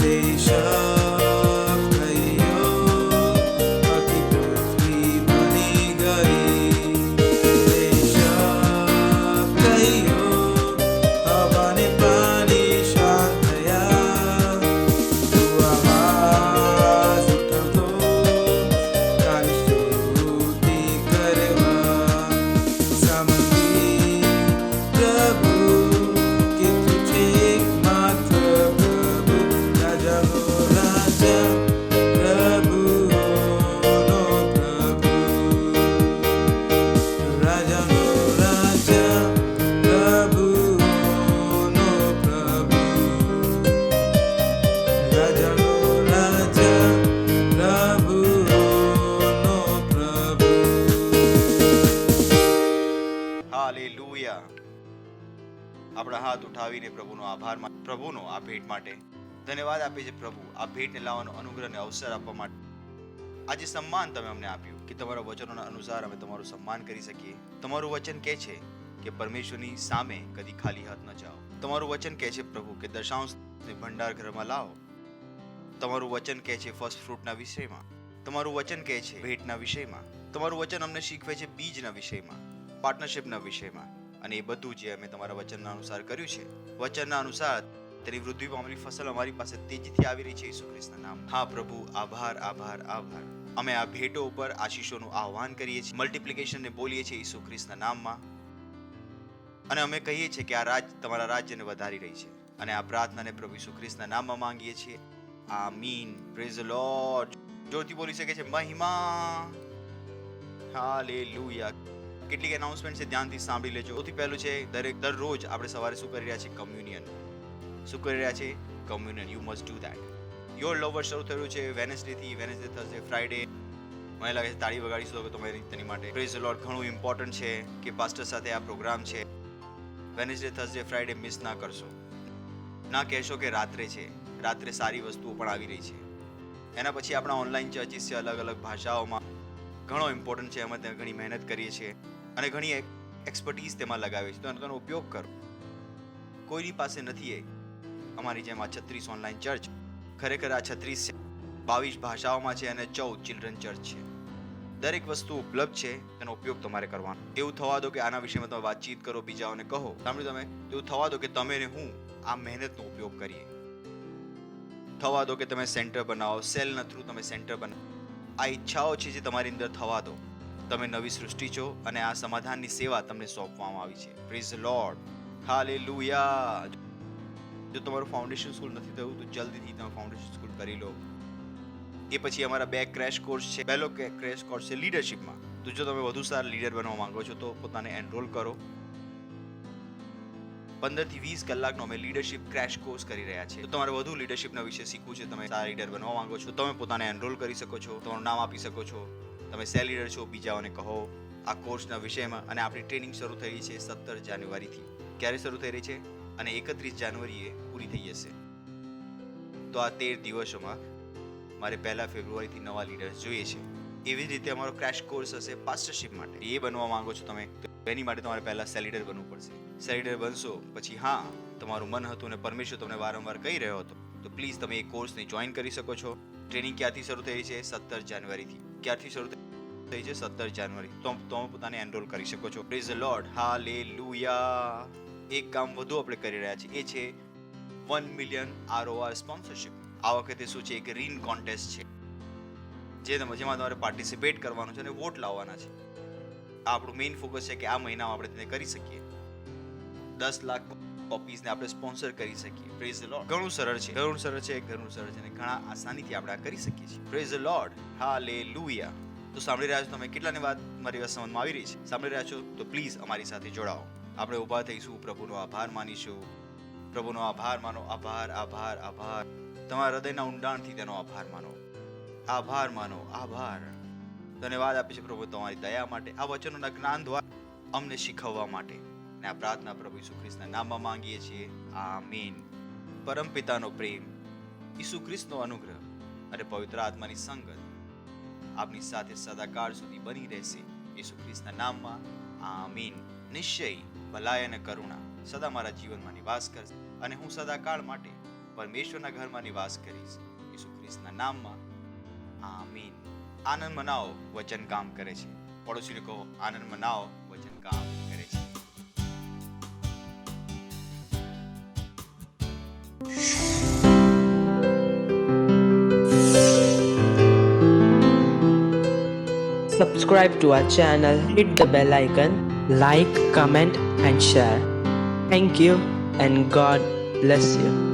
દેશક થયો, આખી પૃથ્વી બની ગઈ. દેશક થયો, હવાને પાણી શાંત થયા. તું આવાજ ઉઠાવતો તારી સ્તુતિ કરવા. સામથી પ્રભુ કે તું છે એકમાત્ર પ્રભુ, રાજાનો રાજા, પ્રભુઓનો પ્રભુ. રાજાનો રાજા, પ્રભુઓનો પ્રભુ. રાજાનો રાજા, પ્રભુઓનો પ્રભુ.
હાલેલુયા. આપણા હાથ ઉઠાવીને પ્રભુનો આભાર પ્રભુનો આ ભેટ માટે ધન્યવાદ આપીએ છીએ. પ્રભુ, આ ભેટને લાવવાનો અનુગ્રહ અને અવસર આપવા માટે આજે સન્માન તમે અમને આપ્યું કે તમારા વચનોના અનુસાર અમે તમારું સન્માન કરી શકીએ. તમારું વચન કહે છે કે પરમેશ્વરની સામે કદી ખાલી હાથ ન જાઓ. તમારું વચન કહે છે પ્રભુ કે દશાંશને ભંડાર ઘરમાં લાવો. તમારું વચન કહે છે ફર્સ્ટ ફ્રૂટના વિષયમાં. તમારું વચન કહે છે ભેટના વિષયમાં. તમારું વચન અમને શીખવે છે બીજના વિષયમાં, પાર્ટનરશિપના વિષયમાં. અને એ બધું જે અમે તમારા વચનના અનુસાર કર્યું છે, વચનના અનુસાર તેની વૃદ્ધિ પામેલી ફસલ અમારી પાસે તેજીથી આવી રહી છે ઈસુ ખ્રિસ્તના નામ. હા પ્રભુ, આભાર આભાર આભાર. અમે આ ભેટો ઉપર આશીષોનું આહ્વાન કરીએ છીએ, મલ્ટિપ્લિકેશનને બોલીએ છીએ ઈસુ ખ્રિસ્તના નામમાં. અને અમે કહીએ છીએ કે આ તમારા રાજ્યને વધારી રહી છે. અને આ પ્રાર્થનાને પ્રભુ ઈસુ ખ્રિસ્તના નામમાં માંગીએ છીએ. આમીન. Praise the Lord. જોરથી બોલી શકે છે મહિમા. હાલેલુયા. કેટલીક એનાઉન્સમેન્ટ છે, ધ્યાનથી સાંભળી લેજો. સૌથી પહેલું છે, દરરોજ આપણે સવારે શું કરી રહ્યા છીએ? કમ્યુનિયન. શું કરી રહ્યા છે? Communion. You must do that. Your lover શરૂ થયું છે વેનસડે થી. Wednesday, Thursday, Friday. મને લાગે છે તાળી વગાડીશું તો તમારી તેની માટે. Praise the Lord. ઘણું ઇમ્પોર્ટન્ટ છે કે પાસ્ટર સાથે આ પ્રોગ્રામ છે. વેનસડે, થર્સડે, ફ્રાઈડે મિસ ના કરશો. ના કહેશો કે રાત્રે છે. રાત્રે સારી વસ્તુઓ પણ આવી રહી છે. એના પછી આપણા ઓનલાઈન ચર્ચિસ છે, અલગ અલગ ભાષાઓમાં. ઘણો ઇમ્પોર્ટન્ટ છે. અમે ત્યાં ઘણી મહેનત કરીએ છીએ અને ઘણી એક્સપર્ટીઝ તેમાં લગાવીએ છીએ. તો તેનો ઉપયોગ કરો. કોઈની પાસે નથી એ અમારી જેમ આ 36 ઓનલાઈન ચર્ચ. ખરેખર આ 36 છે, 22 ભાષાઓમાં છે અને 14 ચિલ્ડ્રન ચર્ચ છે. દરેક વસ્તુ ઉપલબ્ધ છે, તેનો ઉપયોગ તમારે કરવાનો. એવું થવા દો કે આના વિષયમાં તમે વાતચીત કરો, બીજાઓને કહો. સાંભળ્યું તમે? એવું થવા દો કે તમે ને હું આ મહેનતનો ઉપયોગ કરીએ. થવા દો કે તમે સેન્ટર બનાવો, સેલના થ્રુ તમે સેન્ટર બનાવો. આ ઈચ્છાઓ છે જે તમારી અંદર થવા દો. તમે નવી સૃષ્ટિ છો અને આ સમાધાનની સેવા તમને સોંપવામાં આવી છે. Praise the Lord. હાલેલુયા. જો તમારું ફાઉન્ડેશન સ્કૂલ નથી થયું તો જલ્દીથી તમે ફાઉન્ડેશન સ્કૂલ કરી લો. એ પછી અમારા 2 ક્રેશ કોર્સ છે. પહેલો ક્રેશ કોર્સ છે લીડરશિપમાં. તો જો તમે વધુ સારા લીડર બનવા માંગો છો તો પોતાને એનરોલ કરો. 15 થી 20 કલાકનો અમે લીડરશિપ ક્રેશ કોર્સ કરી રહ્યા છીએ. તો તમારે વધુ લીડરશિપના વિશે શીખવું છે, તમે સારા લીડર બનવા માંગો છો, તમે પોતાને એનરોલ કરી શકો છો. તમારું નામ આપી શકો છો. તમે સેલ લીડર છો, બીજાઓને કહો આ કોર્સના વિષયમાં. અને આપણી ટ્રેનિંગ શરૂ થઈ રહી છે 17 જાન્યુઆરીથી. ક્યારે શરૂ થઈ રહી છે? અને 31 જાન્યુઆરીએ પૂરી થઈ જશે. તો આ 13 દિવસોમાં મારે 1 ફેબ્રુઆરીથી નવા લીડર્સ જોઈએ છે. એવી જ રીતે અમારો ક્રેશ કોર્સ હશે પાસ્ટરશિપ માટે. એ બનવા માંગો છો તમે, એની માટે તમારે પહેલા સેલ લીડર બનવું પડશે. સેલ લીડર બનશો પછી હા તમારું મન હતું અને પરમેશ્વર તમને વારંવાર કહી રહ્યો હતો તો પ્લીઝ તમે એ કોર્સને જોઈન કરી શકો છો. ટ્રેનિંગ ક્યાંથી શરૂ થઈ છે? 17 જાન્યુઆરીથી. ક્યારથી શરૂ થઈ છે? 17 જાન્યુઆરી. તો તમે પોતાને એનરોલ કરી શકો છો. Praise the Lord. હાલેલુયા. એક કામ વધુ આપણે કરી રહ્યા છીએ, એ છે 1 મિલિયન ROR સ્પોન્સરશિપ. આ વખતે શું છે? એક રીન કોન્ટેસ્ટ છે જેમાં તમારે પાર્ટિસિપેટ કરવાનું છે અને વોટ લાવવાના છે. આપણું મેઇન ફોકસ છે કે આ મહિનામાં આપણે તેને કરી શકીએ. 10 લાખ કોપીઝને આપણે સ્પોન્સર કરી શકીએ. Praise the Lord. ઘણું સરળ છે અને ઘણા આસાનીથી આપણે આ કરી શકીએ છીએ. Praise the Lord. હાલેલુયા. તો સાંભળી રહ્યા છો તમે? કેટલાની વાત મારી વાત સમજમાં આવી રહી છે? સાંભળી રહ્યા છો તો પ્લીઝ અમારી સાથે જોડાઓ. આપણે ઊભા થઈશું, પ્રભુનો આભાર માનીશું. પ્રભુનો આભાર માનો. આભાર આભાર આભાર. તમારા હૃદયના ઊંડાણથી તેનો આભાર માનો. આભાર માનો. આભાર. ધન્યવાદ આપીએ છીએ પ્રભુ તમારી દયા માટે, આ વચનોના જ્ઞાન દ્વારા અમને શીખવવા માટે. અને આ પ્રાર્થના પ્રભુ ઈસુ ખ્રિસ્તના નામમાં માંગીએ છીએ. આમીન. પરમ પિતાનો પ્રેમ, ઈસુ ખ્રિસ્તનો અનુગ્રહ અને પવિત્ર આત્માની સંગત આપની સાથે સદાકાળ સુધી બની રહેશે. ઈસુ ખ્રિસ્તના નામમાં આમીન. નિશ્ચય ભલાઈ અને કરુણા સદા મારા જીવનમાં નિવાસ કરશે અને હું સદાકાળ માટે પરમેશ્વરના ઘરમાં નિવાસ કરીશ. ઈસુ ખ્રિસ્તના નામમાં આમીન. આનંદ મનાવો, વચન કામ કરે છે. પડોશીને કહો, આનંદ મનાવો, વચન કામ કરે છે.
Subscribe to our channel, hit the bell icon, like, comment and share. Thank you and God bless you.